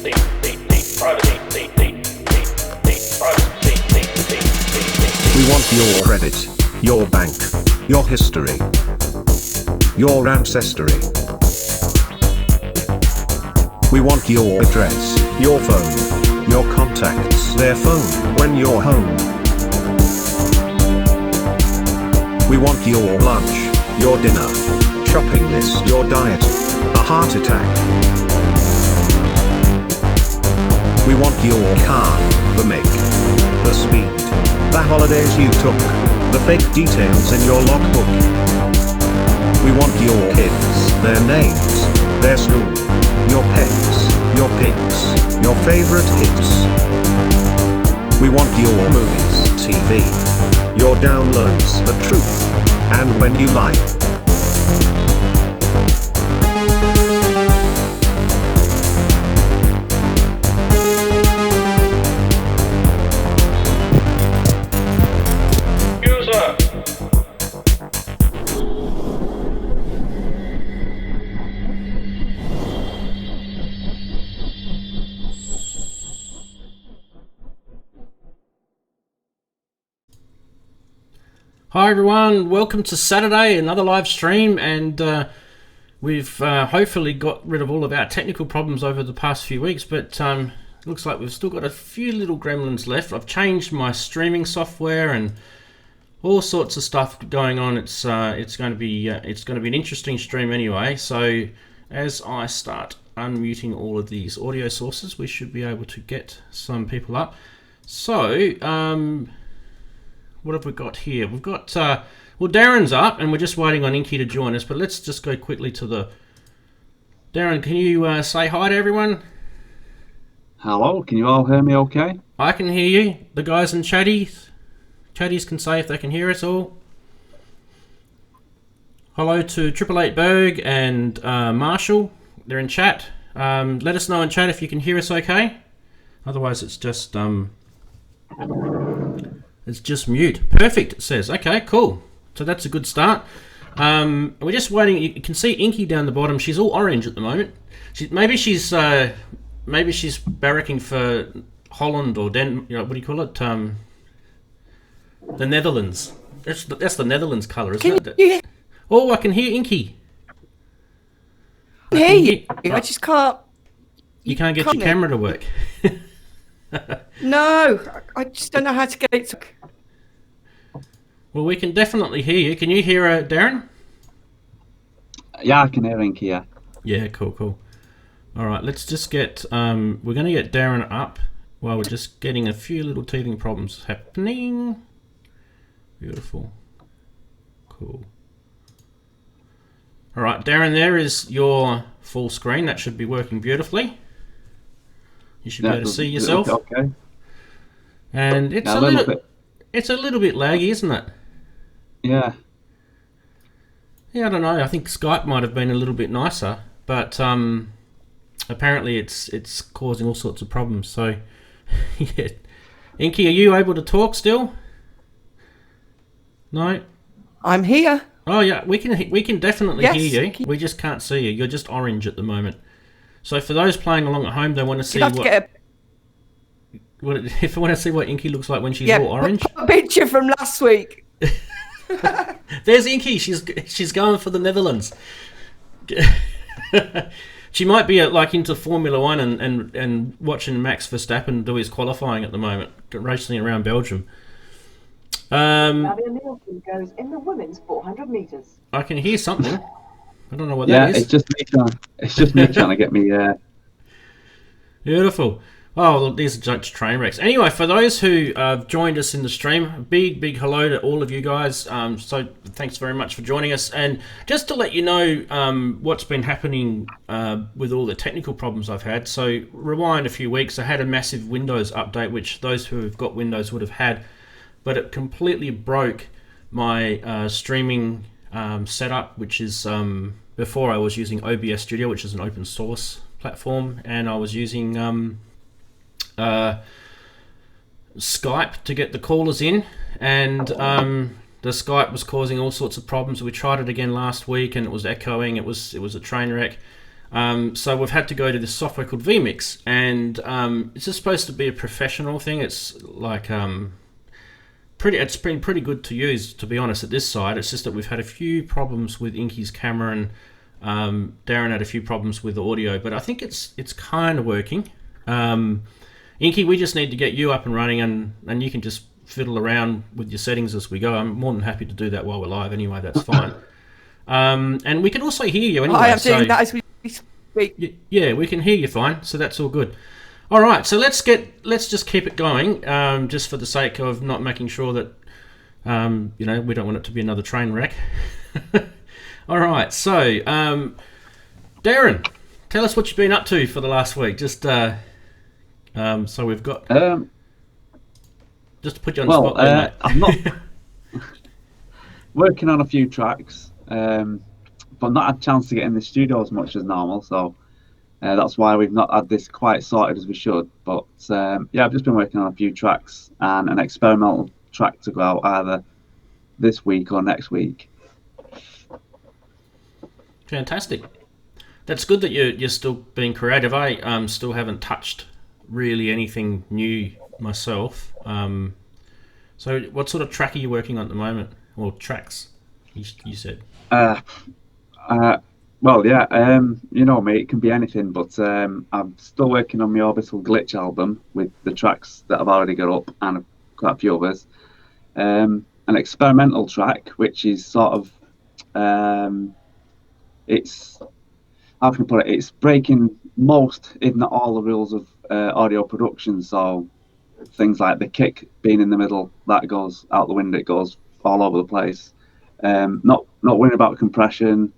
We want your credit, your bank, your history, your ancestry. We want your address, your phone, your contacts, their phone when you're home. We want your lunch, your dinner, shopping list, your diet, a heart attack. We want your car, the make, the speed, the holidays you took, the fake details in your logbook. We want your kids, their names, their school, your pets, your pics, your favorite hits. We want your movies, TV, your downloads, the truth, and when you like. Hi everyone, welcome to Saturday, another live stream, and we've hopefully got rid of all of our technical problems over the past few weeks, but it looks like we've still got a few little gremlins left. I've changed my streaming software and all sorts of stuff going on. It's going to be an interesting stream anyway. So as I start unmuting all of these audio sources, we should be able to get some people up. So what have we got here? We've got, well, Daren's up, and we're just waiting on Inky to join us, but let's just go quickly to the... Daren, can you say hi to everyone? Hello, can you all hear me okay? I can hear you. The guys in Chatties can say if they can hear us all. Hello to 888 Berg and Marshall. They're in chat. Let us know in chat if you can hear us okay. Otherwise, it's just... It's just mute. Perfect, it says. Okay, cool. So that's a good start. We're just waiting. You can see Inky down the bottom. She's all orange at the moment. Maybe she's barracking for Holland or what do you call it? The Netherlands. That's the Netherlands colour, isn't it? Oh, I can hear Inky. Hey, I just can't. You can't get your camera to work. No, I just don't know how to get it to... Well, we can definitely hear you. Can you hear Daren? Yeah, I can hear Inky, yeah. Yeah, cool. All right, let's just get... we're going to get Daren up while we're just getting a few little teething problems happening. Beautiful. Cool. All right, Daren, there is your full screen. That should be working beautifully. You should be able to see yourself. Okay. And it's a little bit laggy, isn't it? Yeah. Yeah, I don't know. I think Skype might have been a little bit nicer, but apparently it's causing all sorts of problems. So, yeah. Inky, are you able to talk still? No. I'm here. Oh yeah, we can definitely hear you. We just can't see you. You're just orange at the moment. So for those playing along at home, they want to see if they want to see what Inky looks like when she's all orange. A picture from last week. There's Inky. She's going for the Netherlands. She might be into Formula One and watching Max Verstappen do his qualifying at the moment, racing around Belgium. Nadia Nielsen goes in the women's 400 meters. I can hear something. I don't know what that is. Yeah, it's just me trying to get me there. Beautiful. Oh, look, these are just train wrecks. Anyway, for those who joined us in the stream, big hello to all of you guys. So thanks very much for joining us. And just to let you know what's been happening with all the technical problems I've had. So rewind a few weeks. I had a massive Windows update, which those who have got Windows would have had. But it completely broke my streaming setup, which is... before I was using OBS Studio, which is an open source platform, and I was using Skype to get the callers in, and the Skype was causing all sorts of problems. We tried it again last week, and it was echoing. It was a train wreck. So we've had to go to this software called vMix, and it's just supposed to be a professional thing. It's like it's been pretty good to use, to be honest, at this side. It's just that we've had a few problems with Inky's camera, and Daren had a few problems with the audio, but I think it's kind of working. Inky, we just need to get you up and running, and you can just fiddle around with your settings as we go. I'm more than happy to do that while we're live anyway, that's fine. And we can also hear you anyway. I am doing that as we speak. Yeah, we can hear you fine, so that's all good. All right, so let's just keep it going, just for the sake of not making sure that, we don't want it to be another train wreck. All right, so Daren, tell us what you've been up to for the last week. Just so we've got just to put you on the spot there, mate. I'm not working on a few tracks, but not had a chance to get in the studio as much as normal. So that's why we've not had this quite sorted as we should. But I've just been working on a few tracks and an experimental track to go out either this week or next week. Fantastic. That's good that you're still being creative. I still haven't touched really anything new myself. So what sort of track are you working on at the moment? Or tracks, you said? Well, yeah, you know me, it can be anything, but I'm still working on my Orbital Glitch album with the tracks that I've already got up and quite a few others. An experimental track, which is sort of, it's, how can I put it, it's breaking most, if not all, the rules of audio production. So things like the kick being in the middle, that goes out the window, it goes all over the place. Not worrying about compression.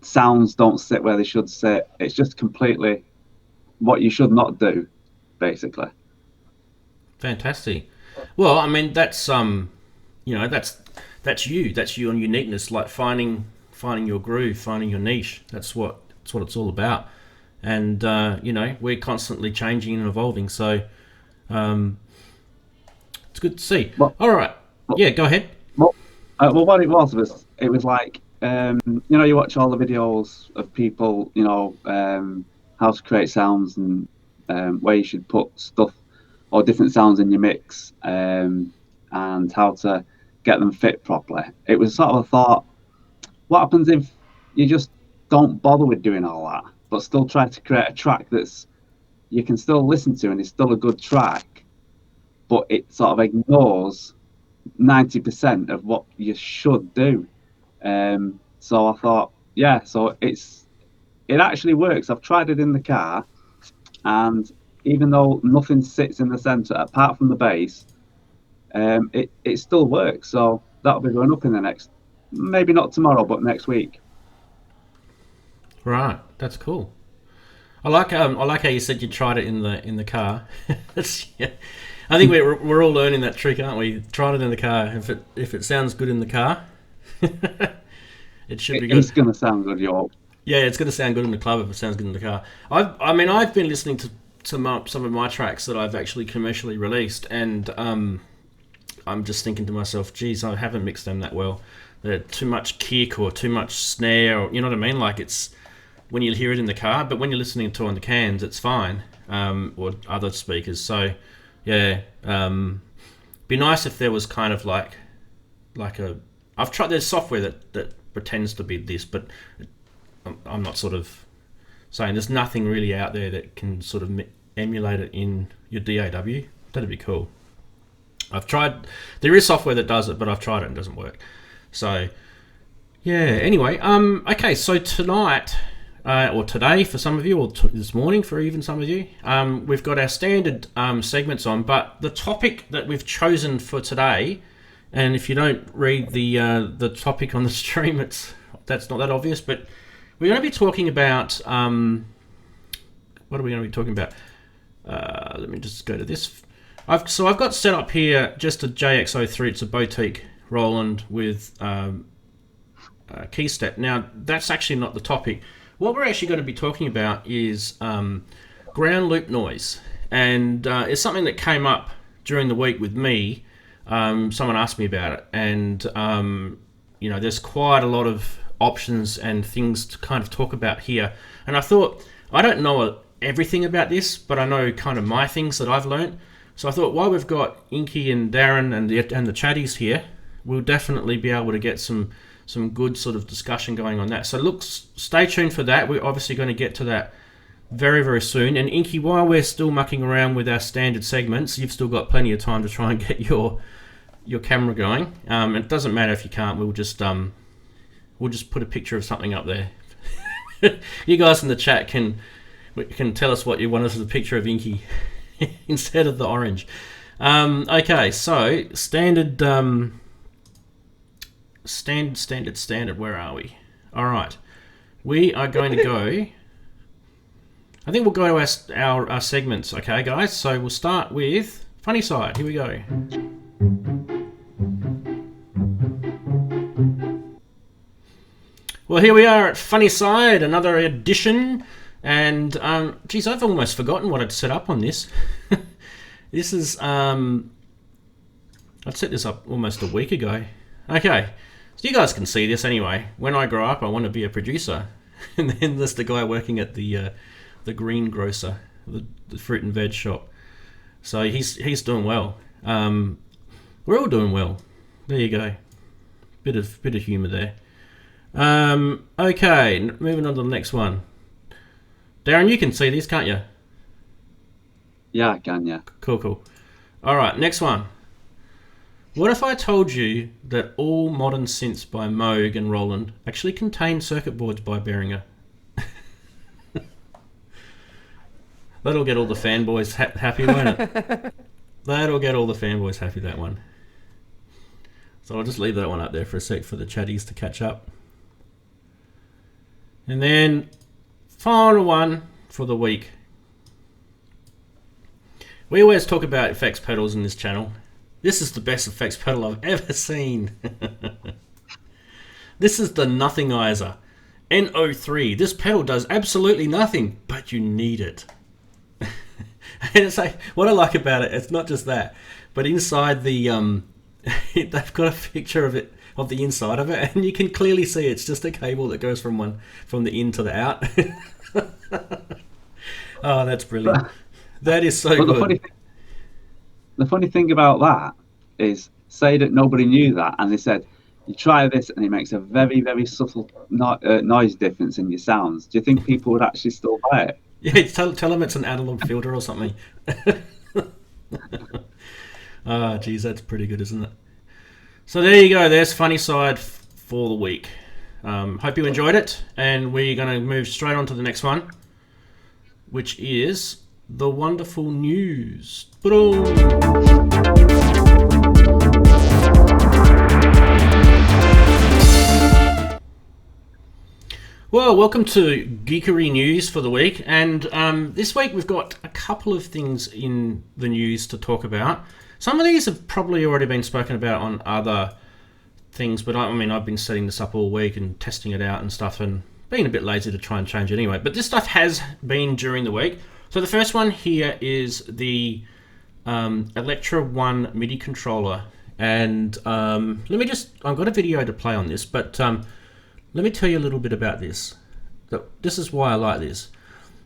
Sounds don't sit where they should sit. It's just completely what you should not do, basically. Fantastic. Well, I mean, that's that's you. That's your uniqueness, like finding your groove, finding your niche. That's what it's all about. And we're constantly changing and evolving. So it's good to see. Well, all right. Yeah, go ahead. Well, what it was like, you watch all the videos of people, how to create sounds and where you should put stuff or different sounds in your mix, and how to get them fit properly. It was sort of a thought, what happens if you just don't bother with doing all that, but still try to create a track that's you can still listen to and it's still a good track, but it sort of ignores 90% of what you should do. So I thought, so it actually works. I've tried it in the car, and even though nothing sits in the center apart from the bass, it still works. So that'll be going up in the next, maybe not tomorrow, but next week. Right, that's cool. I like how you said you tried it in the car. I think we're all learning that trick, aren't we? Tried it in the car. If it sounds good in the car, it should be good. It's going to sound good, yo. Yeah, it's going to sound good in the club if it sounds good in the car. I've been listening to some of my tracks that I've actually commercially released, and I'm just thinking to myself, geez, I haven't mixed them that well. They're too much kick or too much snare, or, you know what I mean? Like, it's when you hear it in the car, but when you're listening to it on the cans, it's fine, or other speakers. So yeah, be nice if there was kind of like I've tried. There's software that pretends to be this, but I'm not sort of saying there's nothing really out there that can sort of emulate it in your DAW. That'd be cool. I've tried. There is software that does it, but I've tried it and it doesn't work. So yeah. Anyway, okay. So tonight. Or today for some of you, or this morning for even some of you, we've got our standard segments on, but the topic that we've chosen for today, and if you don't read the topic on the stream, that's not that obvious, but we're going to be talking about, what are we going to be talking about? Let me just go to this. I've got set up here just a JX03, it's a boutique Roland with keystep. Now, that's actually not the topic. What we're actually going to be talking about is ground loop noise, and it's something that came up during the week with me. Someone asked me about it, and there's quite a lot of options and things to kind of talk about here. And I thought, I don't know everything about this, but I know kind of my things that I've learned. So I thought, while we've got Inky and Daren and the chatties here, we'll definitely be able to get some good sort of discussion going on that. So look, stay tuned for that. We're obviously going to get to that very, very soon. And Inky, while we're still mucking around with our standard segments, you've still got plenty of time to try and get your camera going. It doesn't matter if you can't. We'll just put a picture of something up there. You guys in the chat can tell us what you want us as a picture of Inky instead of the orange. Okay, so standard. Standard. Where are we? All right, we are going to go. I think we'll go to our segments, okay, guys? So we'll start with Funnyside. Here we go. Well, here we are at Funnyside, another edition. And, geez, I've almost forgotten what I'd set up on this. This is, I'd set this up almost a week ago. Okay, so you guys can see this anyway. When I grow up, I want to be a producer. And then there's the guy working at the greengrocer, the fruit and veg shop. So he's doing well. We're all doing well. There you go. Bit of humour there. Okay, moving on to the next one. Daren, you can see these, can't you? Yeah, I can, yeah. Cool. All right, next one. What if I told you that all modern synths by Moog and Roland actually contain circuit boards by Behringer? That'll get all the fanboys happy, won't it? That'll get all the fanboys happy, that one. So I'll just leave that one up there for a sec for the chatties to catch up. And then, final one for the week. We always talk about effects pedals in this channel. This is the best effects pedal I've ever seen. This is the Nothingizer NO3. This pedal does absolutely nothing, but you need it. And it's like, what I like about it, it's not just that, but inside the they've got a picture of it, of the inside of it, and you can clearly see it's just a cable that goes from the in to the out. Oh, that's brilliant. That is so good. The funny thing about that is, say that nobody knew that, and they said, you try this and it makes a very, very subtle noise difference in your sounds. Do you think people would actually still buy it? Yeah, tell them it's an analog filter or something. Ah, geez, that's pretty good, isn't it? So there you go. There's Funnyside for the week. Hope you enjoyed it, and we're going to move straight on to the next one, which is the wonderful news. Well, welcome to Geekery News for the week, and this week we've got a couple of things in the news to talk about. Some of these have probably already been spoken about on other things, but I mean, I've been setting this up all week and testing it out and stuff, and being a bit lazy to try and change it anyway. But this stuff has been during the week. So the first one here is the Electra One MIDI controller, and I've got a video to play on this, but let me tell you a little bit about this. This is why I like this.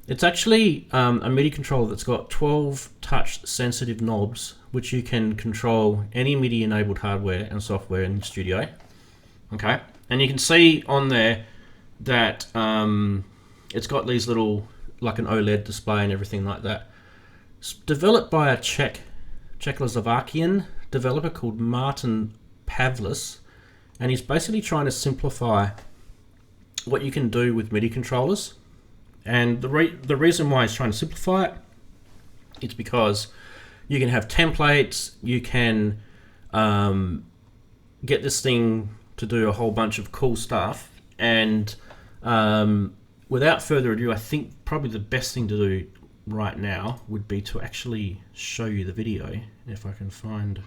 It's actually a MIDI controller that's got 12 touch sensitive knobs, which you can control any MIDI enabled hardware and software in the studio. Okay, and you can see on there that it's got these little, like an OLED display and everything like that. It's developed by a Czechoslovakian developer called Martin Pavlis, and he's basically trying to simplify what you can do with MIDI controllers. And the reason why he's trying to simplify it, it's because you can have templates, you can get this thing to do a whole bunch of cool stuff, and without further ado, I think probably the best thing to do right now would be to actually show you the video, if I can find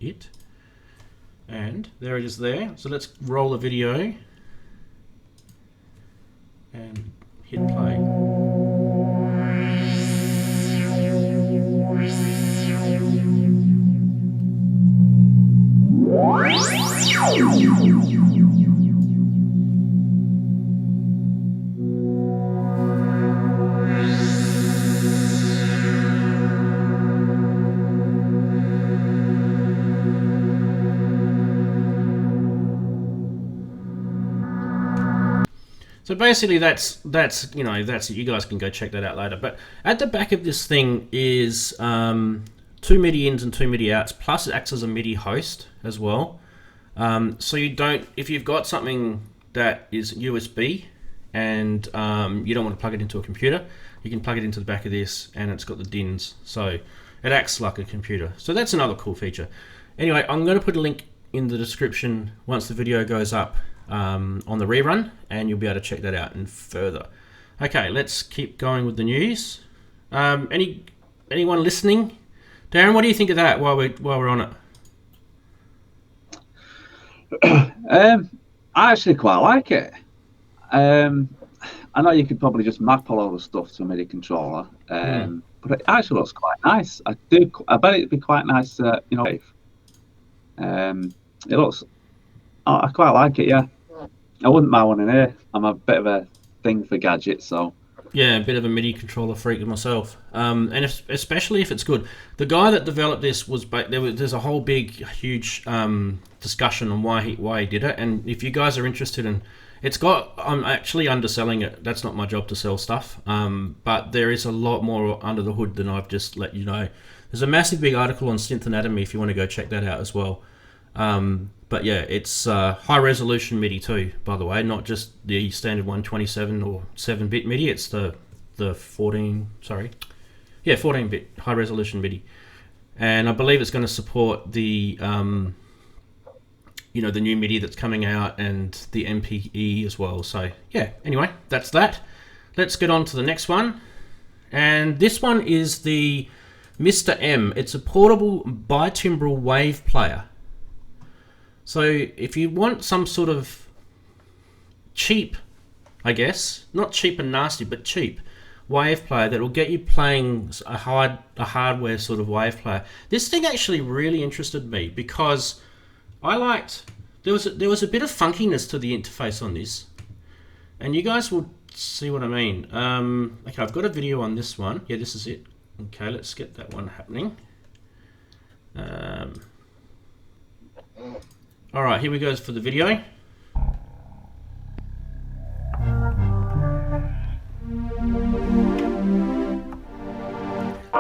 it. And there it is there. So let's roll the video and hit play. So basically, that's you guys can go check that out later. But at the back of this thing is 2 MIDI ins and 2 MIDI outs, plus it acts as a MIDI host as well. So you don't, if you've got something that is USB and you don't want to plug it into a computer, you can plug it into the back of this, and it's got the DINs, so it acts like a computer. So that's another cool feature. Anyway, I'm going to put a link in the description once the video goes up on the rerun, and you'll be able to check that out and further. Okay, let's keep going with the news. Anyone listening? Daren, what do you think of that while we're on it? I actually quite like it. I know you could probably just map all the stuff to a MIDI controller, but it actually looks quite nice. I bet it'd be quite nice, It looks. I quite like it. Yeah, I wouldn't mind one in here. I'm a bit of a thing for gadgets, so. Yeah, a bit of a MIDI controller freak myself, and especially if it's good. The guy that developed this there's a whole big, huge discussion on why he did it. And if you guys are interested in, I'm actually underselling it. That's not my job to sell stuff, but there is a lot more under the hood than I've just let you know. There's a massive big article on Synth Anatomy if you want to go check that out as well. But yeah, it's high resolution MIDI too, by the way, not just the standard 127 or 7-bit MIDI. It's the 14-bit high resolution MIDI, and I believe it's going to support the the new MIDI that's coming out and the MPE as well. So yeah, anyway, that's that. Let's get on to the next one, and this one is the Mr. M. It's a portable bitimbral wave player. So if you want some sort of cheap, I guess, not cheap and nasty, but cheap wave player that will get you playing a hardware sort of wave player, this thing actually really interested me because I liked, there was a bit of funkiness to the interface on this, and you guys will see what I mean. Okay, I've got a video on this one. Yeah, this is it. Okay, let's get that one happening. Alright, here we go for the video. So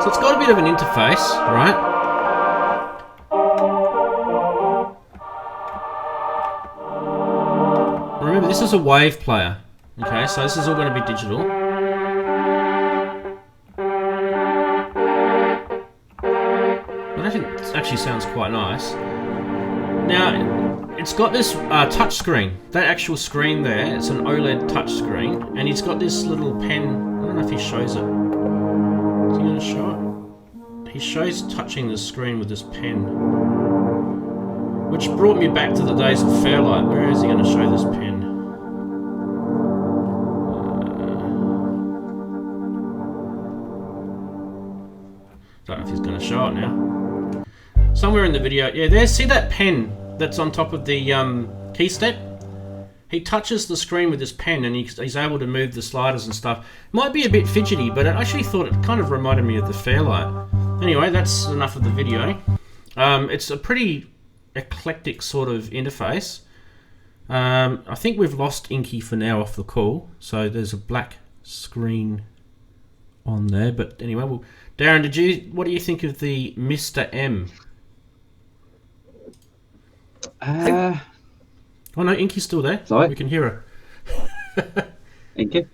it's got a bit of an interface, right? Remember, this is a wave player. Okay, so this is all going to be digital. But I think it actually sounds quite nice. Now, it's got this touch screen. That actual screen there, it's an OLED touch screen, and he's got this little pen. I don't know if he shows it. Is he going to show it? He shows touching the screen with this pen, which brought me back to the days of Fairlight. Where is he going to show this pen? Don't know if he's going to show it now. Somewhere in the video, yeah, there. See that pen that's on top of the key step? He touches the screen with this pen, and he's able to move the sliders and stuff. Might be a bit fidgety, but I actually thought it kind of reminded me of the Fairlight. Anyway, that's enough of the video. It's a pretty eclectic sort of interface. I think we've lost Inky for now off the call, so there's a black screen on there. But anyway, well, Daren, what do you think of the Mr. M? Oh no, Inky's still there. Sorry, we can hear her. Inky.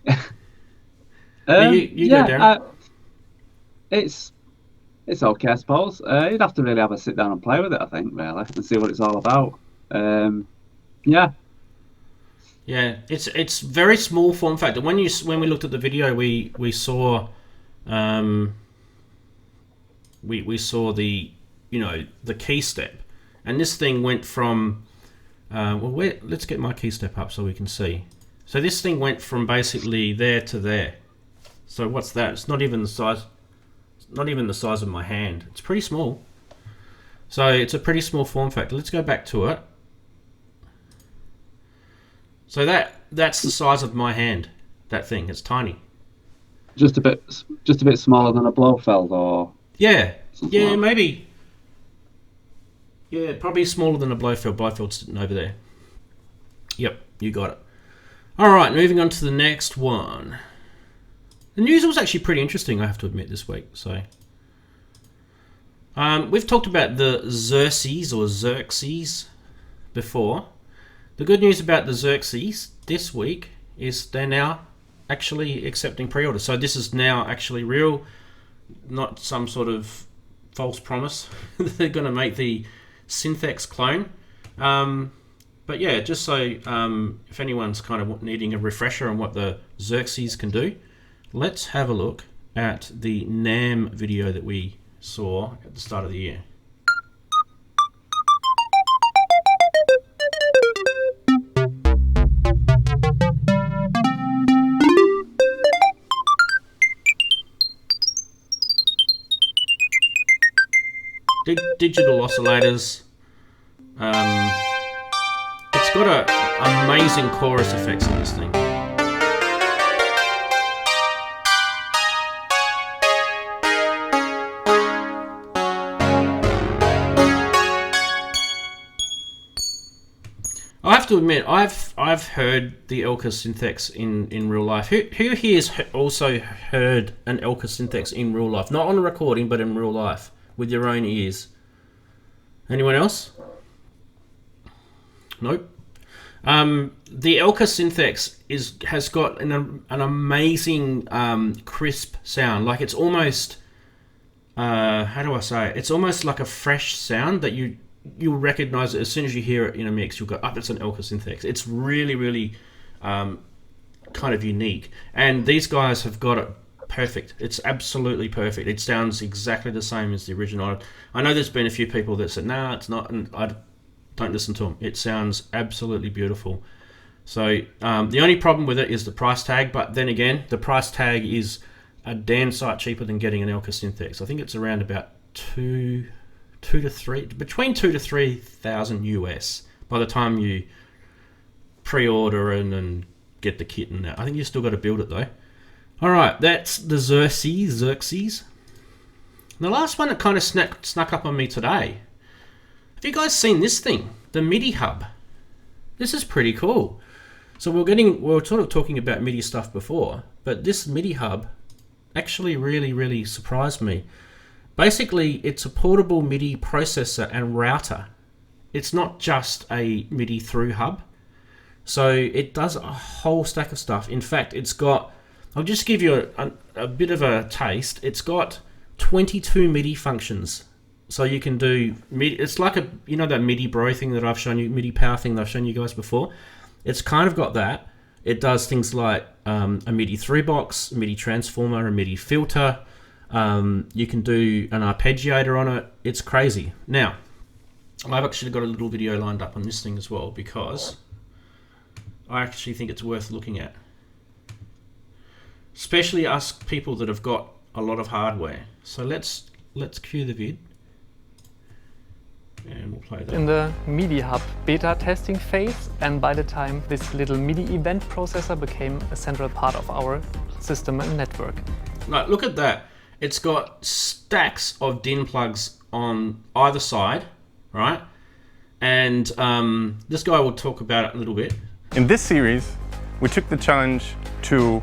You go, Daren. It's okay, I suppose. You'd have to really have a sit down and play with it, I think, really, and see what it's all about. Yeah, it's very small form factor. When we looked at the video, we saw we saw the the key step, and this thing went from let's get my key step up so we can see. So this thing went from basically there to there. So what's that? It's not even the size. Not even the size of my hand. It's pretty small. So it's a pretty small form factor. Let's go back to it. So that's the size of my hand. That thing. It's tiny. Just a bit smaller than a Blofeld, or yeah, maybe. Yeah, probably smaller than a Blofeld. Blofeld's sitting over there. Yep, you got it. All right, moving on to the next one. The news was actually pretty interesting, I have to admit, this week. So, we've talked about the Xerxes before. The good news about the Xerxes this week is they're now actually accepting pre-orders. So this is now actually real, not some sort of false promise. They're going to make the Synth clone. But yeah, just so if anyone's kind of needing a refresher on what the Xerxes can do, let's have a look at the NAMM video that we saw at the start of the year. Digital oscillators. It's got amazing chorus effects in this thing. I have to admit, I've heard the Elka Synth in real life. Who here has also heard an Elka Synth in real life? Not on a recording, but in real life, with your own ears. Anyone else? Nope. The Elka Synth has got an amazing crisp sound. Like it's almost, how do I say it? It's almost like a fresh sound that you'll recognize it as soon as you hear it in a mix. You'll go, oh, that's an Elka Synth. It's really, really kind of unique. And these guys have got it perfect. It's absolutely perfect. It sounds exactly the same as the original. I know there's been a few people that said, nah, it's not, and I don't listen to them. It sounds absolutely beautiful. So the only problem with it is the price tag, but then again, the price tag is a damn sight cheaper than getting an Elka Synth. I think it's around about between 2,000 to 3,000 US by the time you pre-order and get the kit and that. I think you still got to build it though. All right, that's the Xerxes. The last one that kind of snuck up on me today. Have you guys seen this thing? The MIDIHub. This is pretty cool. So we were sort of talking about MIDI stuff before, but this MIDIHub actually really, really surprised me. Basically, it's a portable MIDI processor and router. It's not just a MIDI through hub. So it does a whole stack of stuff. In fact, it's got, I'll just give you a bit of a taste. It's got 22 MIDI functions. So you can do MIDI. It's like that MIDI Bro thing that I've shown you, MIDI Power thing that I've shown you guys before. It's kind of got that. It does things like a MIDI 3-box, a MIDI transformer, a MIDI filter. You can do an arpeggiator on it. It's crazy. Now, I've actually got a little video lined up on this thing as well because I actually think it's worth looking at. Especially us people that have got a lot of hardware. So let's cue the vid. And we'll play that. In the MIDIHub beta testing phase, and by the time this little MIDI event processor became a central part of our system and network. Like, look at that. It's got stacks of DIN plugs on either side, right? And this guy will talk about it a little bit. In this series, we took the challenge to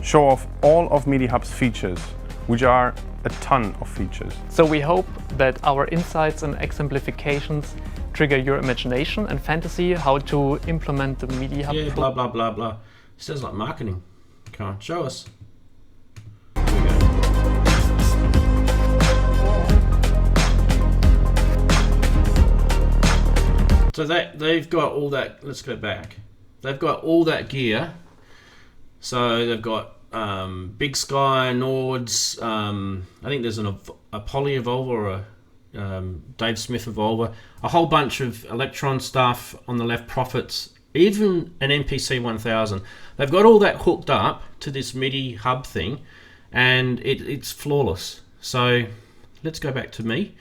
show off all of MIDIHub's features, which are a ton of features. So we hope that our insights and exemplifications trigger your imagination and fantasy how to implement the MIDIHub. Yeah, blah, blah, blah, blah. It sounds like marketing. Come on, show us. Here we go. So they've got all that, let's go back. They've got all that gear. So they've got Big Sky, Nords, I think there's a Poly Evolver or a Dave Smith Evolver, a whole bunch of Electron stuff on the left, Prophets, even an MPC 1000. They've got all that hooked up to this MIDI hub thing, and it's flawless. So let's go back to me.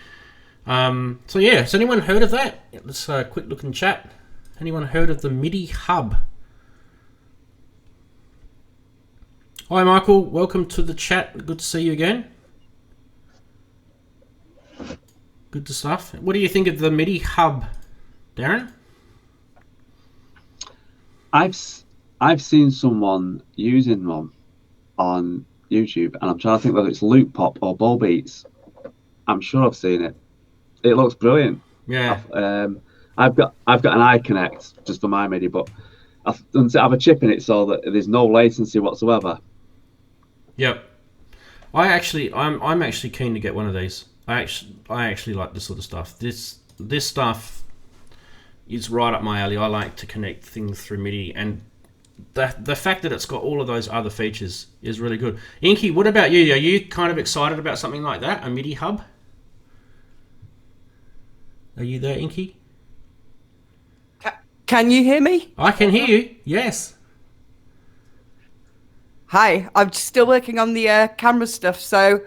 So yeah, has anyone heard of that? Let's quick look in chat. Anyone heard of the MIDIHub? Hi Michael, welcome to the chat. Good to see you again. Good stuff. What do you think of the MIDIHub, Daren? I've I've seen someone using one on YouTube, and I'm trying to think whether it's Loop Pop or Bow Beats. I'm sure I've seen it. It looks brilliant. Yeah. I've got an iConnect just for my MIDI, but I have a chip in it so that there's no latency whatsoever. Yep. I'm actually keen to get one of these. I actually like this sort of stuff. This stuff is right up my alley. I like to connect things through MIDI, and the fact that it's got all of those other features is really good. Inky, what about you? Are you kind of excited about something like that, a MIDIHub? Are you there, Inky? Can you hear me? I can hear you. Yes. Hi, I'm still working on the camera stuff, so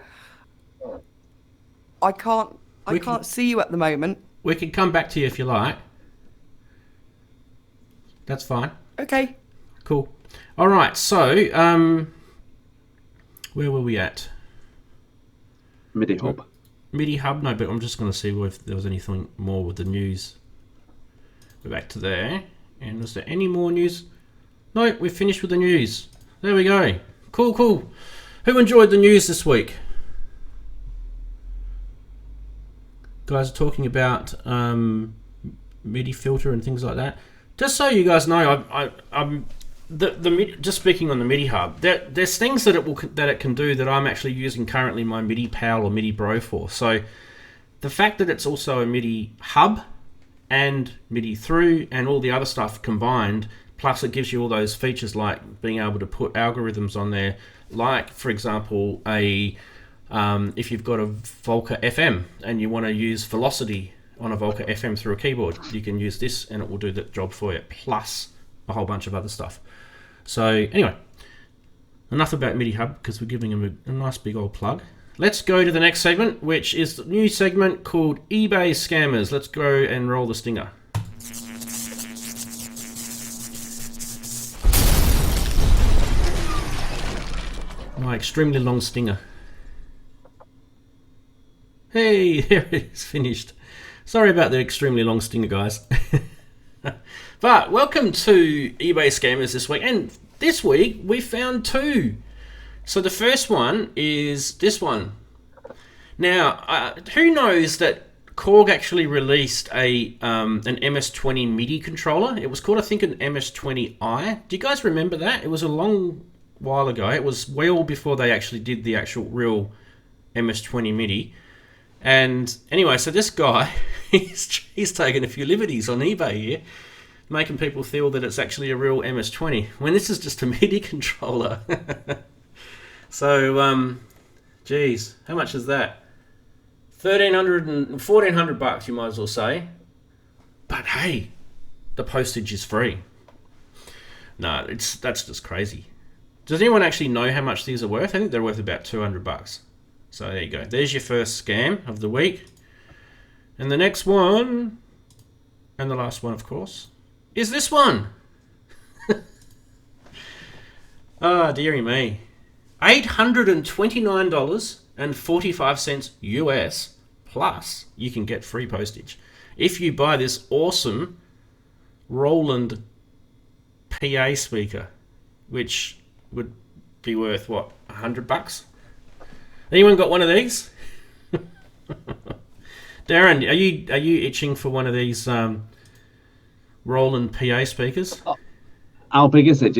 I can't see you at the moment. We can come back to you if you like. That's fine. Okay. Cool. All right. So, where were we at? MIDIHub. MIDIHub. No, but I'm just going to see if there was anything more with the news. We're back to there. And was there any more news? No, we're finished with the news. There we go. Cool, cool. Who enjoyed the news this week? Guys are talking about MIDI filter and things like that. Just so you guys know, I'm just speaking on the MIDIHub. There's things that it can do that I'm actually using currently my MIDI Pal or MIDI Bro for. So the fact that it's also a MIDI hub and MIDI through and all the other stuff combined, plus it gives you all those features like being able to put algorithms on there, like for example if you've got a Volca FM and you want to use velocity on a Volca FM through a keyboard, you can use this and it will do that job for you, plus a whole bunch of other stuff. So anyway, enough about MIDIHub because we're giving them a nice big old plug. Let's go to the next segment, which is the new segment called eBay Scammers. Let's go and roll the stinger. My extremely long stinger. Hey, there it is, finished. Sorry about the extremely long stinger, guys. But welcome to eBay Scammers this week. And this week we found two. So the first one is this one. Now, who knows that Korg actually released an MS-20 MIDI controller? It was called, I think, an MS-20i. Do you guys remember that? It was a long while ago. It was well before they actually did the actual real MS-20 MIDI. And anyway, so this guy, he's taken a few liberties on eBay here, making people feel that it's actually a real MS-20, when this is just a MIDI controller. So, geez, how much is that? $1,400 you might as well say. But hey, the postage is free. No, that's just crazy. Does anyone actually know how much these are worth? I think they're worth about $200. So there you go. There's your first scam of the week. And the next one, and the last one, of course, is this one. Ah, dearie me. $829.45 US, plus you can get free postage if you buy this awesome Roland PA speaker, which would be worth what, $100? Anyone got one of these? Daren, are you itching for one of these Roland PA speakers? Oh, how big is it?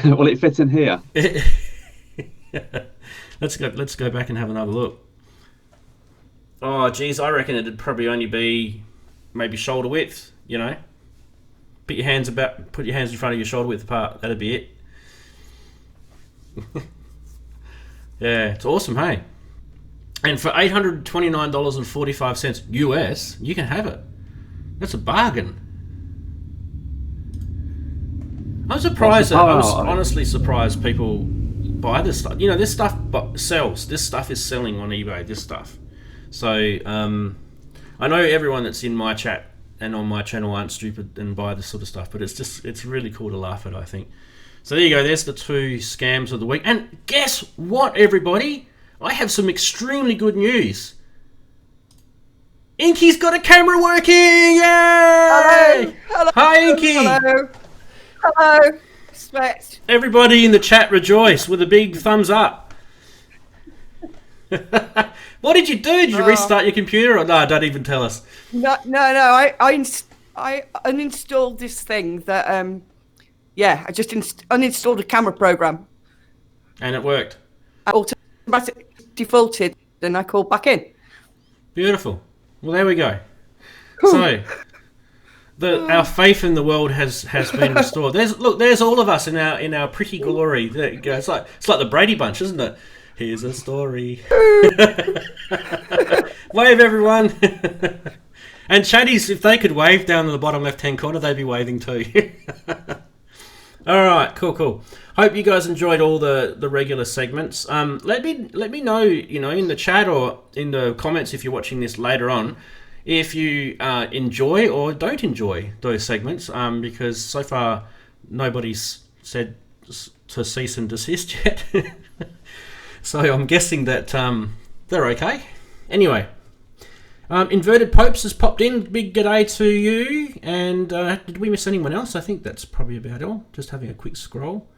Will it fit in here? Let's go back and have another look. Oh, geez, I reckon it'd probably only be maybe shoulder width. You know, put your hands in front of your shoulder width apart. That'd be it. Yeah, it's awesome, hey. And for $829.45 US, you can have it. That's a bargain. I'm surprised. I was honestly surprised people buy this stuff. You know, this stuff sells. This stuff is selling on eBay. This stuff. So I know everyone that's in my chat and on my channel aren't stupid and buy this sort of stuff, but it's really cool to laugh at, I think. So there you go. There's the two scams of the week. And guess what, everybody? I have some extremely good news. Inky's got a camera working! Yay! Hello! Hi, Inky! Hello! Hello! expect. Everybody in the chat rejoice with a big thumbs up. What did you do? Did you restart your computer? Or no, don't even tell us. No. I uninstalled this thing that I just uninstalled a camera program. And it worked. I automatically defaulted, then I called back in. Beautiful. Well, there we go. So, our faith in the world has been restored. There's all of us in our pretty glory. There you go. It's like the Brady Bunch, isn't it? Here's a story. Wave, everyone. And chatties, if they could wave down in the bottom left-hand corner, they'd be waving too. All right, cool. Hope you guys enjoyed all the regular segments. Let me know, in the chat or in the comments if you're watching this later on, if you enjoy or don't enjoy those segments. Because so far nobody's said to cease and desist yet. So I'm guessing that they're okay. Anyway, Inverted Popes has popped in. Big g'day to you. And did we miss anyone else? I think that's probably about all. Just having a quick scroll.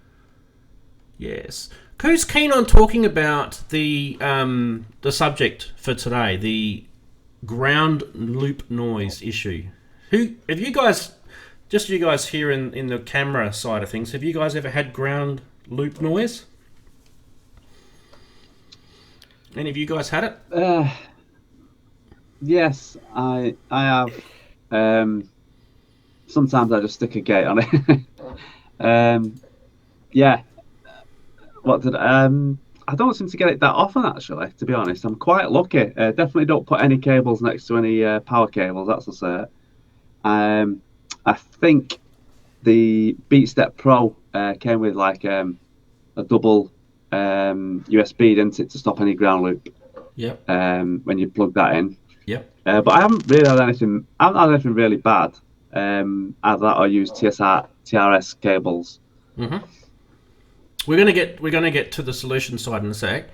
Yes. Who's keen on talking about the subject for today, the ground loop noise issue? Who have you guys? Just you guys here in the camera side of things. Have you guys ever had ground loop noise? Any of you guys had it? Yes, I have. Sometimes I just stick a gate on it. Yeah. What did I don't seem to get it that often, actually, to be honest. I'm quite lucky. Definitely don't put any cables next to any power cables, that's for certain. I think the BeatStep Pro came with like a double USB, didn't it, to stop any ground loop? Yep. When you plug that in. Yep. But I haven't really had anything. I haven't had anything really bad. Either that or use TRS cables. Mm-hmm. We're gonna get to the solution side in a sec.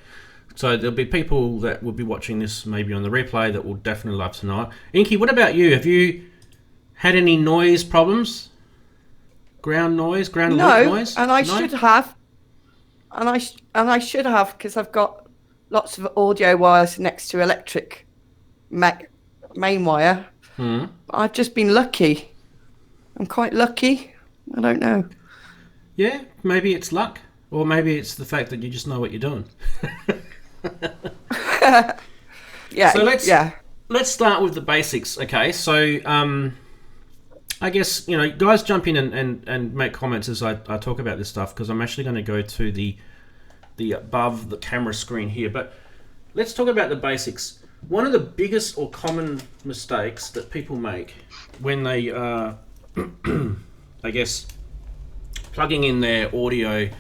So there'll be people that will be watching this maybe on the replay that will definitely love to know. Inky, what about you? Have you had any noise problems? Ground noise, ground loop noise? And I should have. And I should have, because I've got lots of audio wires next to electric main wire. I've just been lucky. I'm quite lucky. I don't know. Yeah, maybe it's luck, or maybe it's the fact that you just know what you're doing. Yeah. So let's start with the basics. Okay, so I guess guys jump in and make comments as I talk about this stuff, because I'm actually going to go to the above the camera screen here. But let's talk about the basics. One of the biggest or common mistakes that people make when they I guess plugging in their audio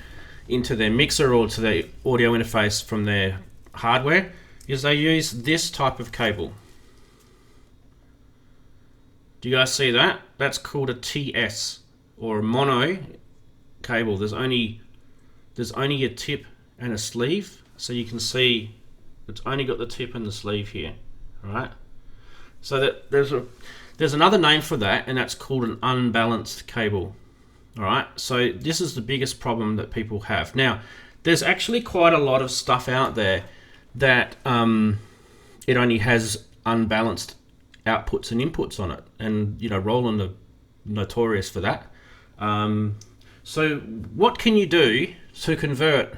into their mixer or to their audio interface from their hardware is they use this type of cable. Do you guys see that? That's called a TS, or a mono cable. There's only a tip and a sleeve, so you can see it's only got the tip and the sleeve here, right? So that there's another name for that, and that's called an unbalanced cable. All right, so this is the biggest problem that people have. Now, there's actually quite a lot of stuff out there that it only has unbalanced outputs and inputs on it, and Roland are notorious for that. So what can you do to convert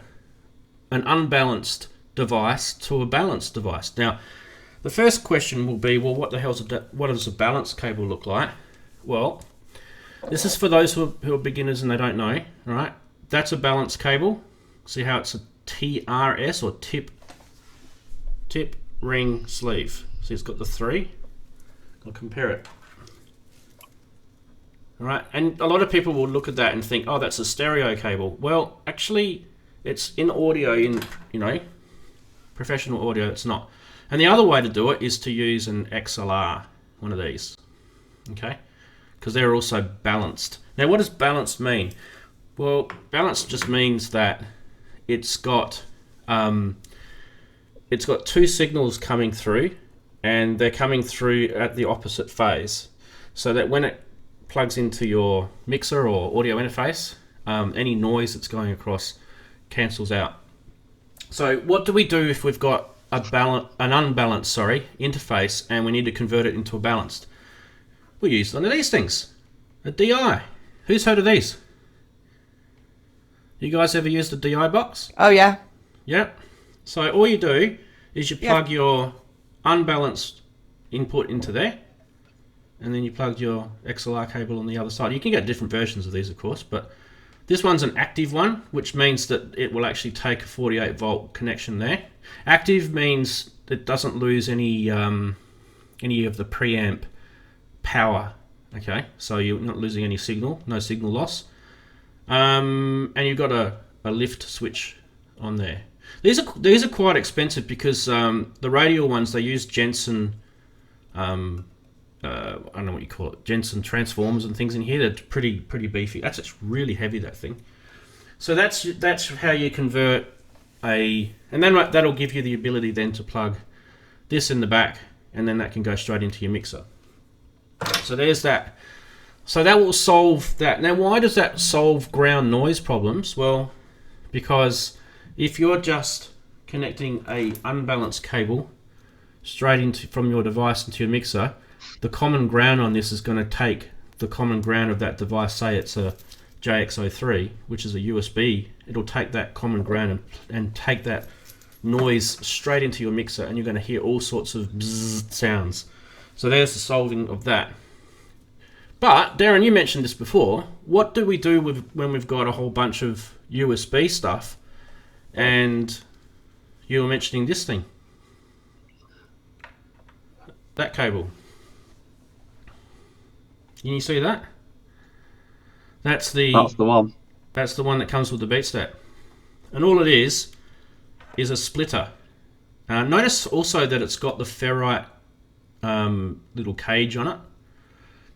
an unbalanced device to a balanced device? Now, the first question will be, well, what does a balanced cable look like? Well, this is for those who are beginners and they don't know, right? That's a balanced cable. See how it's a TRS, or tip, ring, sleeve. See, it's got the three. I'll compare it. All right, and a lot of people will look at that and think, oh, that's a stereo cable. Well, actually, it's in audio, in professional audio, it's not. And the other way to do it is to use an XLR, one of these, okay? Because they're also balanced. Now, what does balanced mean? Well, balanced just means that it's got two signals coming through, and they're coming through at the opposite phase, so that when it plugs into your mixer or audio interface, any noise that's going across cancels out. So what do we do if we've got an unbalanced interface and we need to convert it into a balanced? We use one of these things, a DI. Who's heard of these? You guys ever used a DI box? Oh yeah. Yeah. So all you do is you plug your unbalanced input into there, and then you plug your XLR cable on the other side. You can get different versions of these, of course, but this one's an active one, which means that it will actually take a 48 volt connection there. Active means it doesn't lose any of the preamp power. Okay, so you're not losing any signal, no signal loss. And you've got a lift switch on there. These are quite expensive because the radial ones, they use Jensen, I don't know what you call it, Jensen transformers and things in here. They're pretty beefy. It's really heavy, that thing. So that's how you convert and then that'll give you the ability then to plug this in the back, and then that can go straight into your mixer. So there's that. So that will solve that. Now, why does that solve ground noise problems? Well, because if you're just connecting a unbalanced cable straight from your device into your mixer, the common ground on this is going to take the common ground of that device. Say it's a JX03, which is a USB. It'll take that common ground and take that noise straight into your mixer, and you're going to hear all sorts of bzzz sounds. So there's the solving of that. But Daren, you mentioned this before. What do we do when we've got a whole bunch of USB stuff? And you were mentioning this thing, that cable. Can you see that? That's the one. That's the one that comes with the BeatStat. And all it is a splitter. Notice also that it's got the ferrite little cage on it.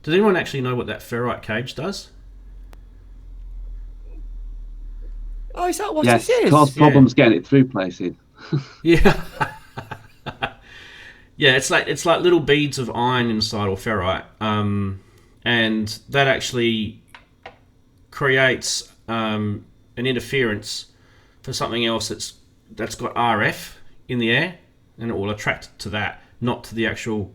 Does anyone actually know what that ferrite cage does? Oh, is that what yes, it is? cause problems getting it through places. Yeah. Yeah, it's like little beads of iron inside, or ferrite, and that actually creates an interference for something else that's got RF in the air, and it will attract to that, not to the actual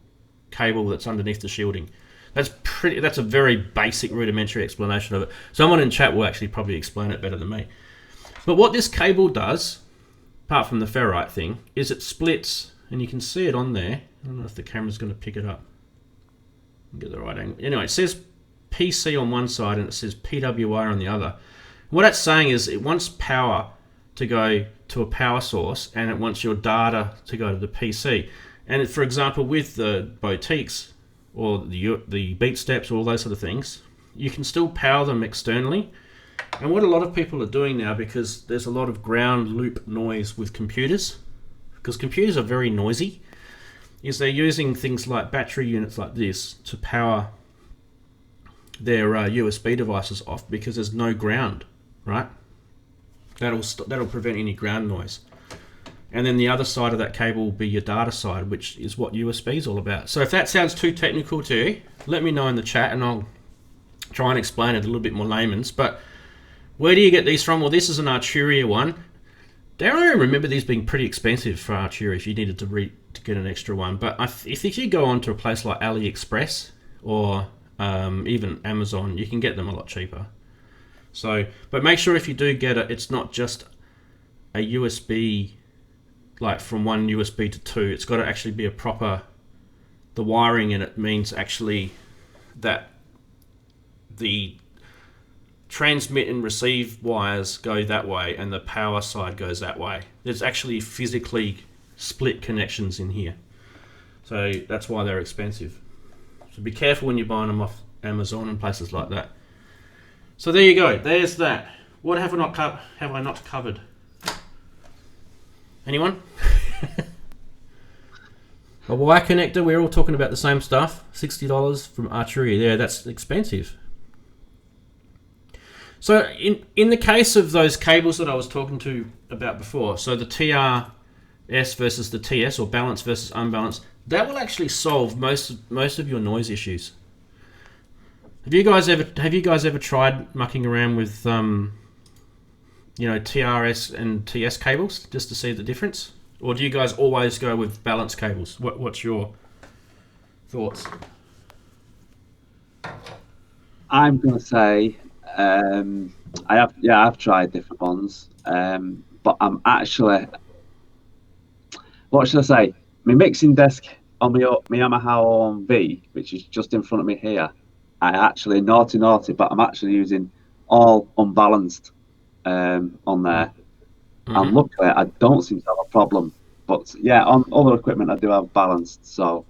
cable that's underneath the shielding. That's a very basic rudimentary explanation of it. Someone in chat will actually probably explain it better than me. But what this cable does, apart from the ferrite thing, is it splits, and you can see it on there. I don't know if the camera's going to pick it up. Get the right angle. Anyway, it says PC on one side and it says PWI on the other. What that's saying is it wants power to go to a power source, and it wants your data to go to the PC. And for example, with the boutiques or the beat steps, all those sort of things, you can still power them externally. And what a lot of people are doing now, because there's a lot of ground loop noise with computers, because computers are very noisy, is they're using things like battery units like this to power their USB devices off, because there's no ground, right? That'll prevent any ground noise. And then the other side of that cable will be your data side, which is what USB is all about. So if that sounds too technical to you, let me know in the chat and I'll try and explain it a little bit more layman's. But where do you get these from? Well, this is an Arturia one. Daren, I remember these being pretty expensive for Arturia if you needed to get an extra one. But if you go onto a place like AliExpress or even Amazon, you can get them a lot cheaper. So, but make sure if you do get it, it's not just a USB, like from one USB to two. It's got to actually be a proper, the wiring in it means actually that the transmit and receive wires go that way and the power side goes that way. There's actually physically split connections in here. So that's why they're expensive. So be careful when you're buying them off Amazon and places like that. So there you go. There's that. What have I not covered? Anyone? A wire connector. We're all talking about the same stuff. $60 from Arturia. Yeah, that's expensive. So in the case of those cables that I was talking to about before, so the TRS versus the TS, or balance versus unbalanced, that will actually solve most of your noise issues. Have you guys ever tried mucking around with TRS and TS cables just to see the difference, or do you guys always go with balanced cables? What's your thoughts? I'm gonna say I've tried different ones, but I'm actually, what should I say? My mixing desk on my Yamaha OM-V, which is just in front of me here, I actually naughty, but I'm actually using all unbalanced on there, and luckily I don't seem to have a problem. But yeah, on other equipment I do have balanced, so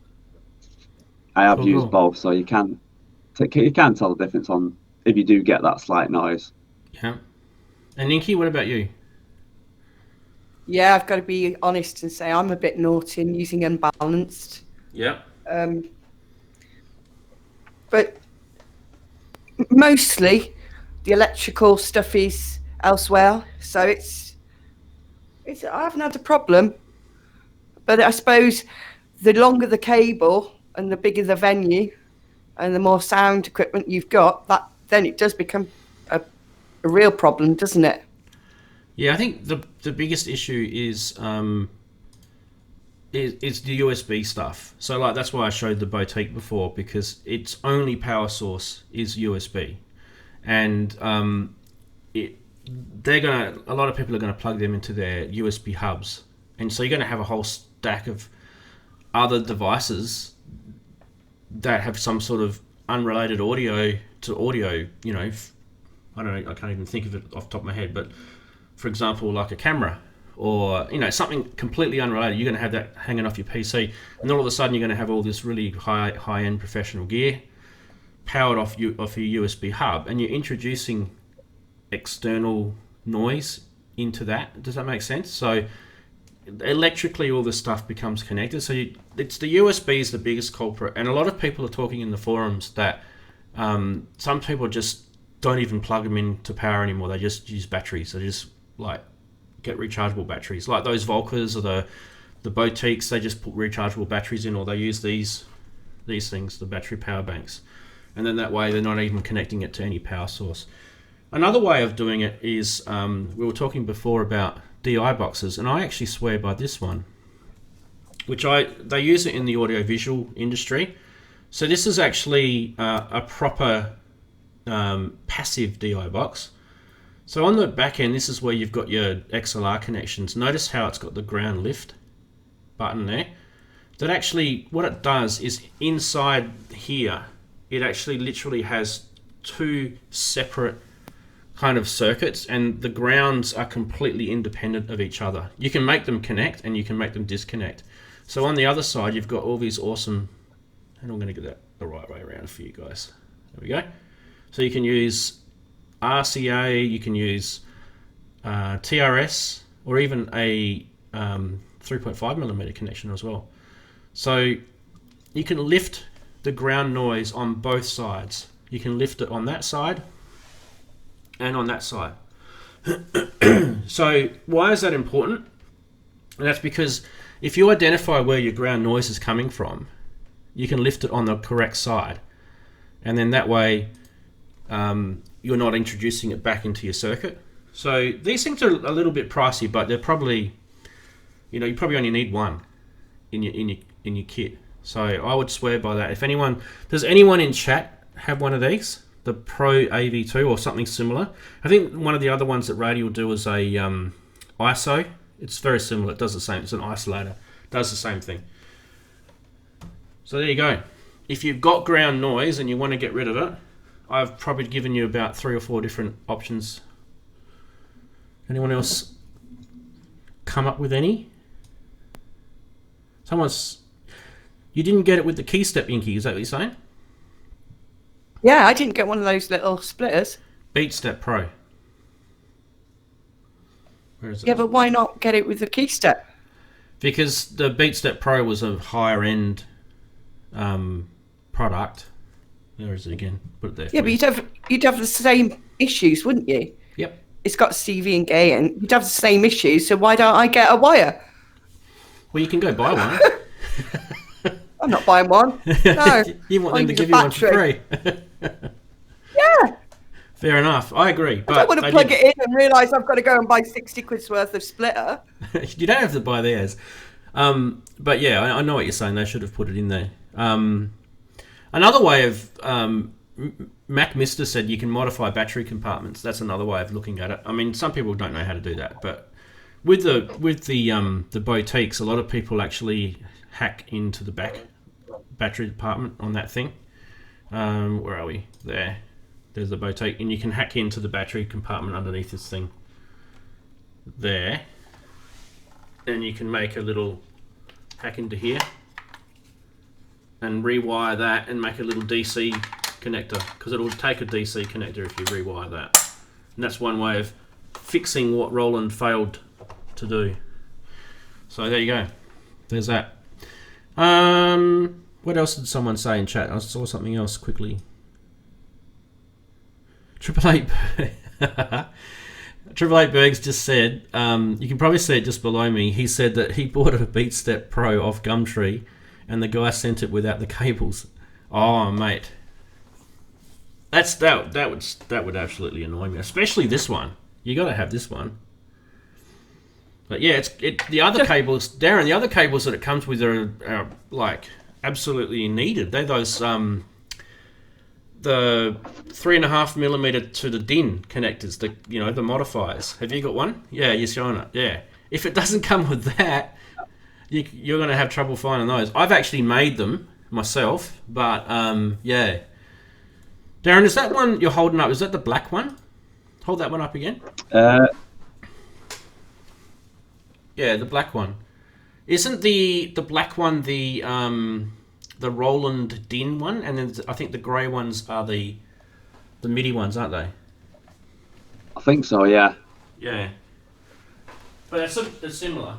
I have used both, so you can tell the difference on if you do get that slight noise. Yeah. And Ninky, what about you? Yeah, I've got to be honest and say I'm a bit naughty in using unbalanced. Yeah. But mostly the electrical stuff is elsewhere, so it's I haven't had a problem. But I suppose the longer the cable and the bigger the venue and the more sound equipment you've got, then it does become a real problem, doesn't it? Yeah, I think the biggest issue is the USB stuff. So like that's why I showed the Boutique before, because its only power source is USB, and a lot of people are gonna plug them into their USB hubs, and so you're gonna have a whole stack of other devices that have some sort of unrelated audio to audio. I don't know, I can't even think of it off the top of my head, but for example, like a camera or something completely unrelated. You're going to have that hanging off your PC, and all of a sudden you're going to have all this really high-end professional gear powered off your USB hub, and you're introducing external noise into that. Does that make sense? So electrically all this stuff becomes connected. So it's the USB is the biggest culprit, and a lot of people are talking in the forums that some people just don't even plug them into power anymore. They just use batteries. They just get rechargeable batteries, like those Volkers or the Boutiques. They just put rechargeable batteries in, or they use these things, the battery power banks, and then that way they're not even connecting it to any power source. Another way of doing it is we were talking before about DI boxes, and I actually swear by this one, which they use it in the audiovisual industry. So this is actually a proper passive DI box. So on the back end, this is where you've got your XLR connections. Notice how it's got the ground lift button there. That actually, what it does is inside here, it actually literally has two separate kind of circuits, and the grounds are completely independent of each other. You can make them connect and you can make them disconnect. So on the other side, you've got all these awesome, and I'm going to get that the right way around for you guys. There we go. So you can use RCA, you can use TRS, or even a 3.5mm connection as well. So you can lift the ground noise on both sides. You can lift it on that side and on that side. So why is that important? And that's because if you identify where your ground noise is coming from, you can lift it on the correct side, and then that way you're not introducing it back into your circuit. So these things are a little bit pricey, but they're probably, you probably only need one in your kit. So I would swear by that. Does anyone in chat have one of these, the Pro AV2 or something similar? I think one of the other ones that Rady will do is a ISO. It's very similar. It does the same. It's an isolator. It does the same thing. So there you go. If you've got ground noise and you want to get rid of it, I've probably given you about 3 or 4 different options. Anyone else come up with any? You didn't get it with the key step, Inky, is that what you're saying? Yeah, I didn't get one of those little splitters. Beat Step Pro. Where is it? Yeah, but why not get it with the key step? Because the Beat Step Pro was a higher end product. There is it again. Put it there. Yeah, but you'd have the same issues, wouldn't you? Yep. It's got CV and gain. You'd have the same issues. So why don't I get a wire? Well, you can go buy one. I'm not buying one. No. You want them to give you one for free. Fair enough. I agree. But I don't want to plug it in and realise I've got to go and buy 60 quid's worth of splitter. You don't have to buy theirs. But yeah, I know what you're saying. They should have put it in there. Another way of Mac Mister said you can modify battery compartments. That's another way of looking at it. I mean, some people don't know how to do that, but with the boutiques, a lot of people actually hack into the back battery department on that thing. Where are we? There. There's the boutique, and you can hack into the battery compartment underneath this thing. There. And you can make a little hack into here and rewire that and make a little DC connector, because it'll take a DC connector if you rewire that. And that's one way of fixing what Roland failed to do. So there you go. There's that. What else did someone say in chat? I saw something else quickly. Triple Eight Bergs just said, you can probably see it just below me. He said that he bought a BeatStep Pro off Gumtree, and the guy sent it without the cables. Oh, mate, that would absolutely annoy me, especially this one. You got to have this one. But yeah, the other cables, Daren. The other cables that it comes with are like absolutely needed. They're those the 3.5mm to the DIN connectors, the modifiers. Have you got one? Yeah, you're showing it. Yeah. If it doesn't come with that, you're going to have trouble finding those. I've actually made them myself, but yeah. Daren, is that one you're holding up? Is that the black one? Hold that one up again. Yeah, the black one. Isn't the black one the Roland DIN one, and then I think the grey ones are the MIDI ones, aren't they? I think so, yeah. Yeah. But they're similar.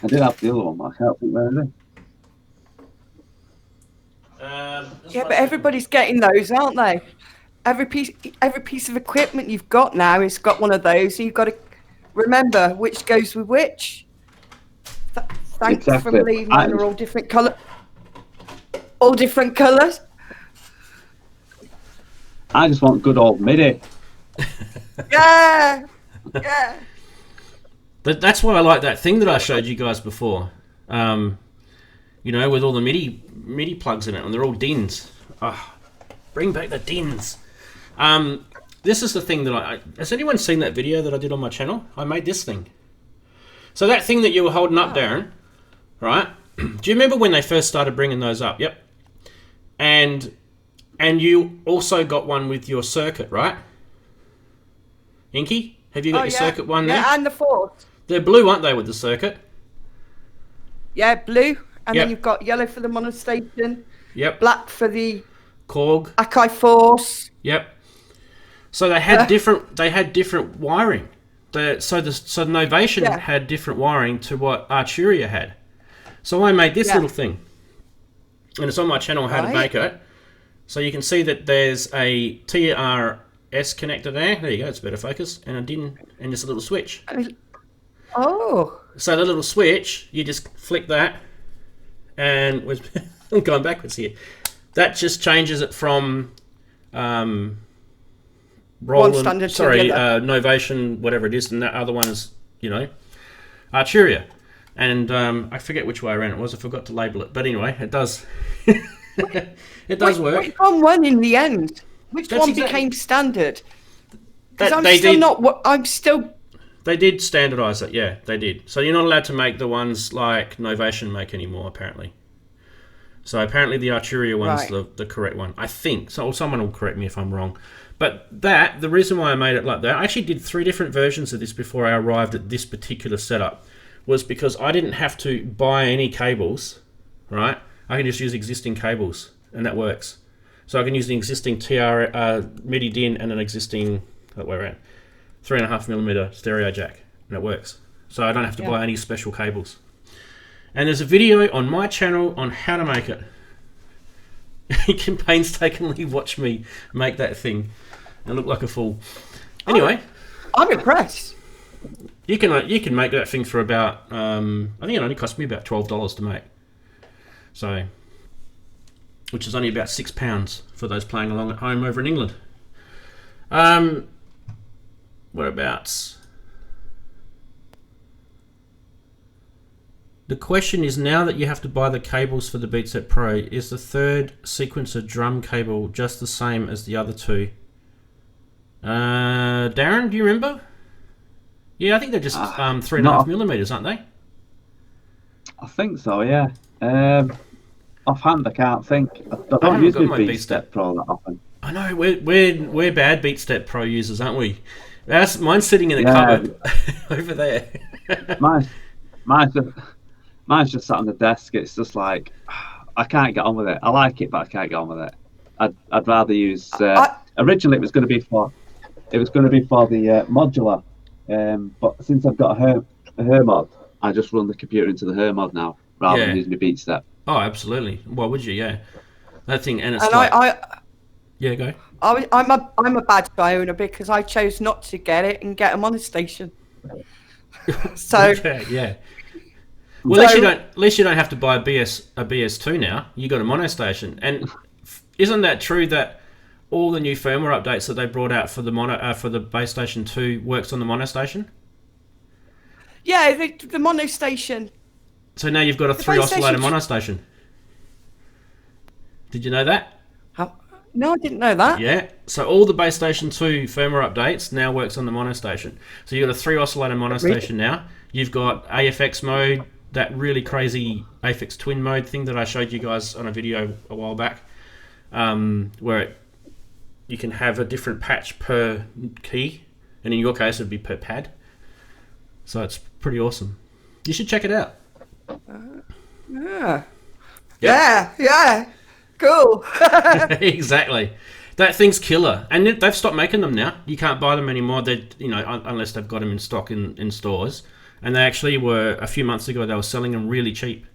I did have the other one, but I can't think where it is. Yeah, but everybody's getting those, aren't they? Every piece of equipment you've got now has got one of those. So you've got to remember which goes with which. Thankfully, mine are all different colour. All different colours. I just want good old MIDI. Yeah, yeah. That's why I like that thing that I showed you guys before. With all the MIDI plugs in it, and they're all DINs. Oh, bring back the DINs. This is the thing that has anyone seen that video that I did on my channel? I made this thing. So that thing that you were holding up, Daren, right? Do you remember when they first started bringing those up? Yep. And you also got one with your circuit, right? Inky, have you got your circuit one there? Yeah, and the fourth. They're blue, aren't they, with the circuit? Yeah, blue. And then you've got yellow for the monostation. Yep. Black for the Korg. Akai Force. Yep. So they had different. They had different wiring. So Novation had different wiring to what Arturia had. So I made this little thing, and it's on my channel how to make it. So you can see that there's a TRS connector there. There you go. It's better focus, and a DIN, and just a little switch. Oh. So the little switch, you just flick that, and I'm going backwards here. That just changes it from Roland, Novation, whatever it is, and that other one is, Arturia. And I forget which way around it was. I forgot to label it, but anyway, it does. It does work. Which one won in the end? Which one became standard? Because I'm still. They did standardise it. Yeah, they did. So you're not allowed to make the ones like Novation make anymore, apparently. So apparently the Arturia one's the correct one, I think. So someone will correct me if I'm wrong. But the reason why I made it like that, I actually did 3 different versions of this before I arrived at this particular setup, was because I didn't have to buy any cables, right? I can just use existing cables, and that works. So I can use the existing MIDI DIN and an existing, that way around, 3.5mm stereo jack, and it works. So I don't have to buy any special cables. And there's a video on my channel on how to make it. You can painstakingly watch me make that thing and look like a fool. Anyway, I'm impressed. You can make that thing for about I think it only cost me about $12 to make. So which is only about £6 for those playing along at home over in England. Whereabouts? The question is, now that you have to buy the cables for the BeatSet Pro, is the third sequencer drum cable just the same as the other two? Daren, do you remember? Yeah, I think they're just 3.5 millimeters, aren't they? I think so, yeah. Offhand, I can't think. I don't use my BeatSet Pro that often. I know, we're bad BeatSet Pro users, aren't we? Mine's sitting in the cupboard over there. Mine's just sat on the desk. It's just like, I can't get on with it. I like it, but I can't get on with it. I'd rather use. Originally, it was going to be for the modular, but since I've got a Her mod, I just run the computer into the Her mod now rather than using my BeatSet. Oh, absolutely. Why would you? Yeah, that thing, and it's yeah, go. I'm a bad owner because I chose not to get it and get a monostation. So yeah. Well, at least you don't have to buy a BS2 now. You got a monostation, and isn't that true that all the new firmware updates that they brought out for the for the base station 2 works on the monostation? Yeah, the monostation. So now you've got a 3 oscillator monostation. Did you know that? No, I didn't know that. Yeah, so all the base station 2 firmware updates now works on the monostation. So you've got a 3 oscillator monostation now. You've got AFX mode, that really crazy AFX twin mode thing that I showed you guys on a video a while back, where you can have a different patch per key, and in your case it would be per pad. So it's pretty awesome. You should check it out. Yeah. Cool. Exactly. That thing's killer, and they've stopped making them now. You can't buy them anymore. They, unless they've got them in stock in stores. And they actually were, a few months ago, they were selling them really cheap.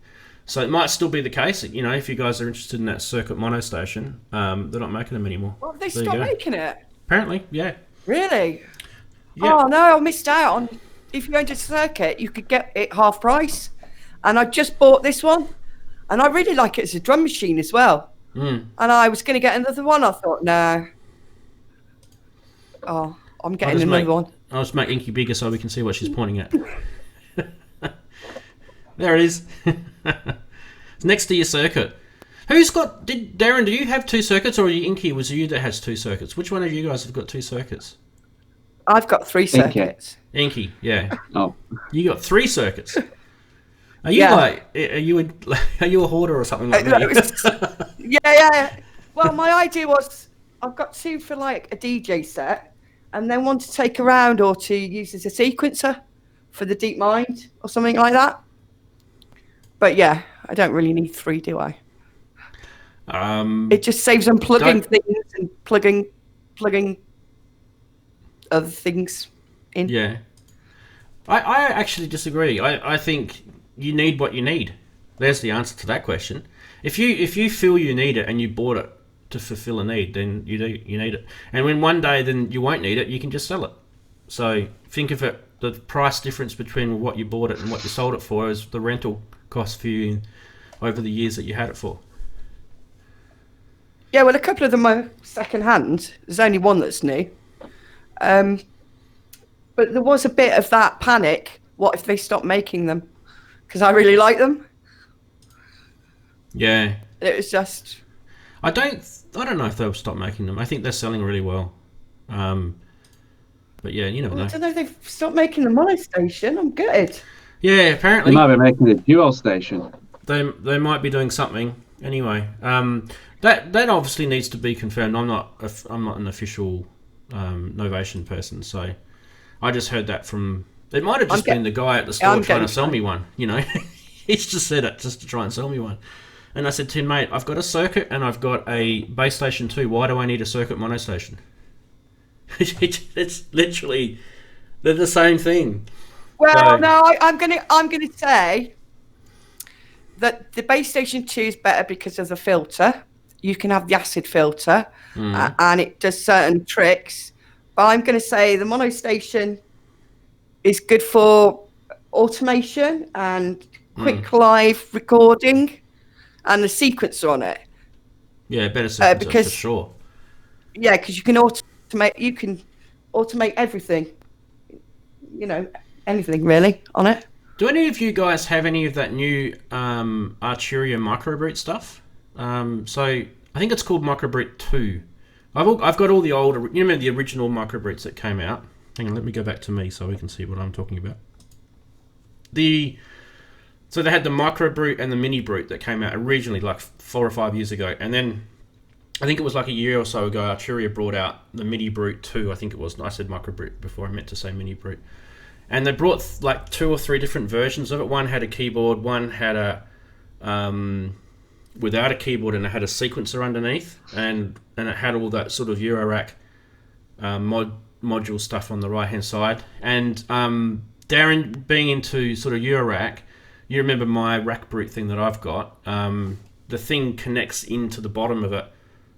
So it might still be the case. If you guys are interested in that circuit monostation, they're not making them anymore. Well, they stopped making it. Apparently, yeah. Really? Yeah. Oh no, I missed out on. If you owned a circuit, you could get it half price. And I just bought this one, and I really like it as a drum machine as well. And I was going to get another one. I thought, no. Oh, I'm getting another one. I'll just make Inky bigger so we can see what she's pointing at. There it is. It's next to your circuit. Daren, do you have 2 circuits, or Inky was you that has 2 circuits? Which one of you guys have got 2 circuits? I've got 3 circuits. Inky, yeah. Oh. You got 3 circuits. Are you are you a hoarder or something like that? Yeah. Well, my idea was I've got 2 for like a DJ set, and then one to take around or to use as a sequencer for the Deep Mind or something like that. But yeah, I don't really need 3, do I? It just saves on plugging things and plugging other things in. Yeah. I actually disagree. I think you need what you need. There's the answer to that question. If you feel you need it and you bought it to fulfill a need, then you need it. And when one day then you won't need it, you can just sell it. So think of it, the price difference between what you bought it and what you sold it for is the rental cost for you over the years that you had it for. Yeah, well, a couple of them are second hand. There's only one that's new. But there was a bit of that panic. What if they stop making them? Because I really like them. Yeah. It was just... I don't know if they'll stop making them. I think they're selling really well. But yeah, you never know. I don't know if they've stopped making the monostation. I'm good. Yeah, apparently. They might be making a duo station. They might be doing something. Anyway, that obviously needs to be confirmed. I'm not an official Novation person, so I just heard that from. It might have just been the guy at the store trying to sell me one. He's just said it just to try and sell me one. And I said to him, mate, I've got a circuit and I've got a base station too. Why do I need a circuit monostation? It's literally they're the same thing. Well, no, I'm gonna say that the base station 2 is better because of the filter. You can have the acid filter, and it does certain tricks. But I'm going to say the monostation is good for automation and quick live recording, and the sequencer on it. Yeah, better sequencer because for sure. Yeah, because you can automate everything. You know, anything really on it. Do any of you guys have any of that new Arturia microbrute stuff? So I think it's called Microbrute 2. I've got all the old, you remember the original microbrutes that came out. Hang on, let me go back to me so we can see what I'm talking about. So they had the microbrute and the mini brute that came out originally like 4 or 5 years ago, and then I think it was like a year or so ago, Arturia brought out the mini brute 2. I think it was. I said microbrute before. I meant to say mini brute. And they brought like 2 or 3 different versions of it. One had a keyboard, one had a without a keyboard, and it had a sequencer underneath, and it had all that sort of Eurorack module stuff on the right hand side. And Daren, being into sort of Eurorack, you remember my rack brute thing that I've got. The thing connects into the bottom of it.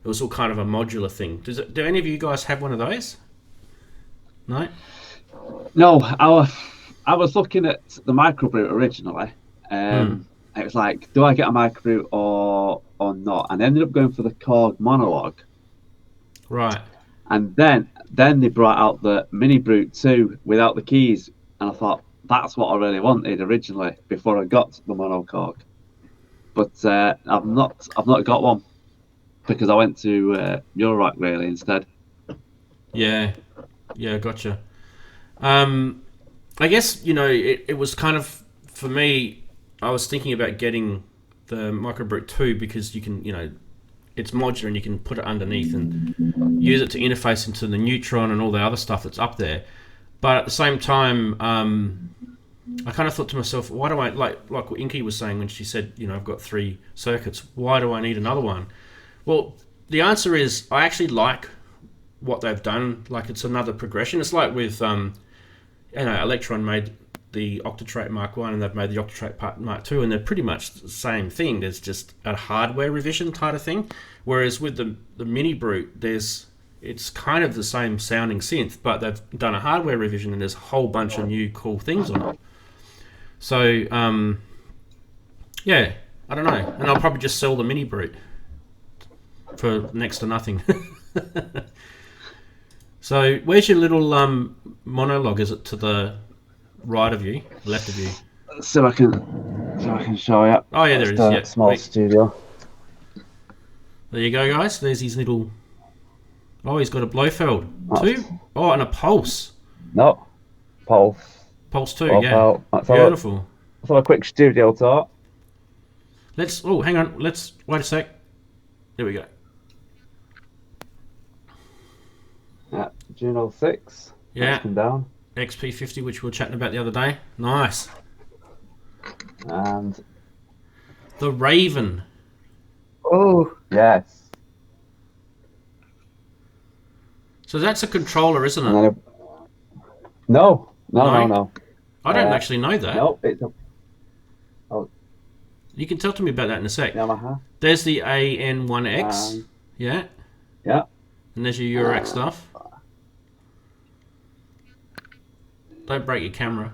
It was all kind of a modular thing. Do any of you guys have one of those? No? No, I was looking at the microbrute originally. It was like, do I get a microbrute or not? And I ended up going for the Korg monologue. Right. And then they brought out the mini brute 2 without the keys, and I thought that's what I really wanted originally before I got the mono Korg. But I've not got one because I went to Eurorack really instead. Yeah, gotcha. I guess, you know, it was kind of, for me, I was thinking about getting the Microbrute 2 because you can, you know, it's modular and you can put it underneath and use it to interface into the Neutron and all the other stuff that's up there. But at the same time, I kind of thought to myself, why do I, like what Inky was saying when she said, you know, I've got 3 circuits, why do I need another one? Well, the answer is I actually like what they've done. Like, it's another progression. It's like with, you know, Electro One made the Octotrait Mark 1 and they've made the Octotrait Mark 2, and they're pretty much the same thing. There's just a hardware revision type of thing. Whereas with the Mini Brute, it's kind of the same sounding synth, but they've done a hardware revision and there's a whole bunch of new cool things on it. So, yeah, I don't know. And I'll probably just sell the Mini Brute for next to nothing. So, where's your little monologue? Is it to the right of you, left of you? So I can show you. Oh yeah, there it is. Yeah, small studio. There you go, guys. There's his little. Oh, he's got a Blofeld too. Oh, and a Pulse. No, Pulse. Pulse 2. Pulse yeah. Out. Beautiful. Let's have a quick studio talk. Let's. Oh, hang on. Let's wait a sec. There we go. Yeah, Juno 6. Yeah. Come down. XP50, which we were chatting about the other day. Nice. And the Raven. Oh. Yes. So that's a controller, isn't it? No. I don't actually know that. No, it's You can tell to me about that in a sec. Yamaha. There's the AN1X. Yeah. Yeah. And there's your Eurorack stuff. Don't break your camera.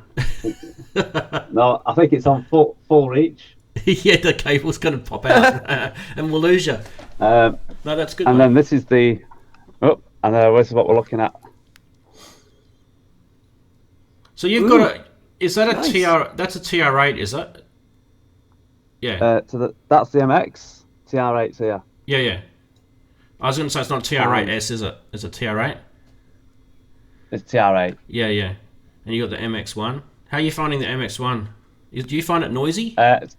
No, I think it's on full reach. Yeah, the cable's going to pop out and we'll lose you. No, that's good. And then this is the... Oh, and this is what we're looking at. So you've got a... Is that a nice. That's a TR8, is it? Yeah. That's the MX. TR8's here. Yeah. I was going to say it's not TR8S, is it? Is it TR8? It's TR8. Yeah. And you got the MX1. How are you finding the MX1? Do you find it noisy? A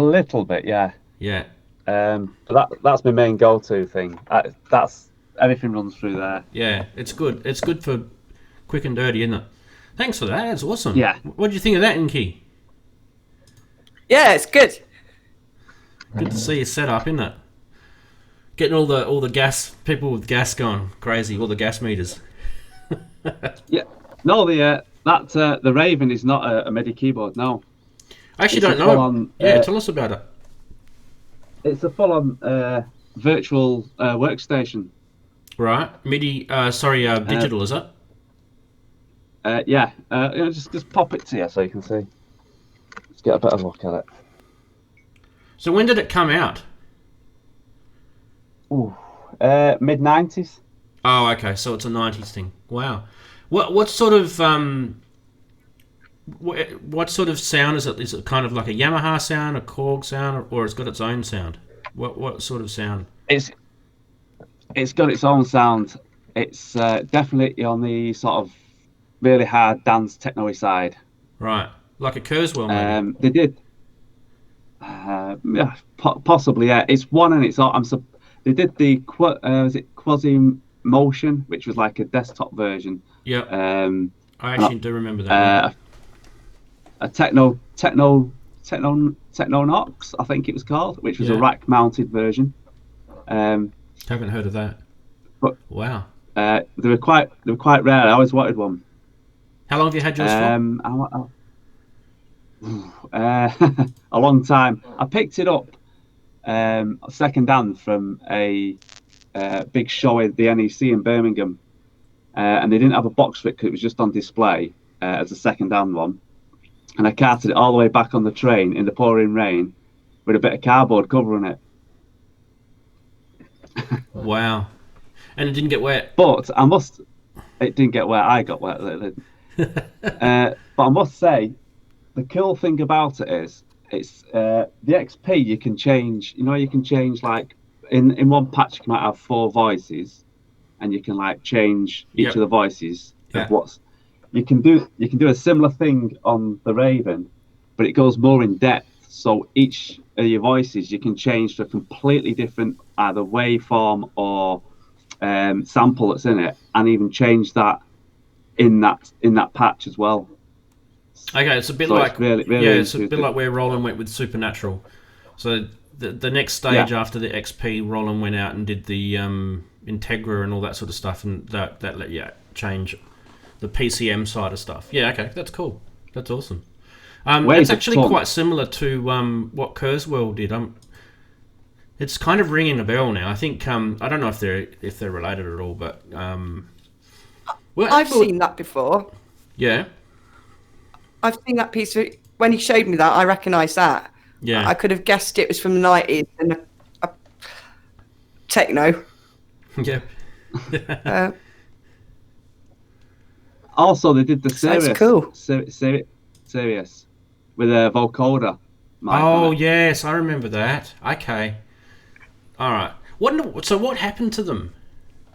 little bit, yeah. Yeah. But that's my main go-to thing. That's everything runs through there. Yeah, it's good. It's good for quick and dirty, isn't it? Thanks for that. That's awesome. Yeah. What do you think of that, Inky? Yeah, it's good. Good to see you set up, isn't it? Getting all the gas people with gas going crazy, all the gas meters. Yeah. No, the Raven is not a MIDI keyboard. No. I actually don't know. Tell us about it. It's a full-on virtual workstation. Right. MIDI. Digital, is it? Yeah. Just pop it to you so you can see. Let's get a better look at it. So when did it come out? Mid-90s. Oh, okay. So it's a '90s thing. Wow. What sort of what sort of sound is it? Is it kind of like a Yamaha sound, a Korg sound, or it's got its own sound? What sort of sound? It's got its own sound. It's definitely on the sort of really hard dance techno side. Right, like a Kurzweil, maybe. They did. Yeah, possibly. Yeah, it's one and it's all. They did the was it Quasi Motion, which was like a desktop version. Yeah. I actually do remember that. A Technonox, I think it was called, which was a rack-mounted version. Haven't heard of that. But wow. They were quite rare. I always wanted one. How long have you had yours for? A long time. I picked it up second hand from a big show at the NEC in Birmingham, and they didn't have a box for it because it was just on display as a second hand one. And I carted it all the way back on the train in the pouring rain with a bit of cardboard covering it. Wow. And it didn't get wet? But it didn't get wet. I got wet. But I must say, the cool thing about it is, it's the XP you can change. You know, you can change like in one patch you might have 4 voices, and you can like change each of the voices of what's. You can do a similar thing on the Raven, but it goes more in depth. So each of your voices you can change to a completely different either waveform or sample that's in it, and even change that in that patch as well. Okay, it's a bit like it's a bit like where Roland went with Supernatural. So the next stage after the XP, Roland went out and did the Integra and all that sort of stuff, and that let you change the PCM side of stuff. Yeah, okay, that's cool. That's awesome. It's actually quite similar to what Kurzweil did. It's kind of ringing a bell now. I think I don't know if they're related at all, but I've seen that before. Yeah, I've seen that piece. When he showed me that, I recognised that. Yeah, I could have guessed it was from the 90s and a techno. Yeah. Also, they did the Sirius. That's cool. Sirius with a vocoder. Oh yes, I remember that. Okay. All right. What happened to them?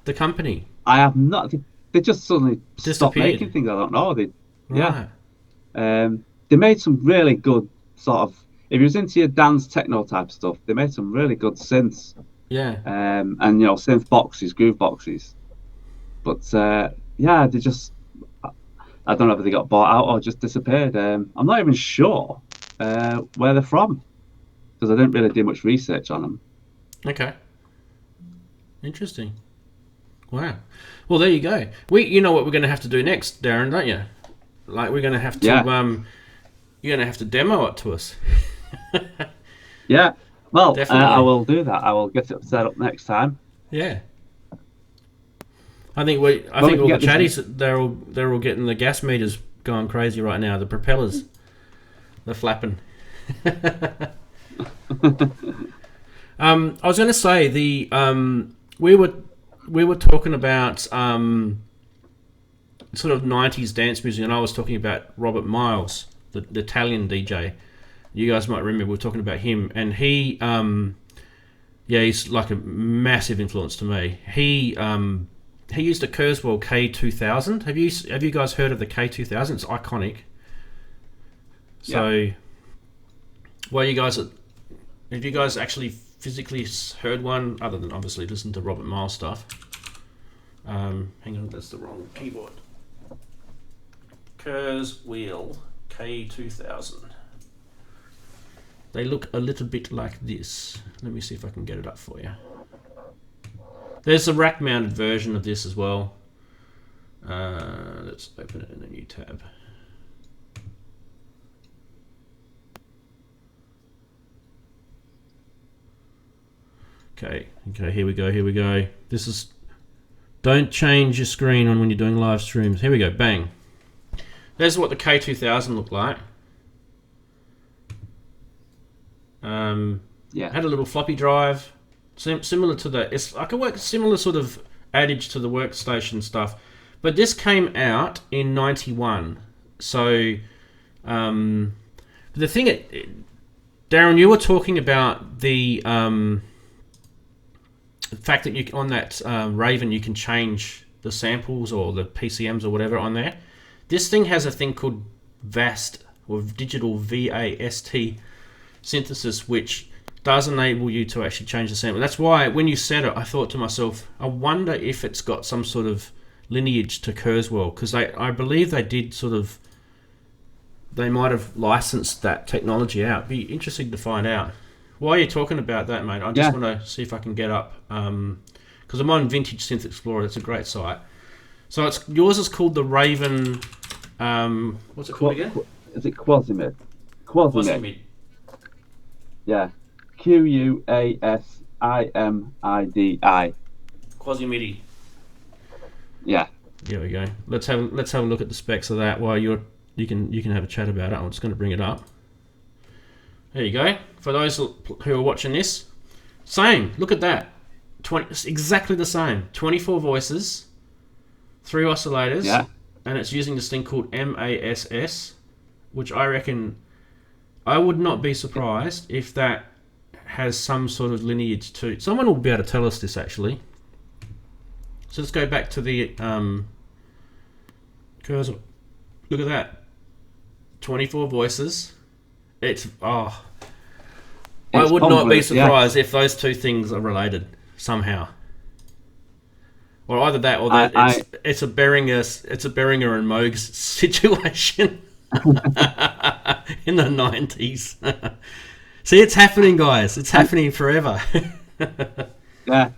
The company? I have not. They just suddenly stopped making things. I don't know. They made some really good sort of. If you was into your dance techno type stuff, they made some really good synths. Yeah. And synth boxes, groove boxes. But they just. I don't know if they got bought out or just disappeared. I'm not even sure where they're from because I didn't really do much research on them. Okay. Interesting. Wow. Well, there you go. You know what we're going to have to do next, Daren, don't you? Like we're going to have to you're going to have to demo it to us. Yeah. Well, I will do that. I will get it set up next time. Yeah. I think all the chatties they're all getting the gas meters going crazy right now. The propellers, they're flapping. I was going to say we were talking about sort of 90s dance music, and I was talking about Robert Miles, the Italian DJ. You guys might remember we were talking about him, and he he's like a massive influence to me. He used a Kurzweil K2000. Have you guys heard of the K2000? It's iconic. So, have you guys actually physically heard one other than obviously listen to Robert Miles stuff? Hang on, that's the wrong keyboard. Kurzweil K2000. They look a little bit like this. Let me see if I can get it up for you. There's a rack-mounted version of this as well. Let's open it in a new tab. Okay, here we go. This is... Don't change your screen on when you're doing live streams. Here we go, bang. There's what the K2000 looked like. Had a little floppy drive. Similar to the, it's like a similar sort of adage to the workstation stuff, but this came out in '91. So the thing, Daren, you were talking about the fact that you on that Raven you can change the samples or the PCMs or whatever on there. This thing has a thing called VAST, or digital VAST synthesis, which does enable you to actually change the sample. That's why when you said it, I thought to myself, I wonder if it's got some sort of lineage to Kurzweil, because I believe they did sort of, they might have licensed that technology out. Be interesting to find out. While you're talking about that, mate, I just want to see if I can get up, because I'm on Vintage Synth Explorer. It's a great site. So yours is called the Raven. What's it called again? Is it Quasimid? Quasimid. Yeah. QUASIMIDI. Quasimidi. Yeah. There we go. Let's have a look at the specs of that while you can have a chat about it. I'm just going to bring it up. There you go. For those who are watching this, same. Look at that. It's exactly the same. 24 voices, 3 oscillators, and it's using this thing called MASS, which I reckon I would not be surprised if that has some sort of lineage to. Someone will be able to tell us this actually. So let's go back to the cursor. Look at that. 24 voices. It's I would not be surprised if those two things are related somehow. Or either that or that it's a Behringer and Moog situation in the 90s. See, it's happening, guys. It's happening forever. Yeah,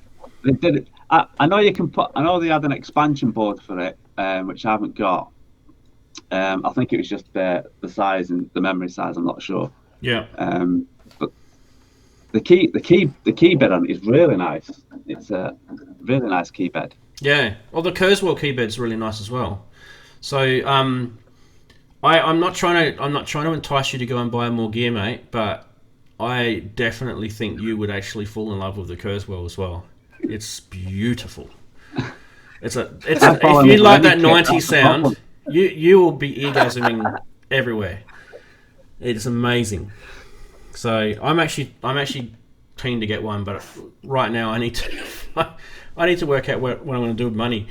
they did it. I know you can put. I know they had an expansion board for it, which I haven't got. I think it was just the size and the memory size. I'm not sure. Yeah. But the key bed on it is really nice. It's a really nice key bed. Yeah. Well, the Kurzweil key bed's really nice as well. So I'm not trying to entice you to go and buy more gear, mate, but I definitely think you would actually fall in love with the Kurzweil as well. It's beautiful. If you like that 90s sound, you will be orgasming everywhere. It's amazing. So I'm actually keen to get one, but right now I need to work out what I'm going to do with money.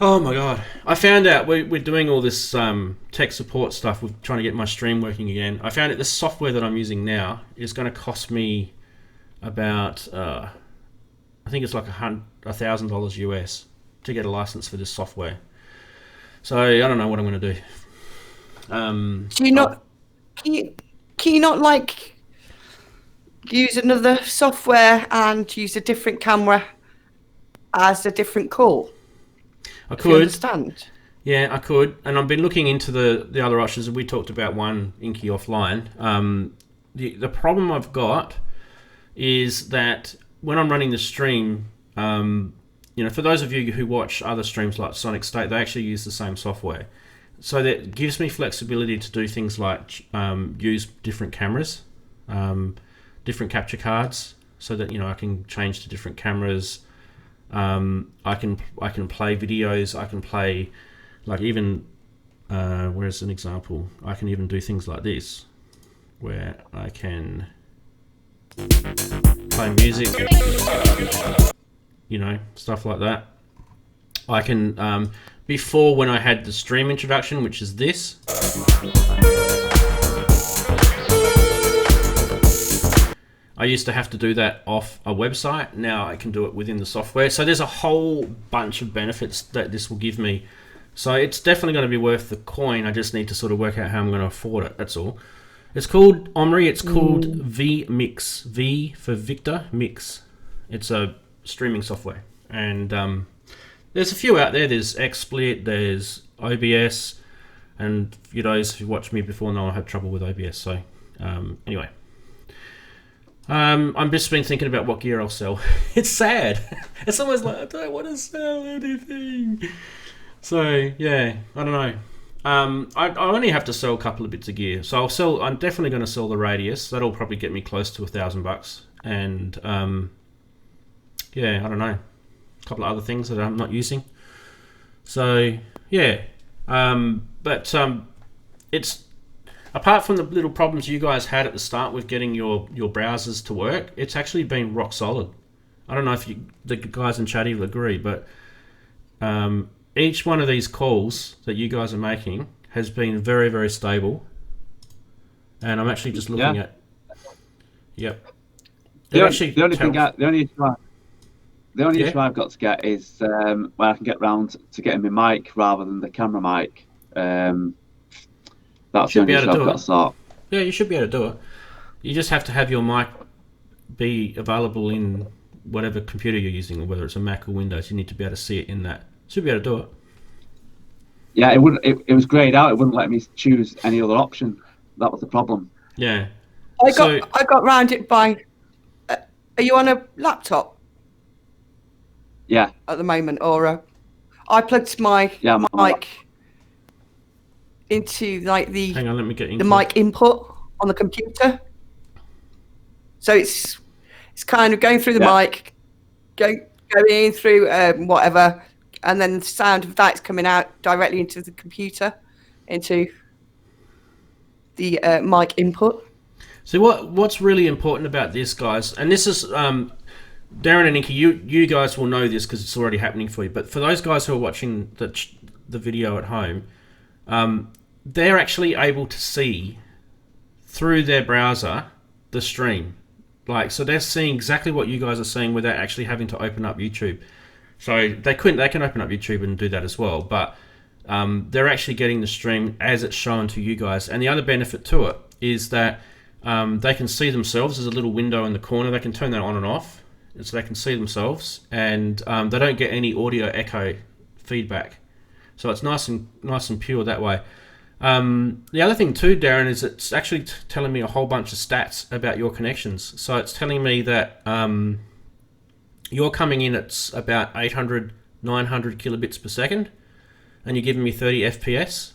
Oh my god! I found out we're doing all this tech support stuff. We're trying to get my stream working again. I found out the software that I'm using now is going to cost me about I think it's like $1,000 US to get a license for this software. So I don't know what I'm going to do. Do you not? Can you not like use another software and use a different camera as a different call? I could. Do you understand? Yeah, I could. And I've been looking into the other options. We talked about one Inky offline. The problem I've got is that when I'm running the stream, for those of you who watch other streams like Sonic State, they actually use the same software. So that gives me flexibility to do things like use different cameras, different capture cards, so that I can change to different cameras. I can play videos. I can play, like, even where's an example? I can even do things like this, where I can play music, stuff like that. I can before, when I had the stream introduction, which is this. I used to have to do that off a website. Now I can do it within the software. So there's a whole bunch of benefits that this will give me. So it's definitely going to be worth the coin. I just need to sort of work out how I'm going to afford it. That's all. It's called Omri. It's called vMix. V for Victor, Mix. It's a streaming software. And there's a few out there. There's XSplit, there's OBS. And for those who watched me before know I had trouble with OBS. So anyway. I'm just been thinking about what gear I'll sell. It's sad. It's almost like I don't want to sell anything. So yeah, I don't know. I only have to sell a couple of bits of gear. So I'm definitely going to sell the Radius. That'll probably get me close to $1,000. And yeah, I don't know, a couple of other things that I'm not using. So yeah, but it's apart from the little problems you guys had at the start with getting your browsers to work, it's actually been rock solid. I don't know if the guys in chat will agree, but each one of these calls that you guys are making has been very, very stable. And I'm actually just looking at. Yep. The only issue I've got to get is where I can get round to getting my mic rather than the camera mic. That's the only issue I've got to sort. Yeah, you should be able to do it. You just have to have your mic be available in whatever computer you're using, whether it's a Mac or Windows. You need to be able to see it in that. Should be able to do it. Yeah, it was grayed out. It wouldn't let me choose any other option. That was the problem. Yeah. I got round it by. Are you on a laptop? Yeah. At the moment, or I plugged my mic into like the. Hang on, let me get the mic input on the computer. So it's kind of going through the mic, going through whatever, and then the sound of that's coming out directly into the computer, into the mic input. So what's really important about this, guys, and this is Daren and Inky, you guys will know this because it's already happening for you, but for those guys who are watching the video at home, they're actually able to see through their browser the stream. So they're seeing exactly what you guys are seeing without actually having to open up YouTube. So they can open up YouTube and do that as well, but they're actually getting the stream as it's shown to you guys. And the other benefit to it is that they can see themselves. There's a little window in the corner. They can turn that on and off, so they can see themselves, and they don't get any audio echo feedback. So it's nice and pure that way. The other thing too, Daren, is it's actually telling me a whole bunch of stats about your connections. So it's telling me that you're coming in at about 800, 900 kilobits per second, and you're giving me 30 FPS.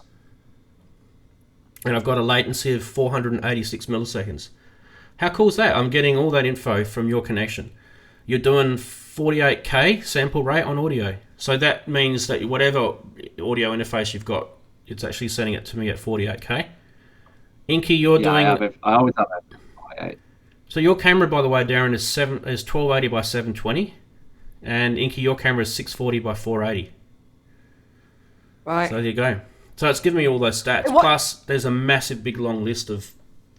And I've got a latency of 486 milliseconds. How cool is that? I'm getting all that info from your connection. You're doing 48K sample rate on audio. So that means that whatever audio interface you've got, it's actually sending it to me at 48K. Inky, you're doing... I always have it. 48. So your camera, by the way, Daren, is 1280 by 720. And Inky, your camera is 640 by 480. Right. So there you go. So it's giving me all those stats. Plus, there's a massive, big, long list of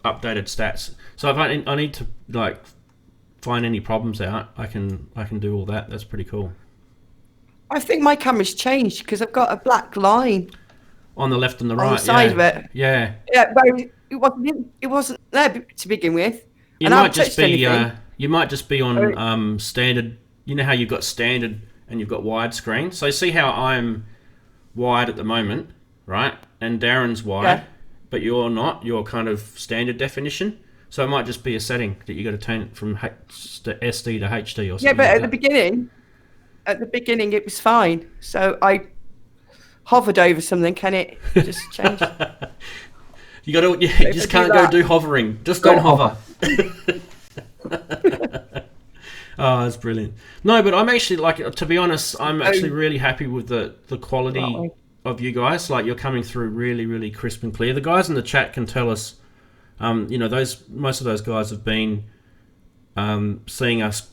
updated stats. So if I need to find any problems out, I can do all that. That's pretty cool. I think my camera's changed because I've got a black line on the left and the right. On the side of it. Yeah. Yeah, but it wasn't there to begin with. You might just be on standard. You know how you've got standard and you've got widescreen. So see how I'm wide at the moment. Right, and Daren's wide, but you're not. You're kind of standard definition, so it might just be a setting that you got to turn it from SD to HD or something. Yeah, but at the beginning, it was fine. So I hovered over something, and it just changed. You just can't go do hovering. Just don't hover. Oh, that's brilliant. No, but I'm actually to be honest, I'm actually really happy with the quality of you guys. You're coming through really, really crisp and clear. The guys in the chat can tell us, most of those guys have been seeing us,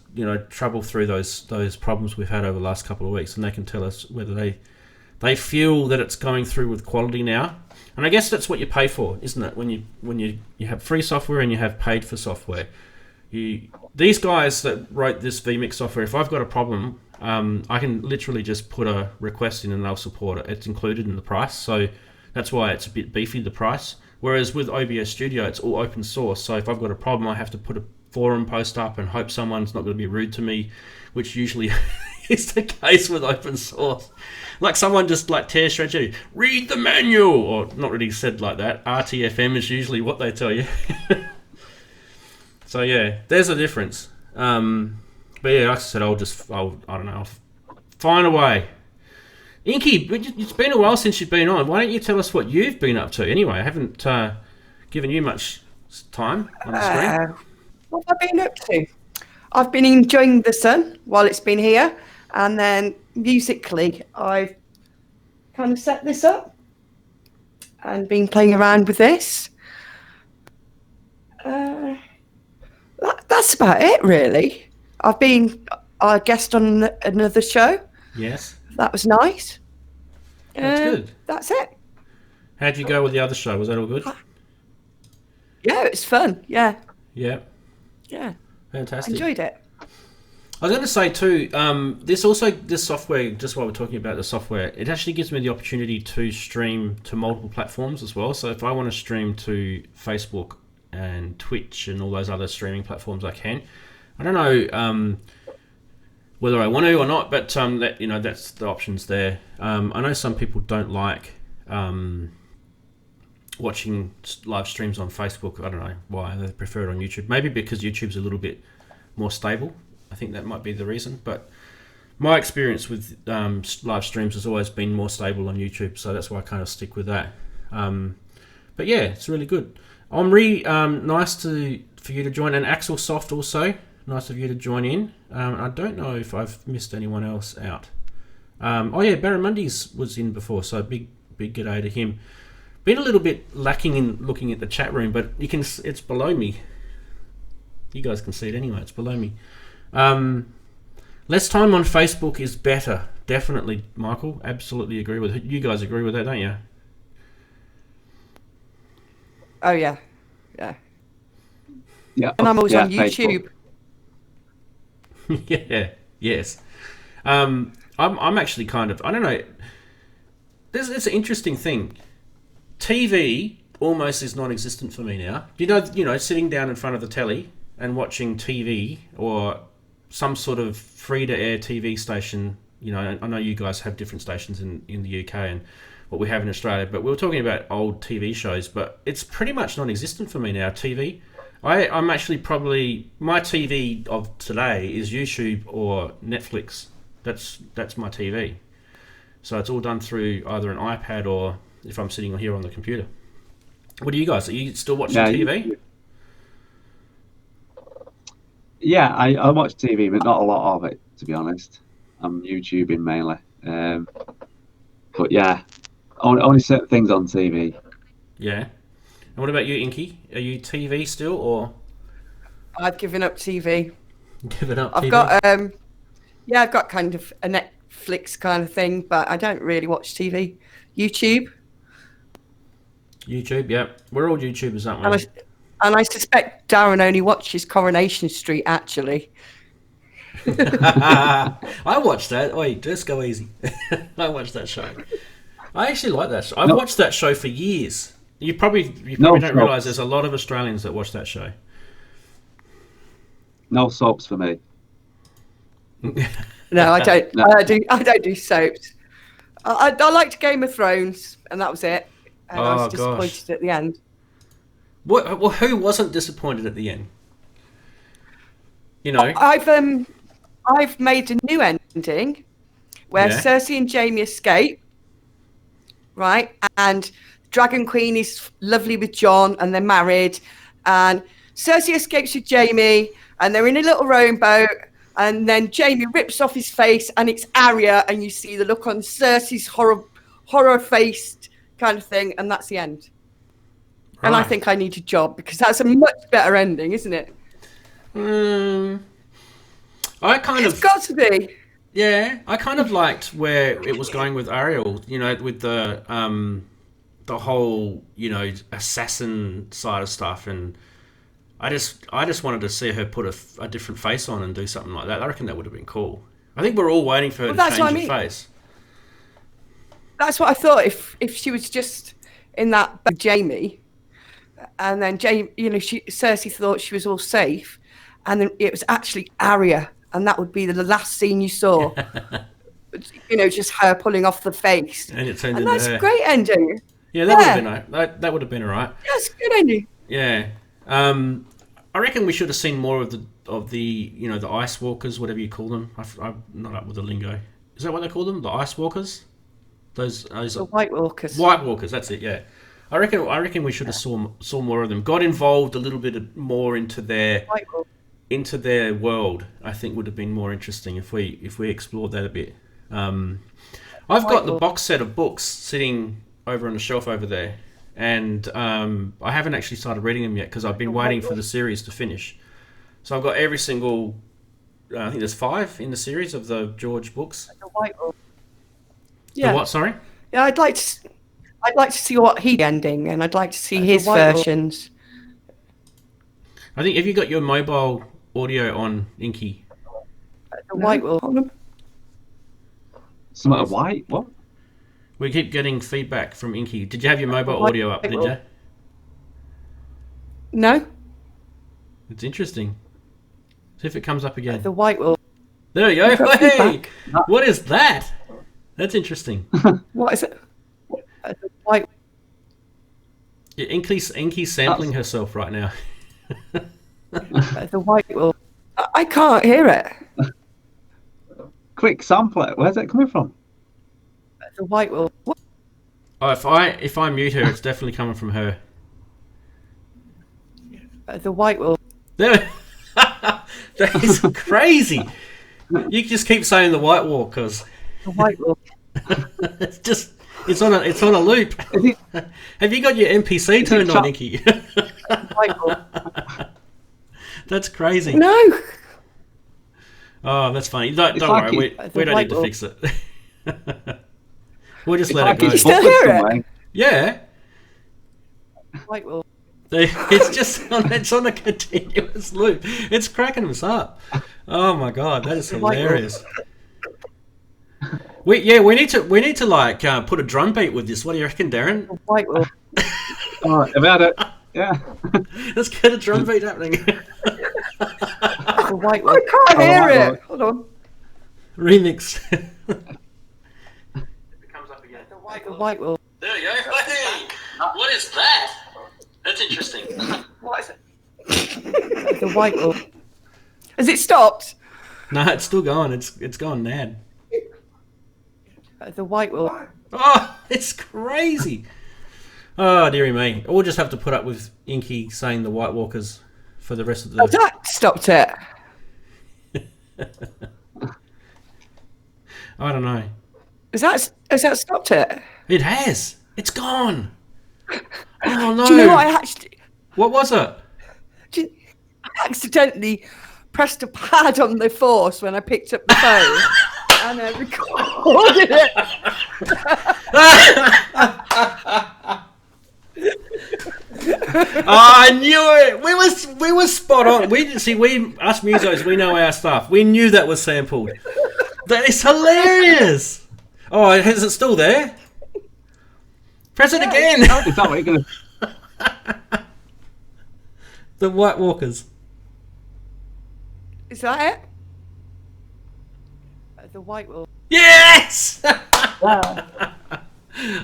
trouble through those problems we've had over the last couple of weeks, and they can tell us whether they feel that it's going through with quality now. And I guess that's what you pay for, isn't it? When you have free software and you have paid for software. These guys that wrote this vMix software, if I've got a problem, I can literally just put a request in and they'll support it. It's included in the price, so that's why it's a bit beefy, the price. Whereas with OBS Studio, it's all open source, so if I've got a problem, I have to put a forum post up and hope someone's not going to be rude to me, which usually is the case with open source. Someone just shreds you, read the manual, or not really said like that. RTFM is usually what they tell you. So yeah, there's a difference. But yeah, like I said, I don't know, I'll find a way. Inky, it's been a while since you've been on. Why don't you tell us what you've been up to? Anyway, I haven't given you much time on the screen. What have I been up to? I've been enjoying the sun while it's been here, and then musically, I've kind of set this up and been playing around with this. That's about it, really. I've been a guest on another show. Yes. That was nice. That's good. That's it. How'd you go with the other show? Was that all good? Yeah, it was fun. Yeah. Yeah. Yeah. Fantastic. Enjoyed it. I was going to say too, this software, just while we're talking about the software, it actually gives me the opportunity to stream to multiple platforms as well. So if I want to stream to Facebook and Twitch and all those other streaming platforms, I can. I don't know whether I want to or not, but that's the options there. I know some people don't like watching live streams on Facebook. I don't know why they prefer it on YouTube. Maybe because YouTube's a little bit more stable. I think that might be the reason. But my experience with live streams has always been more stable on YouTube, so that's why I kind of stick with that. But yeah, it's really good. Omri, nice for you to join, and Axel Soft also, nice of you to join in. I don't know if I've missed anyone else out. Barramundis was in before, so big g'day to him. Been a little bit lacking in looking at the chat room, but it's below me. You guys can see it anyway, it's below me. Less time on Facebook is better. Definitely, Michael. Absolutely agree with it. You guys agree with that, don't you? Oh, yeah. Yeah. Yeah. And I'm always on Facebook. YouTube. Yeah. Yes. I'm actually kind of, I don't know. It's an interesting thing. TV almost is non-existent for me now. You know, sitting down in front of the telly and watching TV or some sort of free-to-air TV station. You know, I know you guys have different stations in the UK and what we have in Australia, but we were talking about old TV shows, but it's pretty much non-existent for me now, TV. I'm actually probably, my TV of today is YouTube or Netflix. That's my TV. So it's all done through either an iPad or if I'm sitting here on the computer. What do you guys? Are you still watching TV? Yeah, I watch TV, but not a lot of it, to be honest. I'm YouTubing mainly. But yeah, only certain things on TV. Yeah. And what about you, Inky? Are you TV still, or? I've given up TV. Given up I've TV? I've got kind of a Netflix kind of thing, but I don't really watch TV. YouTube, yeah. We're all YouTubers, aren't we? And I suspect Daren only watches Coronation Street, actually. I watched that. Wait, just go easy. I watched that show. I actually like that show. I've watched that show for years. You probably don't realise there's a lot of Australians that watch that show. No soaps for me. No, I don't. No. I don't do soaps. I liked Game of Thrones, and that was it. And I was disappointed at the end. What? Well, who wasn't disappointed at the end? You know, I've made a new ending where Cersei and Jaime escape, right? And Dragon Queen is lovely with Jon, and they're married. And Cersei escapes with Jaime, and they're in a little rowing boat. And then Jaime rips off his face, and it's Arya, and you see the look on Cersei's horror-faced kind of thing, and that's the end. Right. And I think I need a job because that's a much better ending, isn't it? It's got to be. Yeah, I kind of liked where it was going with Ariel. You know, with the whole assassin side of stuff, and I just wanted to see her put a different face on and do something like that. I reckon that would have been cool. I think we're all waiting for her to change her face. That's what I thought. If she was just in that Jaime, and then Cersei thought she was all safe, and then it was actually Arya, and that would be the last scene you saw. Just her pulling off the face. And it turned into her. That's a great ending. Yeah, that would have been that would have been alright. That's a good ending. Yeah. I reckon we should have seen more of the the ice walkers, whatever you call them. I'm not up with the lingo. Is that what they call them? The ice walkers? Those the White Walkers. White Walkers, that's it. Yeah, I reckon we should have saw more of them. Got involved a little bit more into their into their world, I think would have been more interesting if we explored that a bit. I've got the box set of books sitting over on the shelf over there, and I haven't actually started reading them yet because I've been waiting for the series to finish. So I've got every single, I think there's 5 in the series of the George books. The White Wolf. Yeah. The what? Sorry. Yeah, I'd like to see what he's ending, and I'd like to see his versions. I think, have you got your mobile audio on, Inky? The White Wolf. Something of white? What? We keep getting feedback from Inky. Did you have your mobile audio up, did you? No. It's interesting. See if it comes up again. The White Wolf. There we go. Hey! What is that? That's interesting. What is it? The White. Yeah, Inky's sampling herself right now. The White Wolf. I can't hear it. Quick sample it. Where's it coming from? The White Wolf. What? Oh, if I mute her, it's definitely coming from her. The White Wolf. There. That is crazy. You just keep saying the White Walkers. The White Wolf. It's on a loop. Have you got your NPC turned on, Inky? White Wolf. That's crazy. No. Oh, that's funny. Don't worry. We don't need to fix it. We'll just let it go. You still hear it? Yeah. White Wolf. It's on a continuous loop. It's cracking us up. Oh my god, that is hilarious. We need to like put a drum beat with this. What do you reckon, Daren? White Wolf. All right, about it. Yeah. Let's get a drum beat happening. The White Wolf. I can't hear it. Hold on. Remix. It comes up again. The White Wolf. There you go. Hey, what is that? That's interesting. What is it? The White Wolf. Has it stopped? No, it's still going. It's gone mad. The White Wolf. Oh, it's crazy. Oh, dearie me. We'll just have to put up with Inky saying the White Walkers for the rest of the... Oh, that stopped it. I don't know. Has that stopped it? It has. It's gone. Oh, no. Do you know what I actually... What was it? I accidentally pressed a pad on the force when I picked up the phone and I recorded it. I knew it. We were spot on. Us musos, we know our stuff. We knew that was sampled. That is hilarious. Oh, is it still there? Press it again. Is that what you're gonna... The White Walkers. Is that it? The White Wolf. Yes!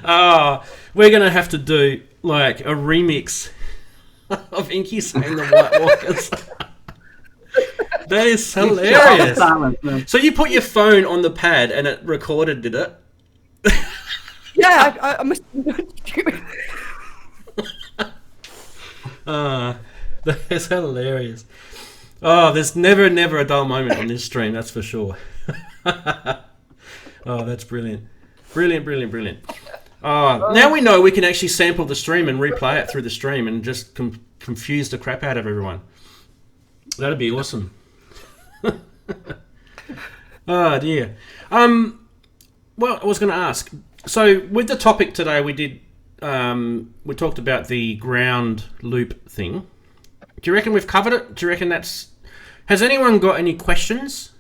Oh, we're going to have to do like a remix of Inky saying the White Walkers. That is hilarious. So you put your phone on the pad and it recorded, did it? Yeah, I must. That is hilarious. Oh, there's never a dull moment on this stream, that's for sure. Oh, that's brilliant. Brilliant. Oh, now we know we can actually sample the stream and replay it through the stream and just confuse the crap out of everyone. That'd be awesome. Oh, dear. Well, I was going to ask. So, with the topic today, we talked about the ground loop thing. Do you reckon we've covered it? Do you reckon that's... Has anyone got any questions?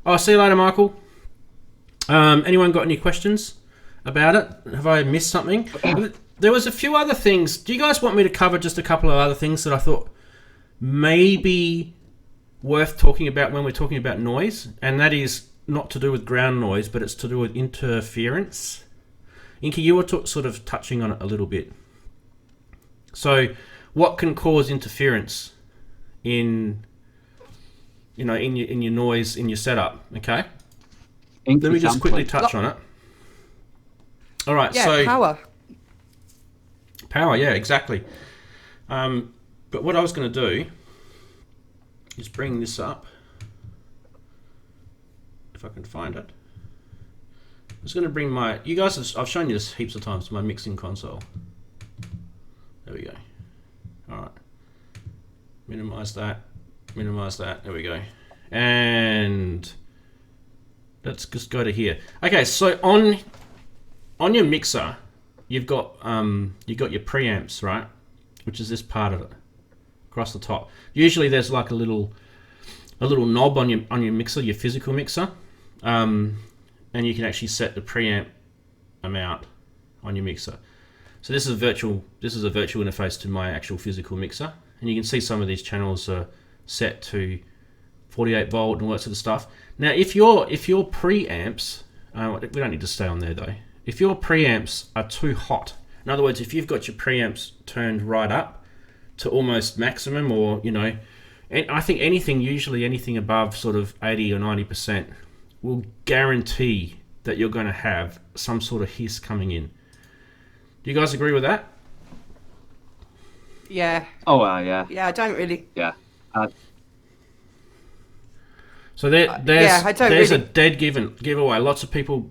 Oh, see you later, Michael. Anyone got any questions about it? Have I missed something? There was a few other things. Do you guys want me to cover just a couple of other things that I thought maybe worth talking about when we're talking about noise? And that is not to do with ground noise, but it's to do with interference. Inky, you were sort of touching on it a little bit. So, what can cause interference in your noise in your setup? Okay. Let me just quickly touch on it. All right. Yeah, so power. Power. Yeah, exactly. But what I was going to do is bring this up. If I can find it. I'm just going to bring my, you guys, I've shown you this heaps of times, my mixing console. There we go. All right. Minimize that. There we go. And let's just go to here. Okay, so on your mixer, you've got your preamps, right? Which is this part of it across the top. Usually there's like a little knob on your mixer, your physical mixer, and you can actually set the preamp amount on your mixer. So this is a virtual interface to my actual physical mixer, and you can see some of these channels are set to 48 volt and all that sort of stuff. Now, if your preamps, we don't need to stay on there though. If your preamps are too hot, in other words, if you've got your preamps turned right up to almost maximum, or and I think usually anything above sort of 80 or 90% will guarantee that you're going to have some sort of hiss coming in. Do you guys agree with that? Yeah. Oh, yeah. Yeah, I don't really. Yeah. So there's a dead giveaway. Lots of people,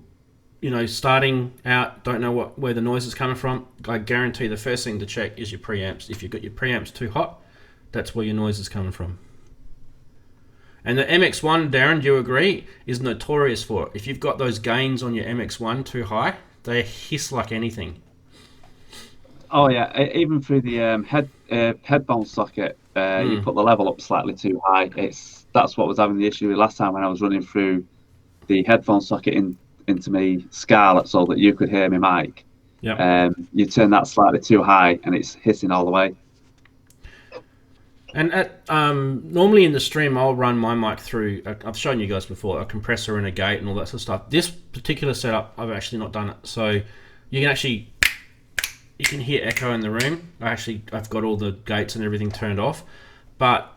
starting out don't know where the noise is coming from. I guarantee the first thing to check is your preamps. If you've got your preamps too hot, that's where your noise is coming from. And the MX1, Daren, do you agree, is notorious for it. If you've got those gains on your MX1 too high, they hiss like anything. Oh yeah, even through the headphone socket, you put the level up slightly too high. That's what was having the issue last time when I was running through the headphone socket into my Scarlett so that you could hear me mic. Yeah. You turn that slightly too high and it's hissing all the way. And normally in the stream, I'll run my mic through, I've shown you guys before, a compressor and a gate and all that sort of stuff. This particular setup, I've actually not done it. So you can hear echo in the room. I've got all the gates and everything turned off. But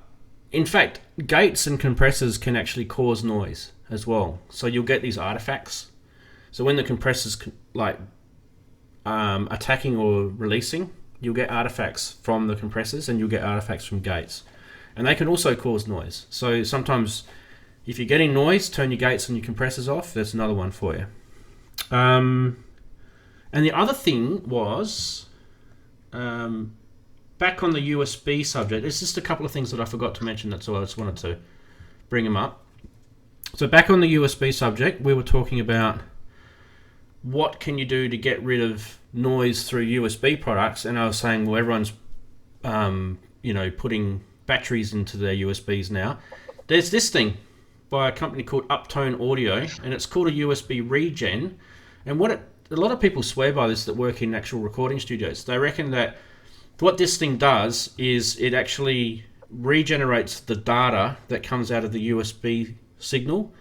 in fact, gates and compressors can actually cause noise as well. So you'll get these artifacts. So when the compressor's attacking or releasing, you'll get artifacts from the compressors and you'll get artifacts from gates. And they can also cause noise. So sometimes if you're getting noise, turn your gates and your compressors off. That's another one for you. And the other thing was, back on the USB subject, there's just a couple of things that I forgot to mention. That's all. I just wanted to bring them up. So back on the USB subject, we were talking about what can you do to get rid of noise through USB products, and I was saying, well, everyone's putting batteries into their USBs now. There's this thing by a company called Uptone Audio, and it's called a USB regen. And a lot of people swear by this that work in actual recording studios. They reckon that what this thing does is it actually regenerates the data that comes out of the USB signal,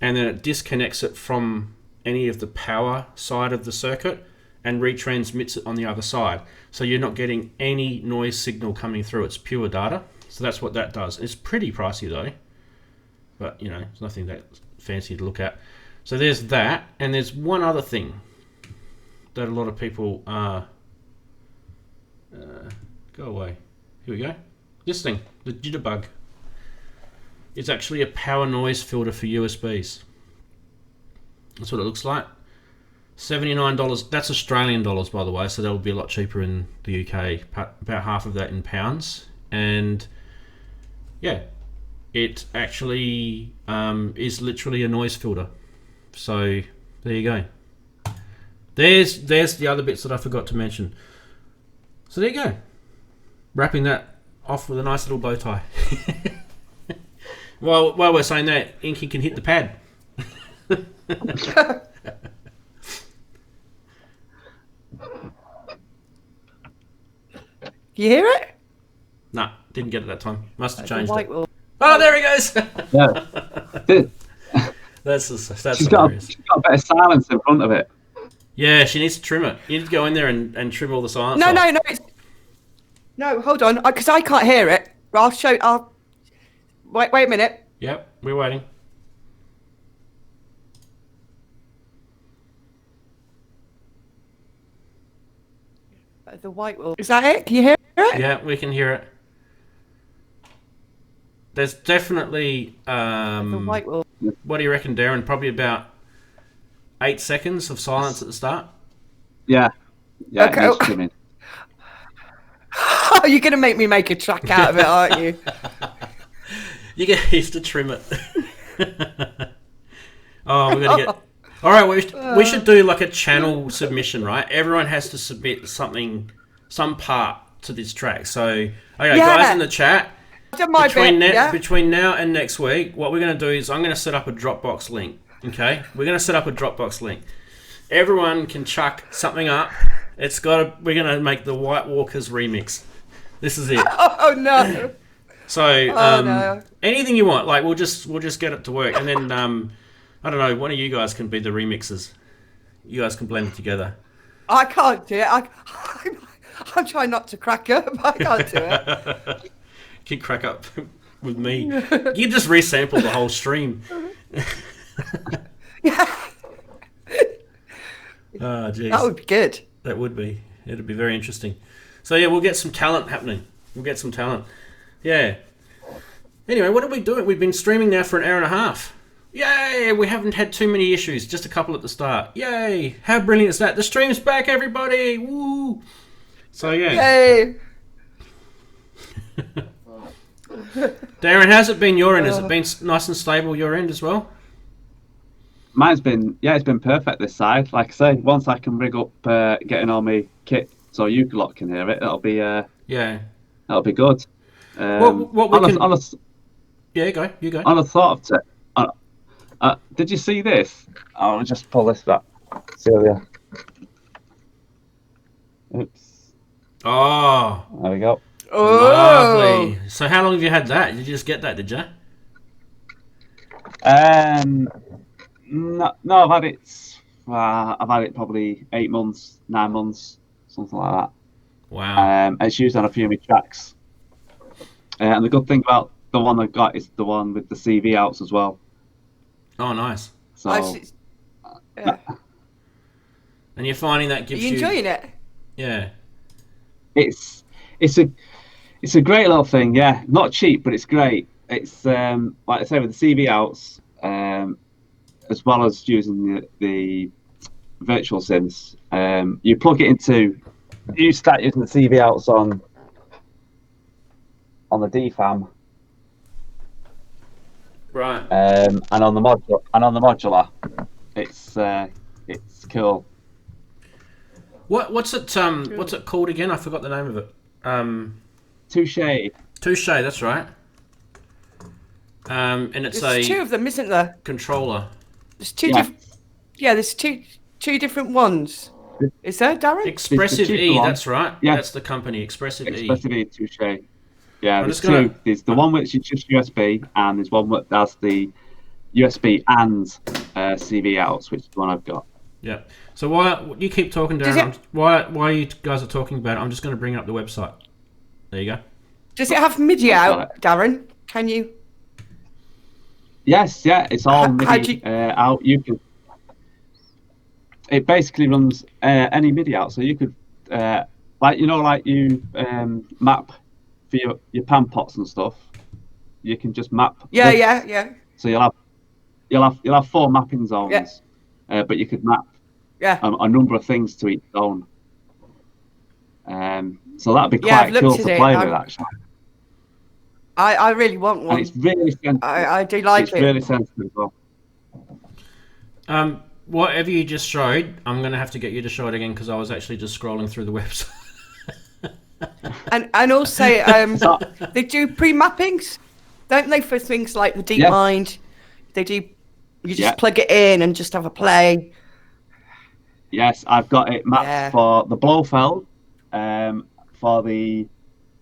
and then it disconnects it from any of the power side of the circuit and retransmits it on the other side. So you're not getting any noise signal coming through. It's pure data. So that's what that does. It's pretty pricey though, but it's nothing that fancy to look at. So there's that, and there's one other thing that a lot of people go away. Here we go. This thing, the Jitterbug. It's actually a power noise filter for USBs. That's what it looks like. $79. That's Australian dollars, by the way, so that'll be a lot cheaper in the UK. About half of that in pounds. And yeah, it actually is literally a noise filter. So there you go. There's the other bits that I forgot to mention. So there you go. Wrapping that off with a nice little bow tie. While we're saying that, Inky can hit the pad. You hear it? Nah, didn't get it that time. Must have changed it. Will. Oh, there he goes. Yeah. That's She's got a better silence in front of it. Yeah, she needs to trim it. You need to go in there and trim all the silence No, off. No, hold on, because I can't hear it. I'll show. Wait a minute. Yep, we're waiting. The white will. Is that it? Can you hear it? Yeah, we can hear it. There's definitely The white wall. what do you reckon, Daren? Probably about 8 seconds of silence at the start. Yeah. Yeah, Okay. it needs trimming. Oh, you're going to make me make a track out of it, aren't you? You get used to trim it. Oh, we're gonna get. All right, we should do like a channel submission, right? Everyone has to submit something, some part to this track. So, okay, guys in the chat. I've done my bit, Between now and next week, what we're going to do is I'm going to set up a Dropbox link. Okay, we're going to set up a Dropbox link. Everyone can chuck something up. It's got. We're going to make the White Walkers remix. This is it. Oh no! So no. anything you want, like we'll just get it to work, and then I don't know, one of you guys can be the remixers. You guys can blend it together. I can't do it. I'm trying not to crack up. I can't do it. You can crack up with me. You can just resample the whole stream. Yeah. Oh, geez. That would be good. That would be. It'd be very interesting. So yeah, we'll get some talent happening. We'll get some talent. Yeah. Anyway, what are we doing? We've been streaming now for an hour and a half. Yay! We haven't had too many issues. Just a couple at the start. Yay! How brilliant is that? The stream's back, everybody! Woo! So yeah. Yay! Daren, how's it been your end? Has it been nice and stable your end as well? Mine's been, it's been perfect this side. Like I say, once I can rig up getting all my kit so you lot can hear it, that'll be that'll be good. What we can... Yeah, you go. On a thought of it, did you see this? I'll just pull this back. Celia. Oops. Oh. There we go. Oh. Lovely. So how long have you had that? Did you just get that, did you? No, I've had it. I've had it probably 8 months, 9 months, something like that. Wow. It's used on a few of my tracks. And the good thing about the one I've got is the one with the CV outs as well. Oh, nice. So, yeah. And you're finding that gives you... Are you enjoying it? Yeah. It's a great little thing, yeah. Not cheap, but it's great. It's like I say with the CV outs, as well as using the virtual synths, you plug it into. You start using the CV outs on the DFAM, right? And on the modular, it's cool. What's it called again? I forgot the name of it. Touche. That's right. And it's There's two of them, isn't there? Controller. There's two. There's two different ones. Is there, Daren? Expressive E. one. That's right. Yeah. That's the company. Expressive E. Expressive E. Touche. Yeah, there's gonna... two. There's the one which is just USB, and there's one that has the USB and CV outs, which is the one I've got. Yeah. So why you keep talking, Daren? Why you guys are talking about it? I'm just going to bring up the website. There you go. Does it have MIDI out, Daren? Can you? Yes, yeah, it's all MIDI out. You can. It basically runs any MIDI out, so you could, like you map for your pan pots and stuff. You can just map. Yeah. So you'll have 4 mapping zones, but you could map a number of things to each zone. So that'd be quite cool to play with, actually. I really want one. And it's really sensitive. I do like it. It's really sensitive as well. Whatever you just showed, I'm going to have to get you to show it again because I was actually just scrolling through the website. and also, they do pre-mappings, don't they, for things like the DeepMind? They do. You just plug it in and just have a play. Yes, I've got it mapped for the Blofeld, for the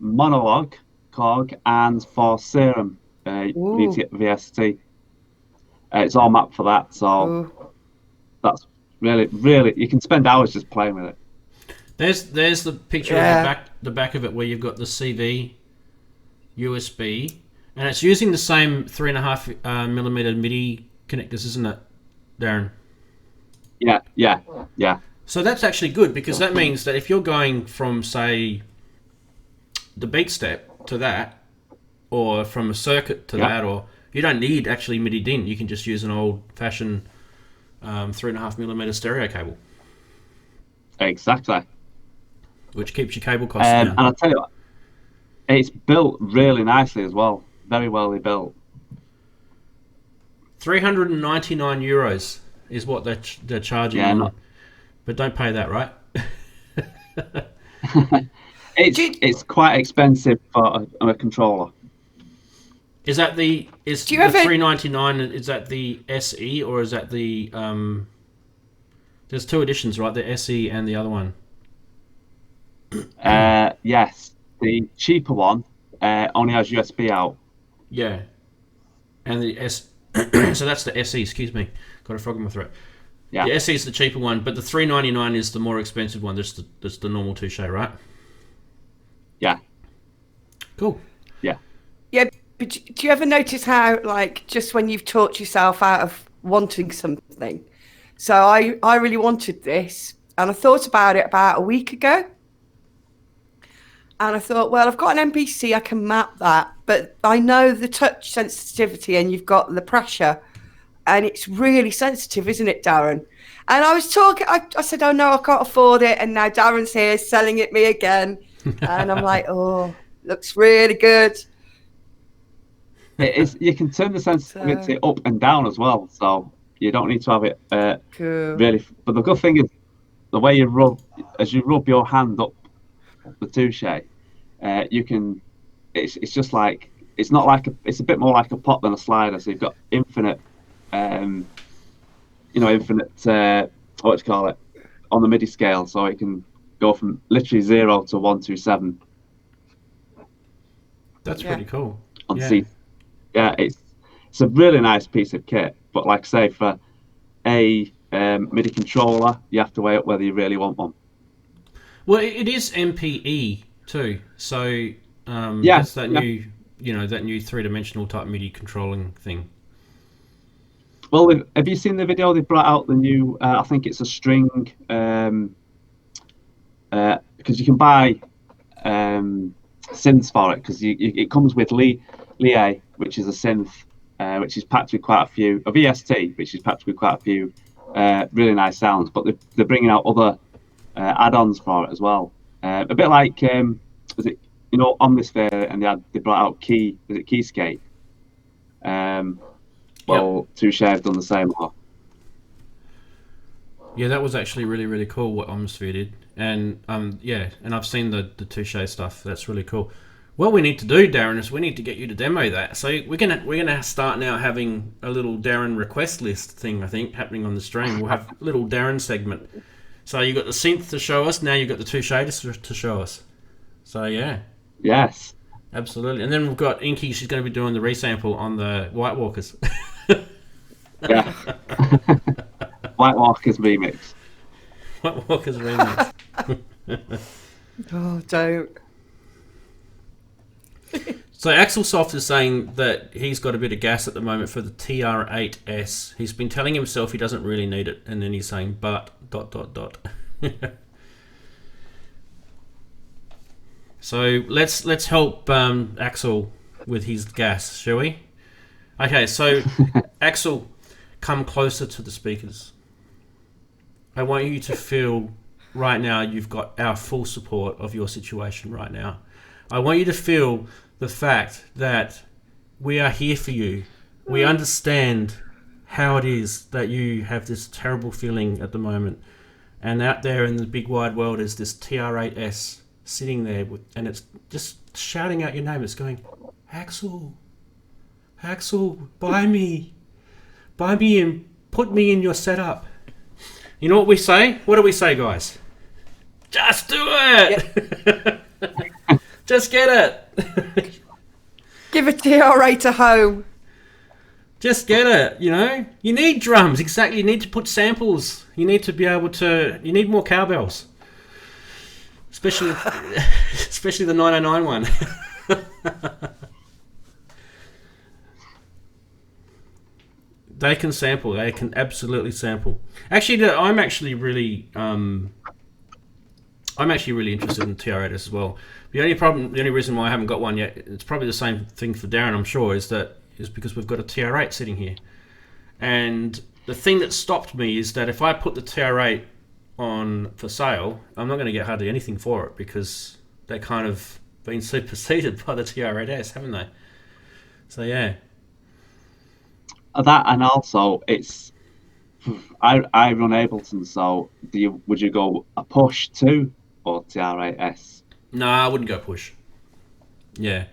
Monologue Korg, and for Serum VST. It's all mapped for that, so that's really you can spend hours just playing with it. There's the picture of the back of it where you've got the CV, USB, and it's using the same 3.5 millimeter MIDI connectors, isn't it, Daren? Yeah. So that's actually good because that means that if you're going from, say, the beat step to that, or from a circuit to that, or you don't need actually MIDI DIN. You can just use an old-fashioned 3.5mm stereo cable. Exactly. Which keeps your cable costs down. And I'll tell you what, it's built really nicely as well. Very well built. €399 is what they're charging. Yeah, but don't pay that, right? It's quite expensive for a controller. Is that the $399? Is that the SE or is that the There's two editions, right? The SE and the other one. Yes, the cheaper one only has USB out. Yeah, and the so that's the SE. Excuse me, got a frog in my throat. Yeah, the SE is the cheaper one, but the $399 is the more expensive one. That's the normal touche, right? Yeah. Cool. Yeah. Yeah, but do you ever notice how, like, just when you've talked yourself out of wanting something? So I really wanted this, and I thought about it about a week ago. And I thought, well, I've got an MPC, I can map that, but I know the touch sensitivity and you've got the pressure, and it's really sensitive, isn't it, Daren? And I was talking, I said, oh no, I can't afford it, and now Daren's here selling it me again. And I'm like, oh, looks really good. It is. You can turn the sensitivity up and down as well, so you don't need to have it cool. really. But the good thing is, the way you rub your hand up the touche, you can. It's just like, it's not like it's a bit more like a pot than a slider. So you've got infinite, infinite. What do you call it? On the MIDI scale, so it can go from literally 0 to 127. That's pretty cool. On C. Yeah, it's a really nice piece of kit. But like I say, for a MIDI controller, you have to weigh up whether you really want one. Well, it is MPE too, so that's that new, that new three-dimensional type MIDI controlling thing. Well, have you seen the video? They brought out the new. I think it's a string, because you can buy synths for it, because it comes with Lee, which is a synth, which is packed with quite a few, a VST, which is packed with quite a few really nice sounds. But they're bringing out other add-ons for it as well. A bit like, was it, Omnisphere, and they brought out Keyscape. Touche have done the same. Yeah, that was actually really, really cool what Omnisphere did. And and I've seen the Touche stuff. That's really cool. What we need to do, Daren, is we need to get you to demo that. So we're gonna start now having a little Daren request list thing, I think, happening on the stream. We'll have a little Daren segment. So you got the synth to show us. Now you got the Touche to show us. So yeah. Yes. Absolutely. And then we've got Inky. She's going to be doing the resample on the White Walkers. Yeah. White Walkers remix. White Walkers remix. Oh, don't. So Xilsoft is saying that he's got a bit of gas at the moment for the TR8S. He's been telling himself he doesn't really need it, and then he's saying, but ... So let's help Axel with his gas, shall we? Okay, so Axel, come closer to the speakers. I want you to feel right now you've got our full support of your situation right now. I want you to feel the fact that we are here for you. We understand how it is that you have this terrible feeling at the moment. And out there in the big wide world is this TR8S sitting there, and it's just shouting out your name. It's going, Axel, buy me and put me in your setup. You know what we say? What do we say, guys? Just do it! Yep. Just get it! Give a TR8 a home. Just get it, You need drums, exactly. You need to put samples. You need to be able to... You need more cowbells. Especially the 909 one. They can sample. They can absolutely sample. Actually, I'm actually really I'm actually really interested in TR8S as well. The only reason why I haven't got one yet, it's probably the same thing for Daren, I'm sure, is because we've got a TR8 sitting here. And the thing that stopped me is that if I put the TR8 on for sale, I'm not going to get hardly anything for it because they kind of been superseded by the TR8S, haven't they? So yeah. That, and also it's I run Ableton, so would you go a push 2 or TR8S? No, I wouldn't go push. Yeah,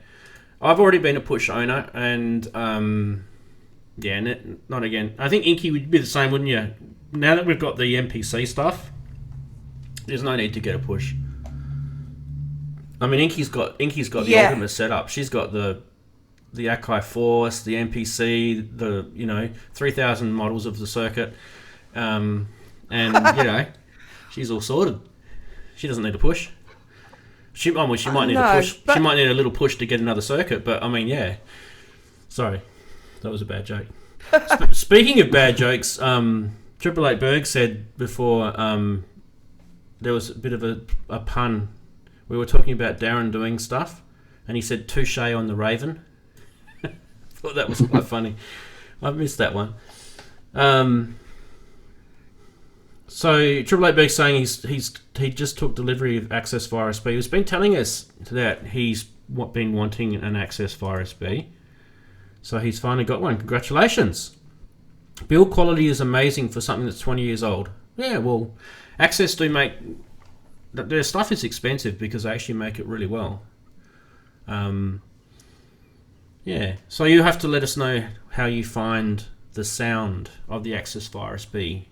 I've already been a push owner, and yeah, not again. I think Inky would be the same, wouldn't you? Now that we've got the MPC stuff, there's no need to get a push. I mean, Inky's got the ultimate setup. She's got the Akai Force, the MPC, the 3,000 models of the circuit, and she's all sorted. She doesn't need a push. She might need a push. She might need a little push to get another circuit. But I mean, yeah. Sorry, that was a bad joke. Speaking of bad jokes, Triple Eight Berg said before there was a bit of a pun. We were talking about Daren doing stuff, and he said touche on the Raven. Thought that was quite funny. I missed that one. So Triple Eight Berg's saying he just took delivery of Access Virus B. He's been telling us that he's been wanting an Access Virus B. So he's finally got one. Congratulations. Build quality is amazing for something that's 20 years old. Yeah, well, Access do make... Their stuff is expensive because they actually make it really well. Yeah, so you have to let us know how you find the sound of the Access Virus B.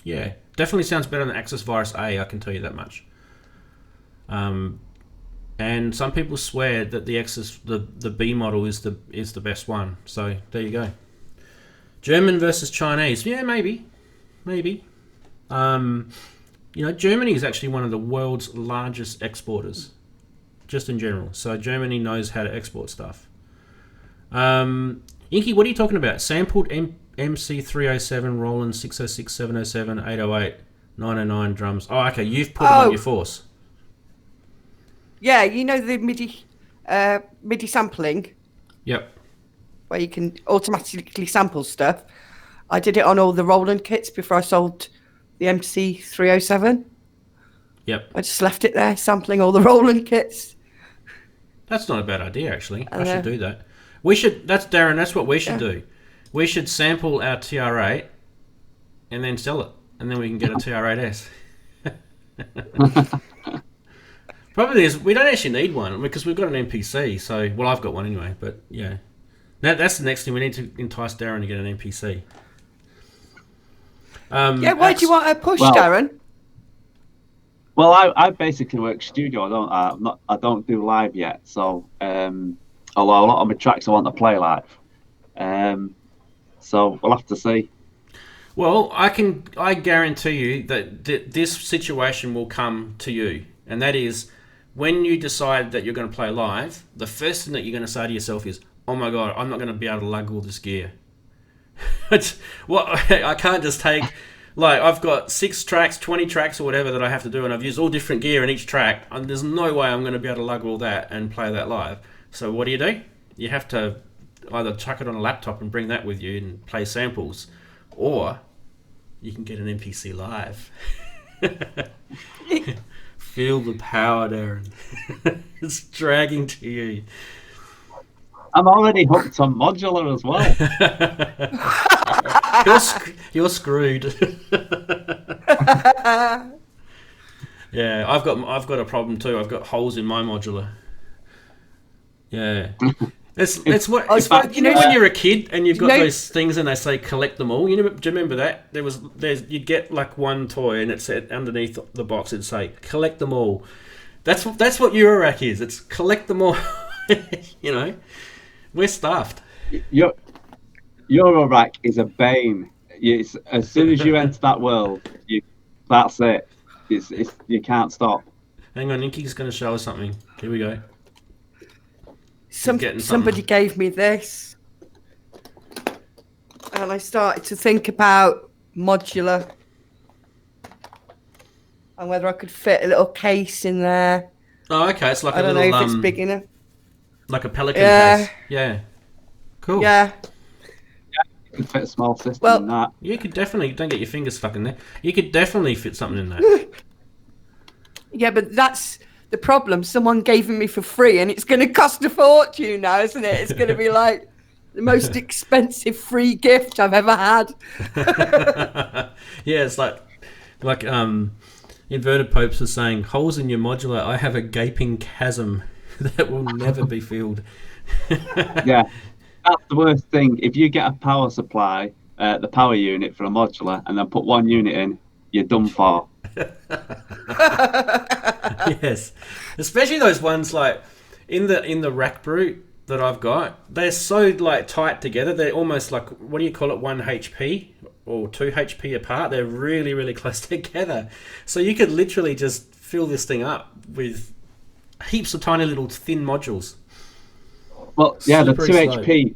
Yeah, definitely sounds better than Access Virus A, I can tell you that much. And some people swear that the B model is the best one. So there you go. German versus Chinese. Yeah, maybe. Germany is actually one of the world's largest exporters, just in general. So Germany knows how to export stuff. Inky, what are you talking about? Sampled MC307, Roland 606, 707, 808, 909 drums. Oh, okay. You've put them on your Force. Yeah, you know the MIDI sampling? Yep. Where you can automatically sample stuff. I did it on all the Roland kits before I sold the MC307. Yep. I just left it there, sampling all the Roland kits. That's not a bad idea, actually. I should do that. That's Daren, that's what we should do. We should sample our TR8 and then sell it. And then we can get a TR8S. Problem is, we don't actually need one because we've got an MPC. So, well, I've got one anyway. But yeah, that's the next thing. We need to entice Daren to get an MPC. Why do you want a push, Daren? Well, I basically work studio. I don't do live yet. So, although a lot of my tracks I want to play live. So we'll have to see. Well, I guarantee you that this situation will come to you, and that is when you decide that you're going to play live. The first thing that you're going to say to yourself is, "Oh my god, I'm not going to be able to lug all this gear." I can't just take I've got 6 tracks, 20 tracks, or whatever that I have to do, and I've used all different gear in each track, and there's no way I'm going to be able to lug all that and play that live. So what do? You have to either chuck it on a laptop and bring that with you and play samples, or you can get an MPC live. Feel the power, Daren. It's dragging to you. I'm already hooked on modular as well. You're screwed. Yeah, I've got a problem too. I've got holes in my modular. Yeah. It's what when you're a kid and you've got those things and they say collect them all. Do you remember that? You'd get like one toy and it said underneath the box it'd say collect them all. That's what Eurorack is. It's collect them all. We're stuffed. Eurorack is a bane. As soon as you enter that world, that's it. You can't stop. Hang on, Inky's going to show us something. Here we go. Somebody gave me this, and I started to think about modular. and whether I could fit a little case in there. Oh, okay. It's like I a don't little, know if it's big enough. like a Pelican Yeah. case. Yeah. Cool. Yeah. You can fit a small system Well- in that. You could definitely, don't get your fingers stuck in there. You could definitely fit something in that. Yeah, but that's the problem. Someone gave it me for free, and it's going to cost a fortune now, isn't it? It's going to be like the most expensive free gift I've ever had. Yeah, it's like Inverted Popes are saying, holes in your modular, I have a gaping chasm that will never be filled. Yeah, that's the worst thing. If you get a power supply, the power unit for a modular, and then put one unit in, you're done for. Yes, especially those ones like in the rack brute that I've got. They're so like tight together. They're almost like, what do you call it, 1 HP or 2 HP apart. They're really, really close together. So you could literally just fill this thing up with heaps of tiny little thin modules. Well, yeah, the Slippery 2 slope. HP,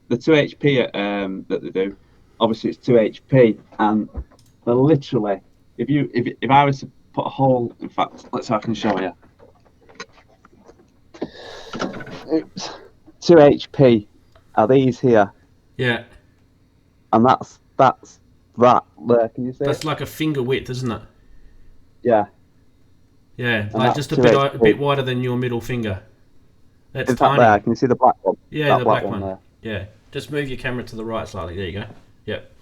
the 2 HP that they do. Obviously, it's 2 HP, and they're literally. If I was to put a hole, in fact, let's see if I can show you. Oops. 2 HP are these here, Yeah, and that's that there. Can you see that's it? like a finger width, isn't it? Yeah. Yeah, like that's just a 2 bit HP. bit wider than your middle finger. That's In fact, tiny. there. Can you see the black one? Yeah, That the black one. there. Yeah, just move your camera to the right slightly. There you go. Yep.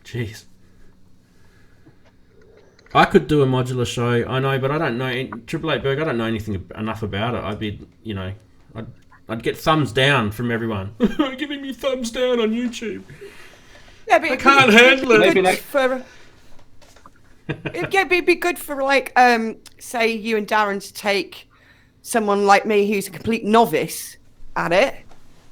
Jeez. I could do a modular show, I know, but I don't know. Triple Eight Berg, I don't know anything enough about it. I'd be, I'd get thumbs down from everyone. Giving me thumbs down on YouTube. Yeah, but I can't handle it. Maybe next. It'd be good for like, say you and Daren to take someone like me who's a complete novice at it,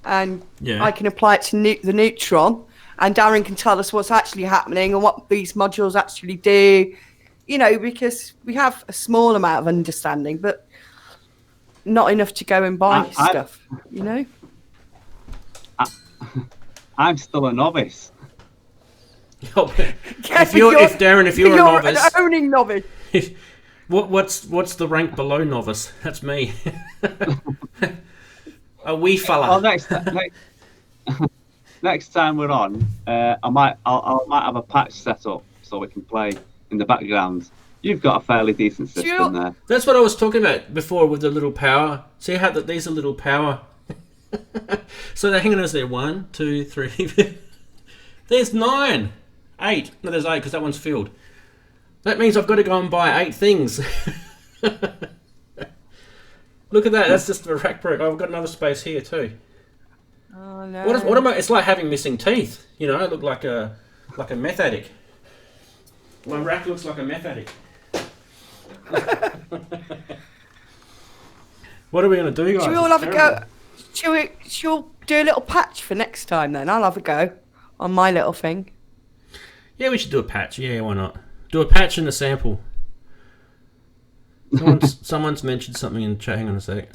and Yeah. I can apply it to the Neutron, and Daren can tell us what's actually happening and what these modules actually do. Because we have a small amount of understanding, but not enough to go and buy stuff. I'm still a novice. If Daren, if you're a novice, an owning novice. what's the rank below novice? That's me. A wee fella. Well, next time we're on, I might have a patch set up so we can play in the background. You've got a fairly decent system there. That's what I was talking about before with the little power. See how these are little power. So hang on, is there 1, 2, 3? There's 9, 8. No, there's 8 because that one's filled. That means I've got to go and buy 8 things. Look at that. That's just the rack broke. I've got another space here too. Oh no. What am I? It's like having missing teeth. I look like a meth addict. My rack looks like a meth addict. What are we going to do, guys? Should we all have a go? Should we do a little patch for next time then? I'll have a go on my little thing. Yeah, we should do a patch. Yeah, why not? Do a patch and a sample. Someone's mentioned something in the chat. Hang on a sec.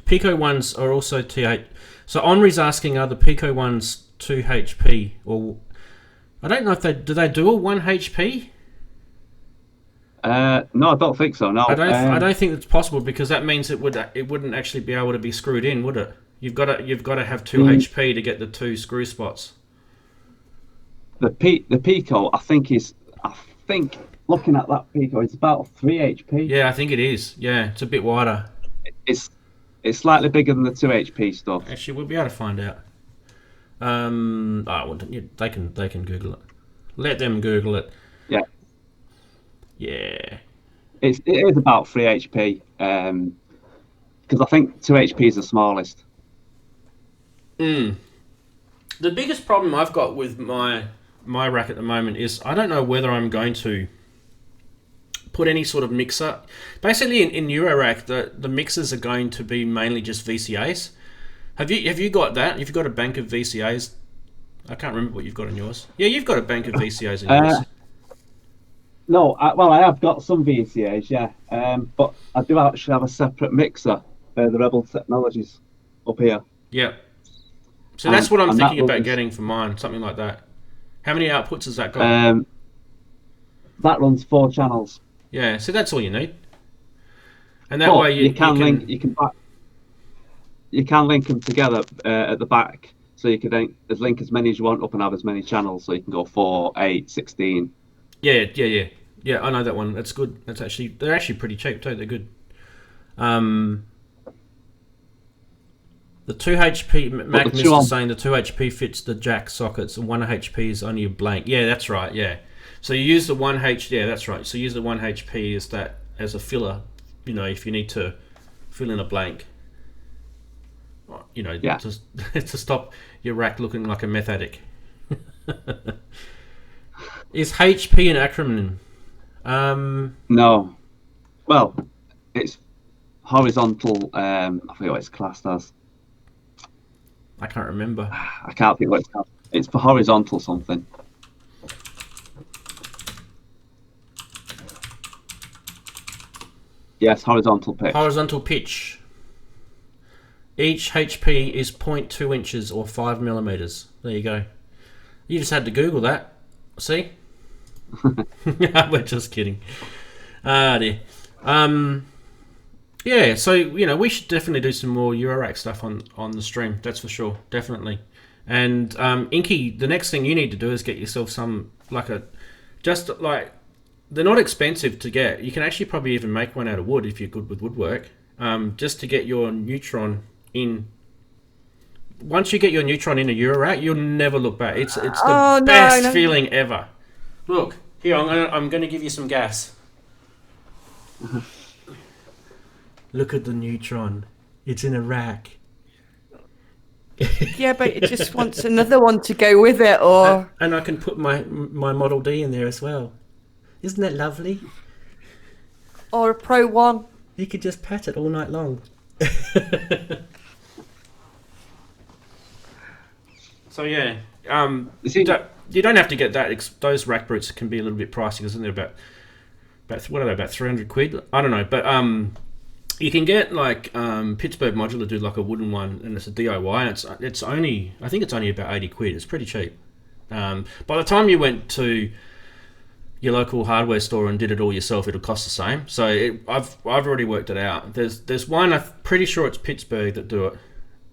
Pico ones are also T8. So Henri's asking, are the Pico ones 2 HP? Or I don't know if they do a 1 HP. No, I don't think so. No, I don't think it's possible because that means it wouldn't actually be able to be screwed in, would it? You've got to have 2 HP to get the 2 screw spots. The Pico, I think looking at that Pico, it's about 3 HP. Yeah, I think it is. Yeah, it's a bit wider. It's slightly bigger than the 2 HP stuff. Actually, we'll be able to find out. They can Google it. Let them Google it. Yeah. Yeah. It is about 3 HP. Because I think 2 HP is the smallest. The biggest problem I've got with my rack at the moment is I don't know whether I'm going to put any sort of mixer. Basically, in Eurorack, the mixers are going to be mainly just VCAs. Have you got that? Have you got a bank of VCAs? I can't remember what you've got in yours. Yeah, you've got a bank of VCAs in yours. No, I have got some VCAs, yeah. But I do actually have a separate mixer, the Rebel Technologies, up here. Yeah. So that's what I'm thinking that about getting for mine, something like that. How many outputs has that got? That runs 4 channels. Yeah, so that's all you need. And that But way you can link them together at the back, so you can link as many as you want up and have as many channels, so you can go 4, 8, 16. Yeah. I know that one. That's good. They're actually pretty cheap too. They're good. The 2 HP Mac Mr. saying the 2 HP fits the jack sockets and 1 HP is only a blank. Yeah, that's right. Yeah, so you use the 1 HP. Yeah, that's right. So you use the 1 HP as a filler. You know, if you need to fill in a blank. You know, to stop your rack looking like a meth addict. Is HP an acronym? No. Well, it's horizontal. I forget what it's classed as. I can't remember. I can't think what it's called. It's for horizontal something. Yes, horizontal pitch. Horizontal pitch. Each HP is 0.2 inches or 5 millimeters. There you go. You just had to Google that. See? We're just kidding. Ah, dear. Yeah, so, you know, we should definitely do some more Eurorack stuff on the stream. That's for sure. Definitely. And, Inky, the next thing you need to do is get yourself some, they're not expensive to get. You can actually probably even make one out of wood if you're good with woodwork. Just to get your neutron in. Once you get your neutron in a Eurorack, you'll never look back. It's the best feeling ever. Look, here, I'm going to give you some gas. Look at the neutron. It's in a rack. Yeah, but it just wants another one to go with it, or... And I can put my Model D in there as well. Isn't that lovely? Or a Pro One. You could just pat it all night long. So yeah, you don't have to get that. Those rack boots can be a little bit pricey, because they're about what are they, about 300 quid? I don't know, but you can get like Pittsburgh Modular do like a wooden one, and it's a DIY. And it's only, I think it's only about 80 quid. It's pretty cheap. By the time you went to your local hardware store and did it all yourself, it'll cost the same. So I've already worked it out. There's one, I'm pretty sure it's Pittsburgh that do it,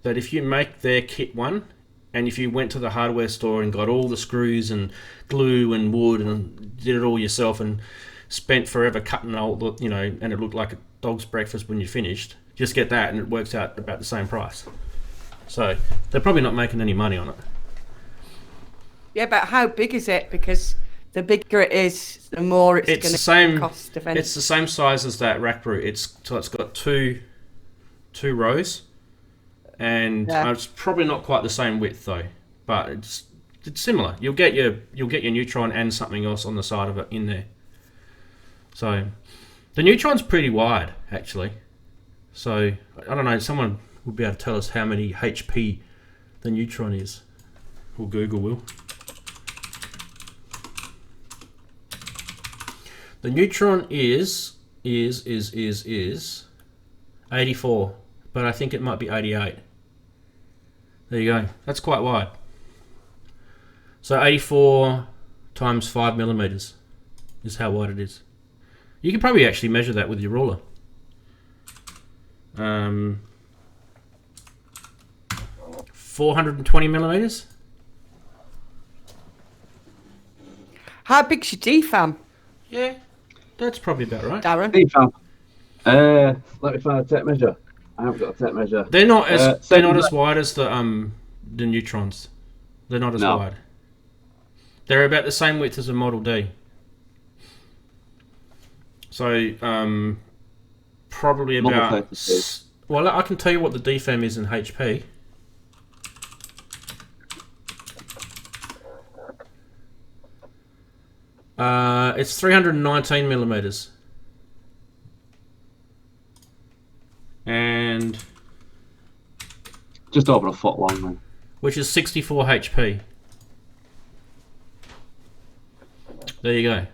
that if you make their kit one, and if you went to the hardware store and got all the screws and glue and wood and did it all yourself and spent forever cutting all, you know, and it looked like a dog's breakfast when you finished, just get that and it works out about the same price. So they're probably not making any money on it. Yeah, but how big is it? Because the bigger it is, the more it's going to cost. It's the same size as that rack brute. It's got two rows, and it's probably not quite the same width though, but it's similar. You'll get your neutron and something else on the side of it in there. So the neutron's pretty wide actually. So I don't know. Someone will be able to tell us how many HP the neutron is, or Google will. The neutron is 84, but I think it might be 88. There you go. That's quite wide. So 84 times 5 millimeters is how wide it is. You can probably actually measure that with your ruler. 420 millimeters. How big's your DFAM? Yeah, that's probably about right. Daren? DFAM. Let me find a tape measure. I haven't got a tape measure. They're not as wide as the neutrons. They're not as wide. They're about the same width as a Model D. So probably about. Well, I can tell you what the DFAM is in HP. It's 319 millimeters. And just over a foot long then. Which is 64 HP. There you go.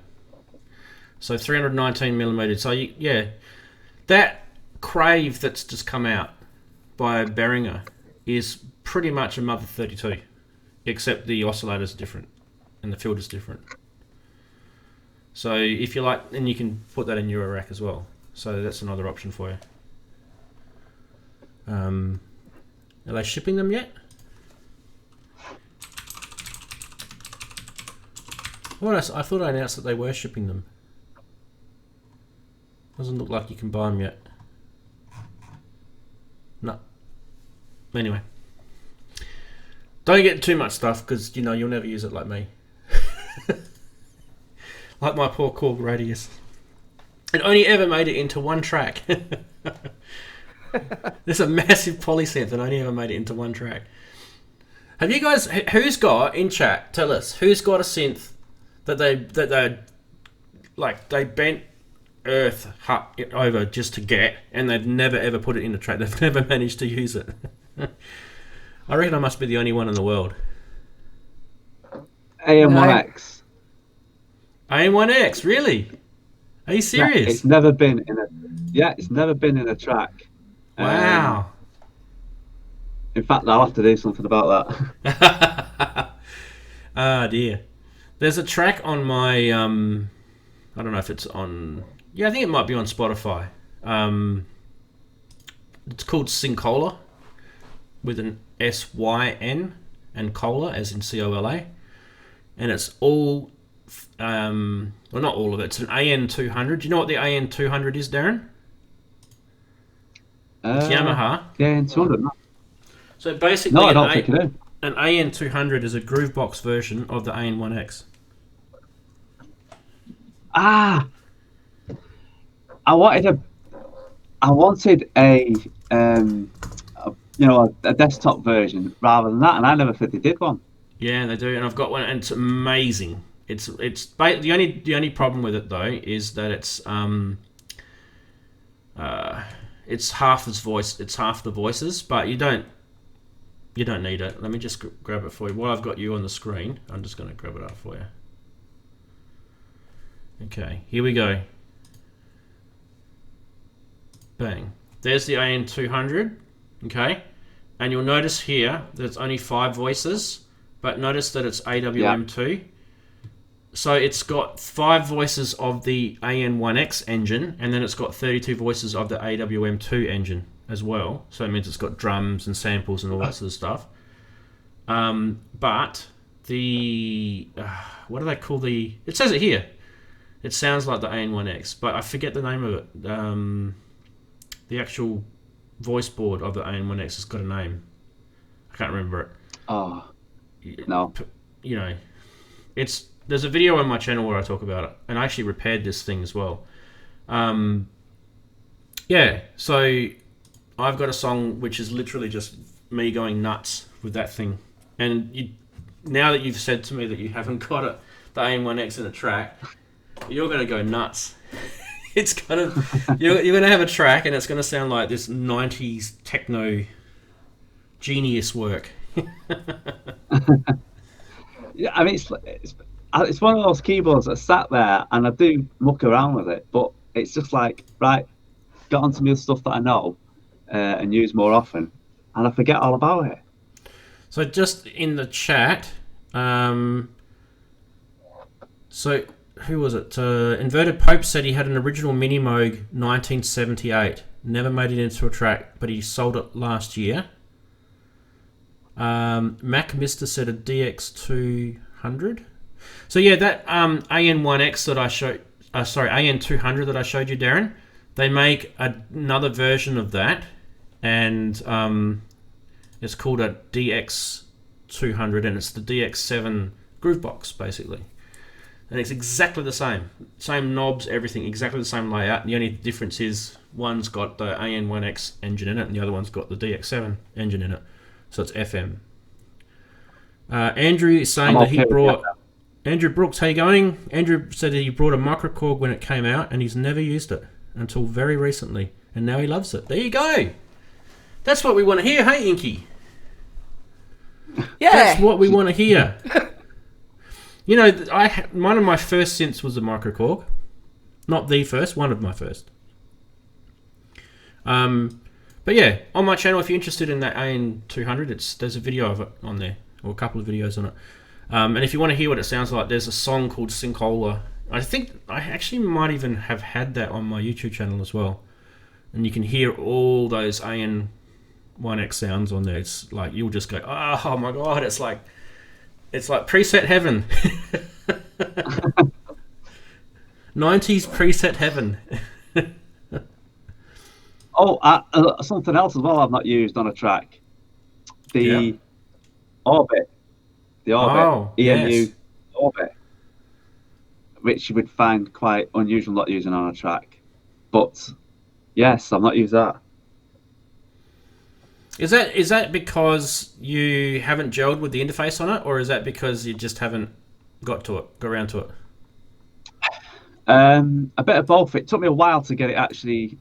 So 319 millimeters. So that Crave that's just come out by Behringer is pretty much a Mother 32, except the oscillator's different and the filter's different. So if you like, and you can put that in your rack as well. So that's another option for you. Are they shipping them yet? Well, I thought I announced that they were shipping them. Doesn't look like you can buy them yet. No. Anyway. Don't get too much stuff, because, you know, you'll never use it like me. Like my poor Korg Radius. It only ever made it into one track. There's a massive polysynth that only ever made it into one track. Have you guys, who's got, in chat, tell us, who's got a synth that they bent earth over just to get, and they've never ever put it in a track? They've never managed to use it. I reckon I must be the only one in the world. AM1X. AM1X, really? Are you serious? Yeah, it's never been in a. Yeah, it's never been in a track. Wow. In fact, I'll have to do something about that. Ah, dear. There's a track on my. I don't know if it's on. Yeah, I think it might be on Spotify. It's called Syncola, with an SYN and cola as in COLA, and it's all. Well, not all of it. It's an AN200. Do you know what the AN200 is, Daren? It's Yamaha. Yeah, AN200. So basically, no, I don't think it is. An AN200 is a Groovebox version of the AN1X. Ah, I wanted a a desktop version rather than that, and I never thought they did one. Yeah, they do, and I've got one, and it's amazing. It's the only problem with it though is that it's half his voice. It's half the voices, but you don't need it. Let me just grab it for you. While I've got you on the screen, I'm just going to grab it up for you. Okay, here we go. Bang. There's the AN200. Okay, and you'll notice here that it's only 5 voices, but notice that it's AWM2. So it's got 5 voices of the AN1X engine, and then it's got 32 voices of the AWM2 engine as well. So it means it's got drums and samples and all that sort of stuff. But the what do they call the? It says it here. It sounds like the AN1X, but I forget the name of it. The actual voice board of the AN1X has got a name. I can't remember it. Oh, no. You know, there's a video on my channel where I talk about it, and I actually repaired this thing as well. Yeah, so I've got a song which is literally just me going nuts with that thing. And now that you've said to me that you haven't got the AN1X in a track, you're going to go nuts. It's kind of you're going to have a track, and it's going to sound like this 90s techno genius work. Yeah, I mean, it's one of those keyboards that sat there, and I do muck around with it, but it's just like, right, get onto me with stuff that I know and use more often, and I forget all about it. So just in the chat, so who was it? Inverted Pope said he had an original Mini Moog 1978. Never made it into a track, but he sold it last year. Mac Mister said a DX200. So yeah, that AN1X that I showed, AN200 that I showed you, Daren, they make another version of that, and it's called a DX200, and it's the DX7 Groovebox basically. And it's exactly the same knobs, everything, exactly the same layout. The only difference is one's got the AN1X engine in it, and the other one's got the DX7 engine in it. So it's FM. Andrew is saying that he brought... Andrew Brooks, how you going? Andrew said that he brought a microkorg when it came out, and he's never used it until very recently, and now he loves it. There you go. That's what we want to hear, hey, Inky? Yeah. That's what we want to hear. You know, one of my first synths was a microkorg. Not the first, one of my first. But yeah, on my channel, if you're interested in that AN200, there's a video of it on there, or a couple of videos on it. And if you want to hear what it sounds like, there's a song called Syncola I think I actually might even have had that on my YouTube channel as well. And you can hear all those AN1X sounds on there. It's like you'll just go, oh my god! It's like preset heaven. 90s preset heaven. Something else as well I've not used on a track. The Orbit. The Orbit. Oh, EMU yes. Orbit. Which you would find quite unusual not using on a track. But yes, I've not used that. Is that because you haven't gelled with the interface on it, or is that because you just haven't got around to it? A bit of both. It took me a while to get it actually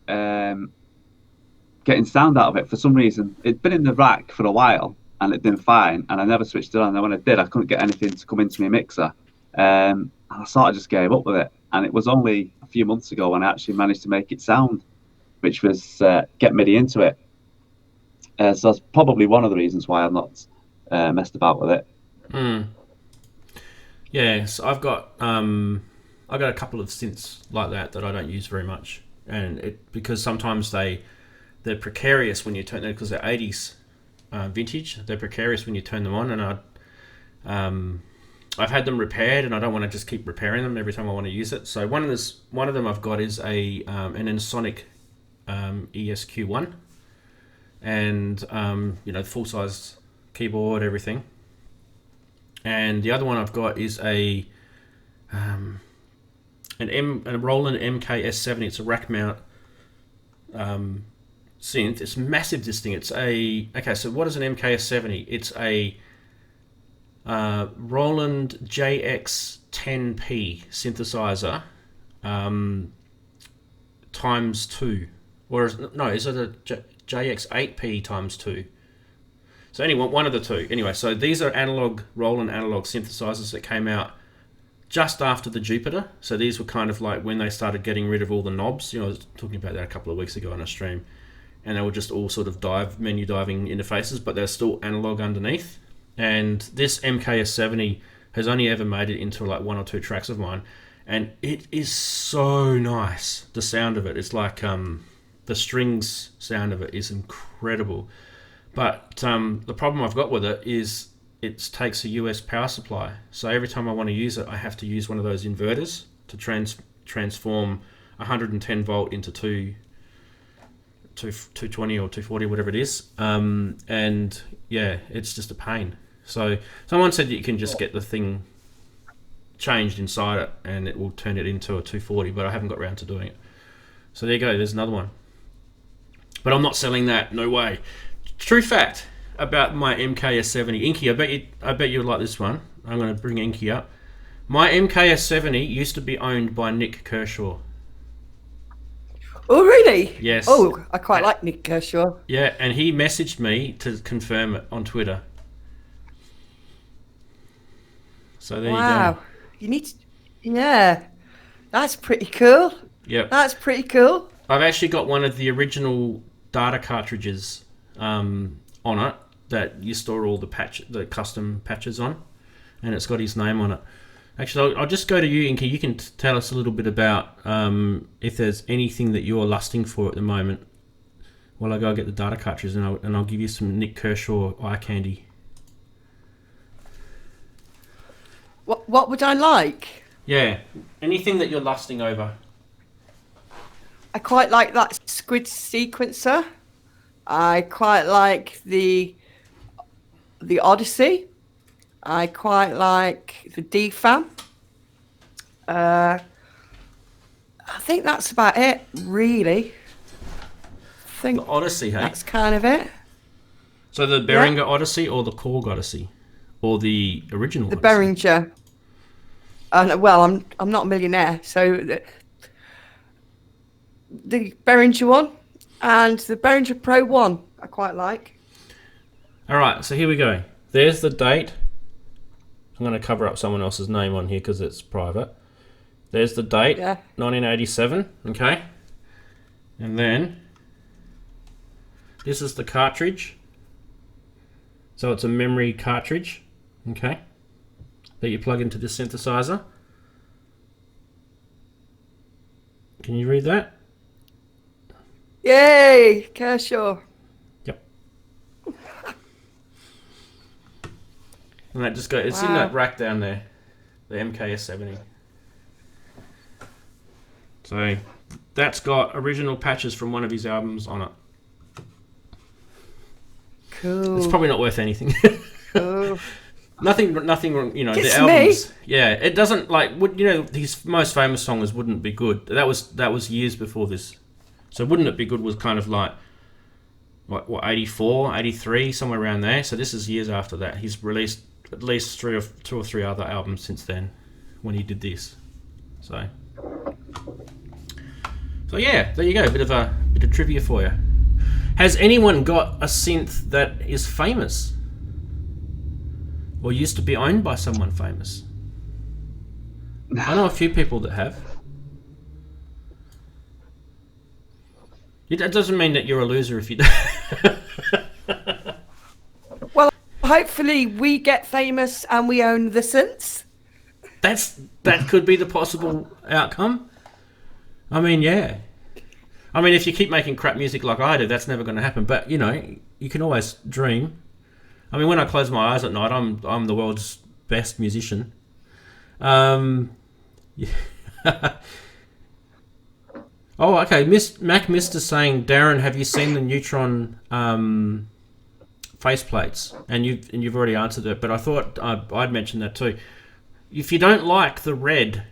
getting sound out of it for some reason. It'd been in the rack for a while and it'd been fine, and I never switched it on. And when I did, I couldn't get anything to come into my mixer. And I sort of just gave up with it. And it was only a few months ago when I actually managed to make it sound, which was get MIDI into it. So that's probably one of the reasons why I've not messed about with it. Yeah, so I've got a couple of synths like that I don't use very much, and because sometimes they're precarious when you turn them, because they're 80s vintage. They're precarious when you turn them on, and I've had them repaired, and I don't want to just keep repairing them every time I want to use it. So one of them I've got is an Ensoniq ESQ1, and full size keyboard, everything. And the other one I've got is a Roland MKS70. It's a rack mount synth. It's massive, this thing. So what is an MKS70? It's a Roland JX10P synthesizer times 2. Or is it a JX8P times 2? So anyway, one of the two. Anyway, so these are Roland analog synthesizers that came out just after the Jupiter. So these were kind of like when they started getting rid of all the knobs. I was talking about that a couple of weeks ago on a stream. And they were just all sort of menu diving interfaces, but they're still analog underneath. And this MKS70 has only ever made it into like 1 or 2 tracks of mine. And it is so nice, the sound of it. It's like the strings sound of it is incredible. But the problem I've got with it is it takes a US power supply. So every time I want to use it, I have to use one of those inverters to transform 110 volt into 220 or 240, whatever it is. And yeah, it's just a pain. So someone said that you can just get the thing changed inside it and it will turn it into a 240, but I haven't got around to doing it. So there you go, there's another one. But I'm not selling that, no way. True fact about my MKS70. Inky, I bet you'll like this one. I'm going to bring Inky up. My MKS70 used to be owned by Nick Kershaw. Oh, really? Yes. Oh, I quite like Nick Kershaw. Yeah, and he messaged me to confirm it on Twitter. So there you go. Wow. You need to... Yeah. That's pretty cool. Yep. That's pretty cool. I've actually got one of the original data cartridges on it that you store all the custom patches on, and it's got his name on it. Actually, I'll just go to you, Inky. You can tell us a little bit about if there's anything that you're lusting for at the moment. While I go get the data cartridges, and I'll give you some Nick Kershaw eye candy. What would I like? Yeah, anything that you're lusting over. I quite like that squid sequencer. I quite like the Odyssey. I quite like the DFAM. I think that's about it, really. The Odyssey, hey? That's kind of it. So the Behringer Odyssey or the Korg Odyssey? Or the original The Odyssey? Behringer. Well, I'm not a millionaire, so the Behringer one and the Behringer Pro 1 I quite like. All right, so here we go. There's the date. I'm going to cover up someone else's name on here because it's private. There's the date, 1987, okay? And then this is the cartridge. So it's a memory cartridge, okay, that you plug into the synthesizer. And Can you read that? Yay, Kershaw. Yep. And that just goes. It's in that rack down there, the MKS70. So that's got original patches from one of his albums on it. Cool. It's probably not worth anything. Cool. Nothing. You know, It's the albums. me. Yeah, it doesn't his most famous song is "Wouldn't It Be Good." That was years before this. So "Wouldn't It Be Good" was kind of like what 84, 83, somewhere around there. So this is years after that. He's released at least two or three other albums since then, when he did this. So yeah, there you go. Bit of trivia for you. Has anyone got a synth that is famous? Or used to be owned by someone famous? I know a few people that have. It doesn't mean that you're a loser if you don't. Well, hopefully we get famous and we own the synths. That could be the possible outcome. I mean, yeah. I mean, if you keep making crap music like I do, that's never going to happen. But, you know, you can always dream. I mean, when I close my eyes at night, I'm the world's best musician. Yeah. Oh, okay. Mac Mister saying, Daren, have you seen the Neutron faceplates? And you've already answered it, but I thought I'd mention that too. If you don't like the red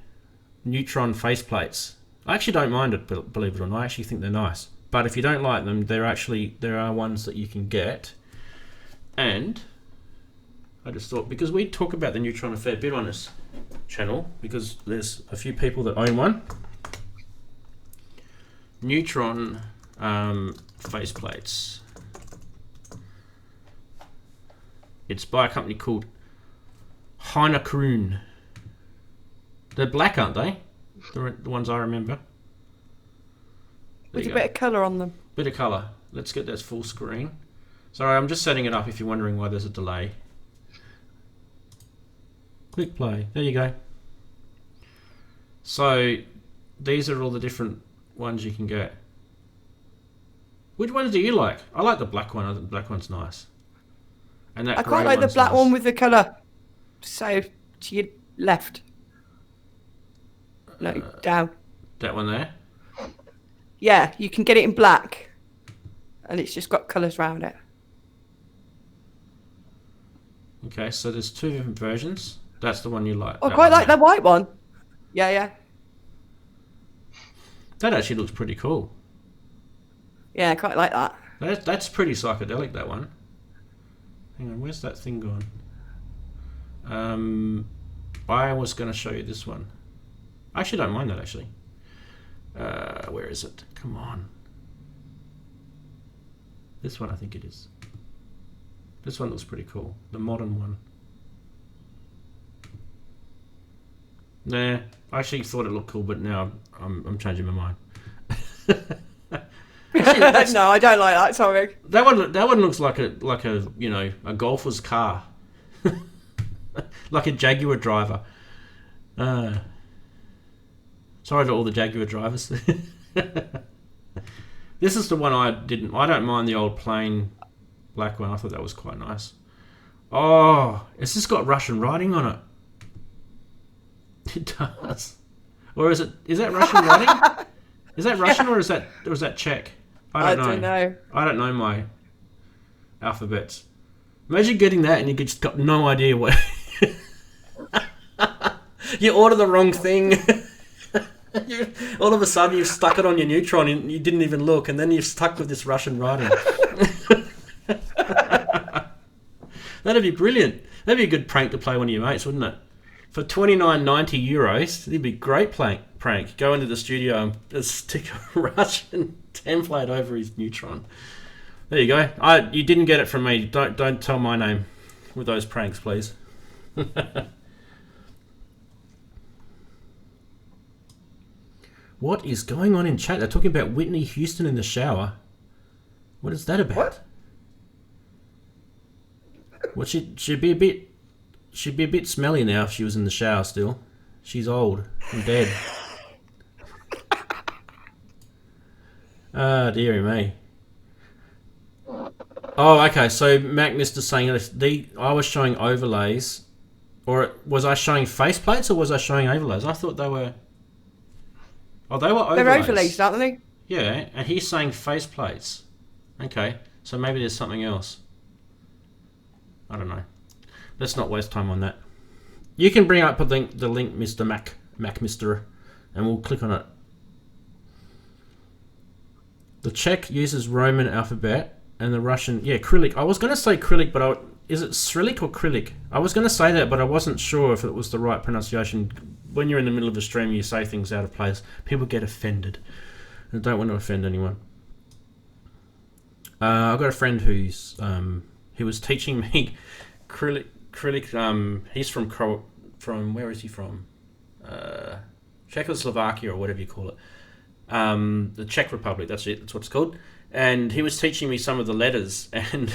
Neutron faceplates, I actually don't mind it, believe it or not. I actually think they're nice. But if you don't like them, there are ones that you can get. And I just thought, because we talk about the Neutron a fair bit on this channel, because there's a few people that own one. Neutron faceplates. It's by a company called Heinekroon. They're black, aren't they? The ones I remember. With a bit of colour on them. Bit of colour. Let's get this full screen. Sorry, I'm just setting it up if you're wondering why there's a delay. Click play. There you go. So these are all the different ones you can get. Which ones do you like? I like the black one. I think the black one's nice. And that I quite like the black one with the colour. So to your left. No, down. That one there? Yeah, you can get it in black. And it's just got colours around it. Okay, so there's two different versions. That's the one you like. I quite like the white one. Yeah. That actually looks pretty cool. Yeah, I quite like that. That's pretty psychedelic, that one. Hang on, where's that thing gone? I was going to show you this one. I actually don't mind that, actually. Where is it? Come on. This one, I think it is. This one looks pretty cool. The modern one. Nah, I actually thought it looked cool, but now I'm changing my mind. Actually, no, I don't like that. Sorry. That one looks like a a golfer's car, like a Jaguar driver. Sorry to all the Jaguar drivers. This is the one I don't mind the old plain black one. I thought that was quite nice. Oh, it's just got Russian writing on it. It does. Or is that Russian writing? Is that Russian or is that Czech? I don't know. I don't know my alphabets. Imagine getting that and you just got no idea what. You order the wrong thing. All of a sudden you've stuck it on your Neutron and you didn't even look, and then you're stuck with this Russian writing. That'd be brilliant. That'd be a good prank to play one of your mates, wouldn't it? For €29.90, it'd be a great prank. Go into the studio and just stick a Russian template over his Neutron. There you go. You didn't get it from me. Don't tell my name with those pranks, please. What is going on in chat? They're talking about Whitney Houston in the shower. What is that about? What? Well, she'd be a bit smelly now if she was in the shower still. She's old and dead. Dearie me. Oh, okay. So Mac Mister saying I was showing overlays, or was I showing faceplates, or was I showing overlays? I thought they were. Oh, they were overlays. They're overlays, aren't they? Yeah, and he's saying faceplates. Okay, so maybe there's something else. I don't know. Let's not waste time on that. You can bring up the link, Mr. Mac Mister, and we'll click on it. The Czech uses Roman alphabet, and the Russian, Cyrillic. I was going to say Cyrillic, but is it Cyrillic or Cyrillic? I was going to say that, but I wasn't sure if it was the right pronunciation. When you're in the middle of a stream, you say things out of place. People get offended. I don't want to offend anyone. I've got a friend who's he was teaching me Cyrillic. He's from where is he from? Czechoslovakia or whatever you call it. The Czech Republic. That's it. That's what it's called. And he was teaching me some of the letters, and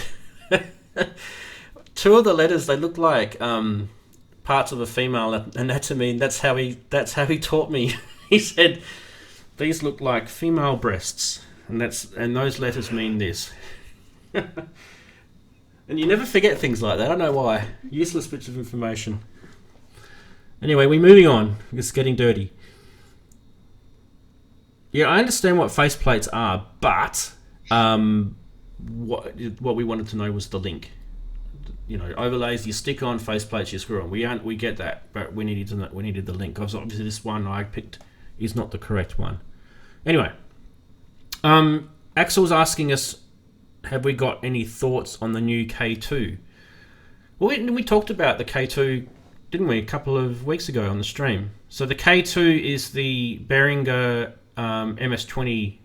two of the letters, they look like parts of a female anatomy. And that's how he taught me. He said these look like female breasts, and those letters mean this. And you never forget things like that. I don't know why. Useless bits of information. Anyway, we're moving on. It's getting dirty. Yeah, I understand what faceplates are, but what we wanted to know was the link. You know, overlays you stick on, faceplates you screw on. We get that, but we needed the link. Because obviously this one I picked is not the correct one. Anyway, Axel's asking us, have we got any thoughts on the new K2? Well, we talked about the K2, didn't we, a couple of weeks ago on the stream. So the K2 is the Behringer MS-20,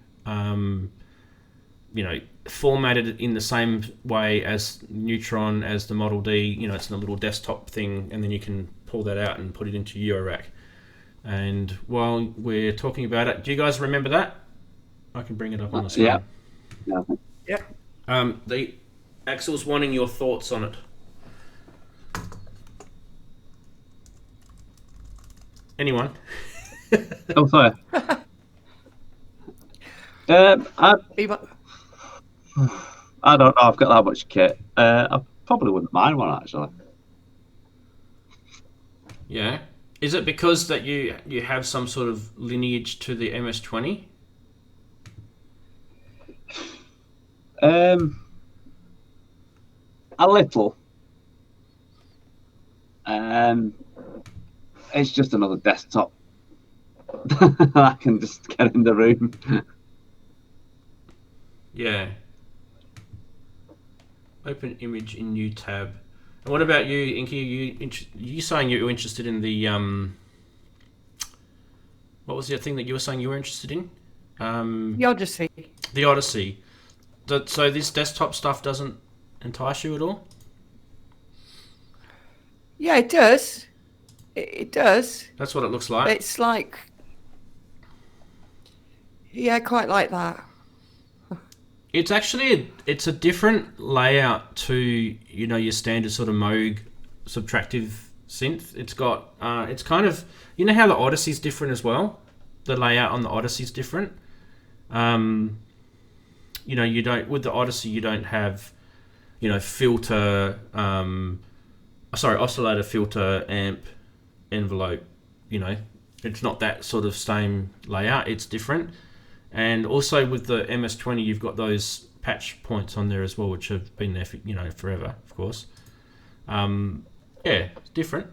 formatted in the same way as Neutron, as the Model D. You know, it's in a little desktop thing, and then you can pull that out and put it into Eurorack. And while we're talking about it, do you guys remember that? I can bring it up on the screen. Yeah. The Axel's wanting your thoughts on it. Anyone? Oh, sorry. I don't know. I've got that much kit. I probably wouldn't mind one, actually. Yeah. Is it because that you have some sort of lineage to the MS-20? A little. It's just another desktop. I can just get in the room. Yeah. Open image in new tab. And what about you, Inky? You saying you were interested in the what was the thing that you were saying you were interested in? The Odyssey. The Odyssey. So this desktop stuff doesn't entice you at all? Yeah, it does. It does. That's what it looks like. It's like, yeah, quite like that. It's actually it's a different layout to your standard sort of Moog subtractive synth. It's got it's kind of how the Odyssey's different as well. The layout on the Odyssey's different. You don't with the Odyssey you don't have filter oscillator, filter, amp, envelope. It's not that sort of same layout. It's different. And also with the MS-20, you've got those patch points on there as well, which have been there for, forever, of course. It's different.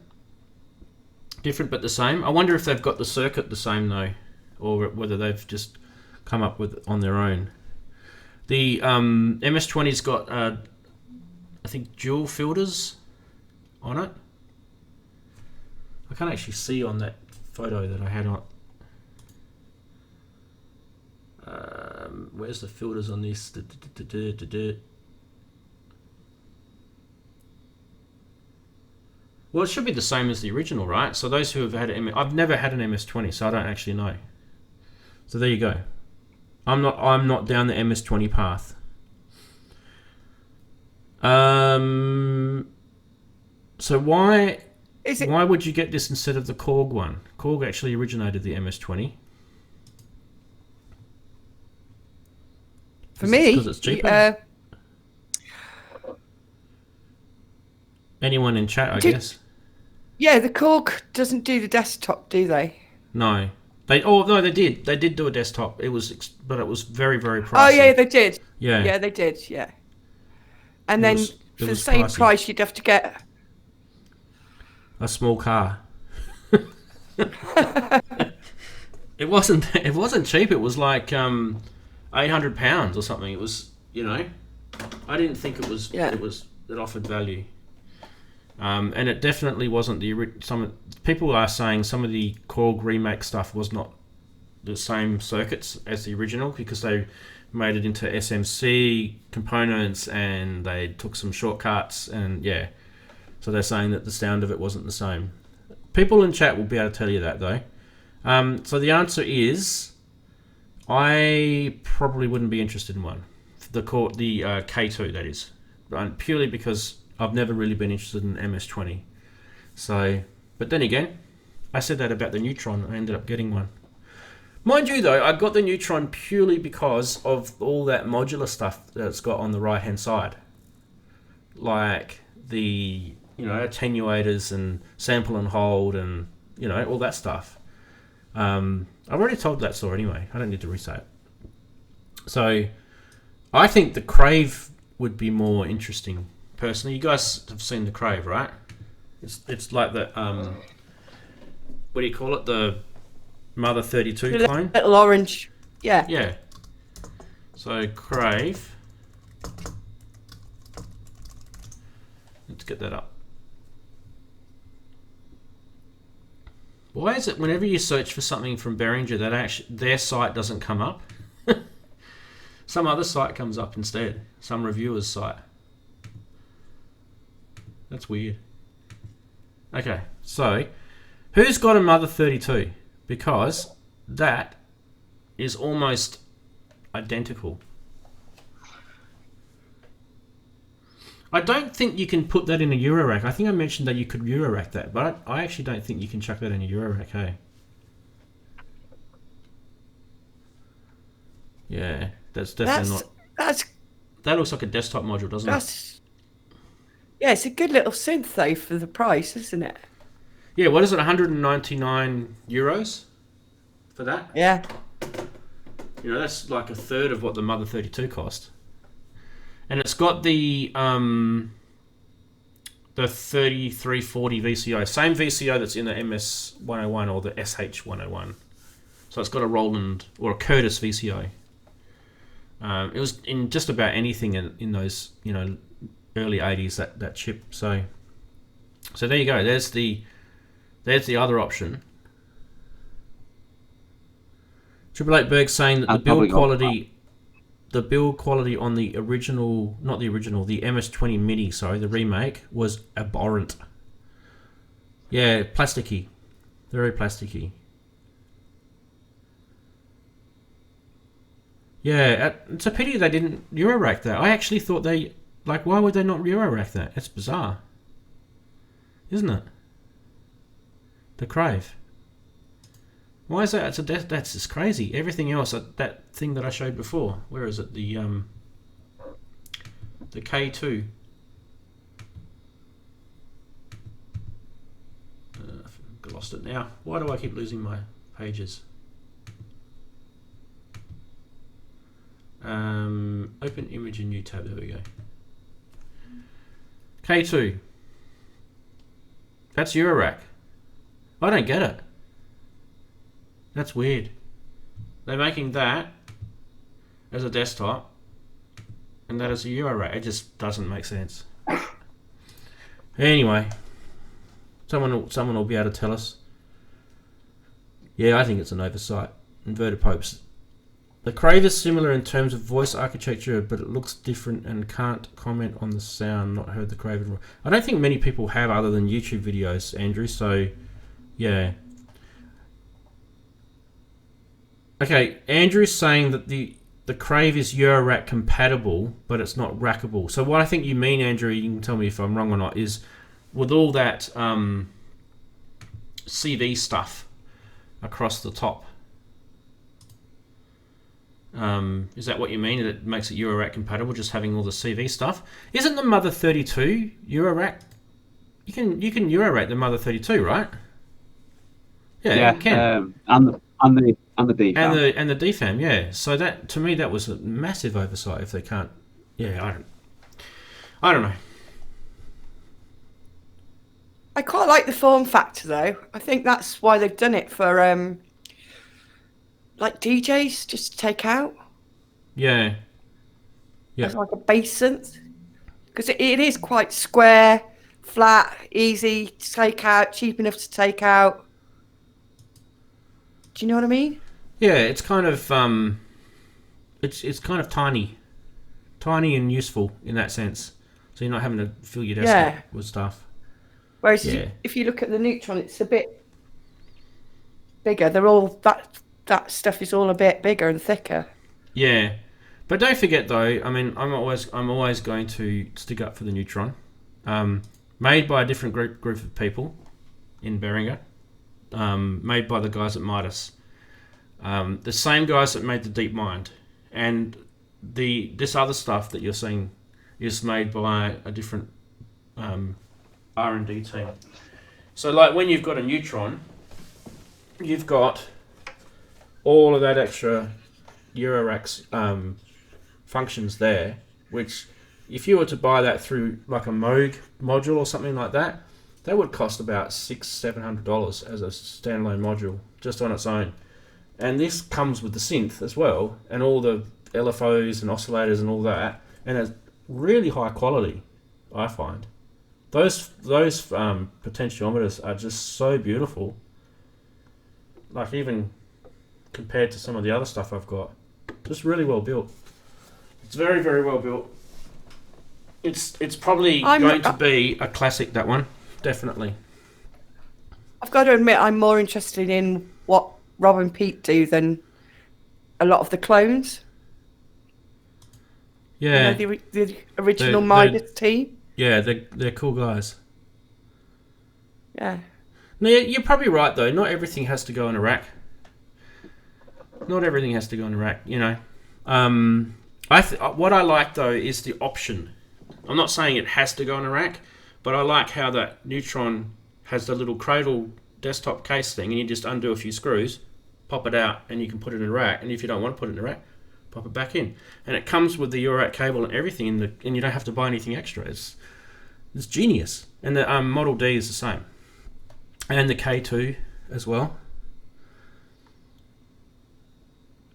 Different but the same. I wonder if they've got the circuit the same though, or whether they've just come up with it on their own. The MS-20's got, I think, dual filters on it. I can't actually see on that photo that I had on. Where's the filters on this? Well, it should be the same as the original, right? So those who have had I've never had an MS-20, so I don't actually know. So there you go. I'm not down the MS-20 path. So why would you get this instead of the Korg one? Korg actually originated the MS-20. For me, because it's cheaper. Anyone in chat, I guess. Yeah, the Korg doesn't do the desktop, do they? No, they did. They did do a desktop. But it was very, very pricey. Oh yeah, they did. Yeah, yeah, they did. Yeah, and then for the was same pricey. price, you'd have to get a small car. It wasn't cheap. It was like £800 or something. It was, I didn't think it was. Yeah. It offered value. And it definitely wasn't people are saying some of the Korg remake stuff was not the same circuits as the original because they made it into SMC components and they took some shortcuts and so they're saying that the sound of it wasn't the same. People in chat will be able to tell you that though. So the answer is I probably wouldn't be interested in one. The K2 that is, purely because I've never really been interested in MS-20. So, but then again, I said that about the Neutron. I ended up getting one. Mind you, though, I got the Neutron purely because of all that modular stuff that it's got on the right-hand side. Like the, attenuators and sample and hold and, all that stuff. I've already told that story anyway. I don't need to re-say it. So, I think the Crave would be more interesting. Personally, you guys have seen the Crave, right? It's like the what do you call it? The Mother 32 clone. little orange. Yeah. Yeah. So Crave. Let's get that up. Why is it whenever you search for something from Behringer that their site doesn't come up? Some other site comes up instead. Some reviewer's site. That's weird. Okay, so who's got a Mother 32? Because that is almost identical. I don't think you can put that in a Eurorack. I think I mentioned that you could Eurorack that, but I actually don't think you can chuck that in a Eurorack, hey? Yeah, that's definitely not... That looks like a desktop module, doesn't it? Yeah, it's a good little synth though for the price, isn't it? Yeah, what is it, 199 euros for that? Yeah. That's like a third of what the Mother 32 cost. And it's got the 3340 VCO, same VCO that's in the MS101 or the SH101. So it's got a Roland or a Curtis VCO. It was in just about anything in those, early 80s, that chip. So there you go. There's the other option. Triple Eight Berg saying that the build quality on the original, not the original, the MS-20 Mini, the remake, was abhorrent. Yeah, plasticky. Very plasticky. Yeah, it's a pity they didn't Eurorack that. I actually thought why would they not Eurorack that? It's bizarre. Isn't it? The Crave. Why is that? That's just crazy. Everything else, that thing that I showed before, where is it? The K2. I've lost it now. Why do I keep losing my pages? Open image in new tab. There we go. K2. That's Eurorack. I don't get it. That's weird. They're making that as a desktop and that as a Eurorack. It just doesn't make sense. Anyway, someone will be able to tell us. Yeah, I think it's an oversight. Inverted popes. The Crave is similar in terms of voice architecture, but it looks different and can't comment on the sound. Not heard the Crave. I don't think many people have other than YouTube videos, Andrew, so yeah. Okay, Andrew's saying that the Crave is Eurorack compatible, but it's not rackable. So what I think you mean, Andrew, you can tell me if I'm wrong or not, is with all that CV stuff across the top. Is that what you mean? That it makes it Eurorack compatible, just having all the CV stuff? Isn't the Mother 32 Eurorack? You can Eurorack the Mother 32, right? Yeah, you can. And the DFAM. And the DFAM, yeah. So that, to me, that was a massive oversight. If they can't, yeah, I don't know. I quite like the form factor though. I think that's why they've done it for like DJs just to take out. Yeah. Yeah. As like a bass synth, because it is quite square, flat, easy to take out, cheap enough to take out. Do you know what I mean? Yeah, it's kind of it's kind of tiny and useful in that sense. So you're not having to fill your desk up with stuff. Whereas if you look at the Neutron, it's a bit bigger. They're all that stuff is all a bit bigger and thicker. Yeah, but don't forget though. I mean, I'm always going to stick up for the Neutron, made by a different group of people in Behringer, made by the guys at Midas, the same guys that made the Deep Mind, and this other stuff that you're seeing is made by a different R&D team. So like when you've got a Neutron, you've got all of that extra Eurorack functions there, which if you were to buy that through like a Moog module or something like that, that would cost about $600-700 as a standalone module just on its own. And this comes with the synth as well, and all the LFOs and oscillators and all that, and it's really high quality, I find. Those potentiometers are just so beautiful. Like even compared to some of the other stuff I've got, just really well built. It's very, very well built. It's probably going to be a classic, that one, definitely. I've got to admit, I'm more interested in what Rob and Pete do than a lot of the clones. Yeah, you know, the original Midas team. Yeah, they're cool guys. Yeah. No, you're probably right though. Not everything has to go in a rack. Not everything has to go in a rack. You know, what I like though is the option. I'm not saying it has to go in a rack, but I like how that Neutron has the little cradle desktop case thing, and you just undo a few screws, pop it out, and you can put it in a rack. And if you don't want to put it in a rack, pop it back in. And it comes with the Eurorack cable and everything, and you don't have to buy anything extra. It's genius. And the Model D is the same. And the K2 as well.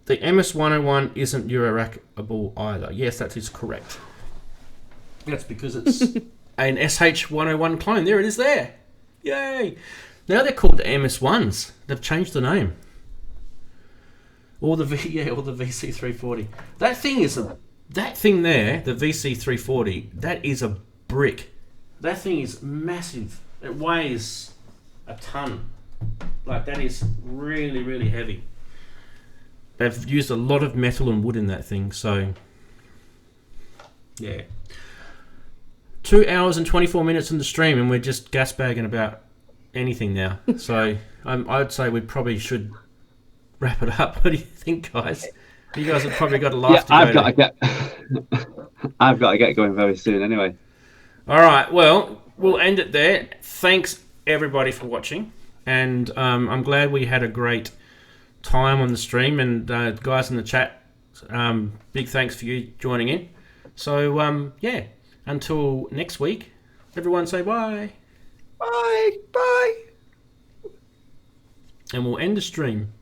The MS-101 isn't Eurorackable either. Yes, that is correct. That's because it's an SH-101 clone. There it is there. Yay! Now they're called the MS-1s. They've changed the name. Or the VC340. That thing there, the VC340, that is a brick. That thing is massive. It weighs a ton. Like, that is really, really heavy. They've used a lot of metal and wood in that thing, so yeah. 2 hours and 24 minutes in the stream, and we're just gas bagging about anything now. So I'd say we probably should wrap it up. What do you think, guys? You guys have probably got a life to go. I've got to get going very soon anyway. All right, well, we'll end it there. Thanks everybody for watching, and I'm glad we had a great time on the stream, and guys in the chat, big thanks for you joining in. So yeah, until next week, everyone say bye. Bye. And we'll end the stream.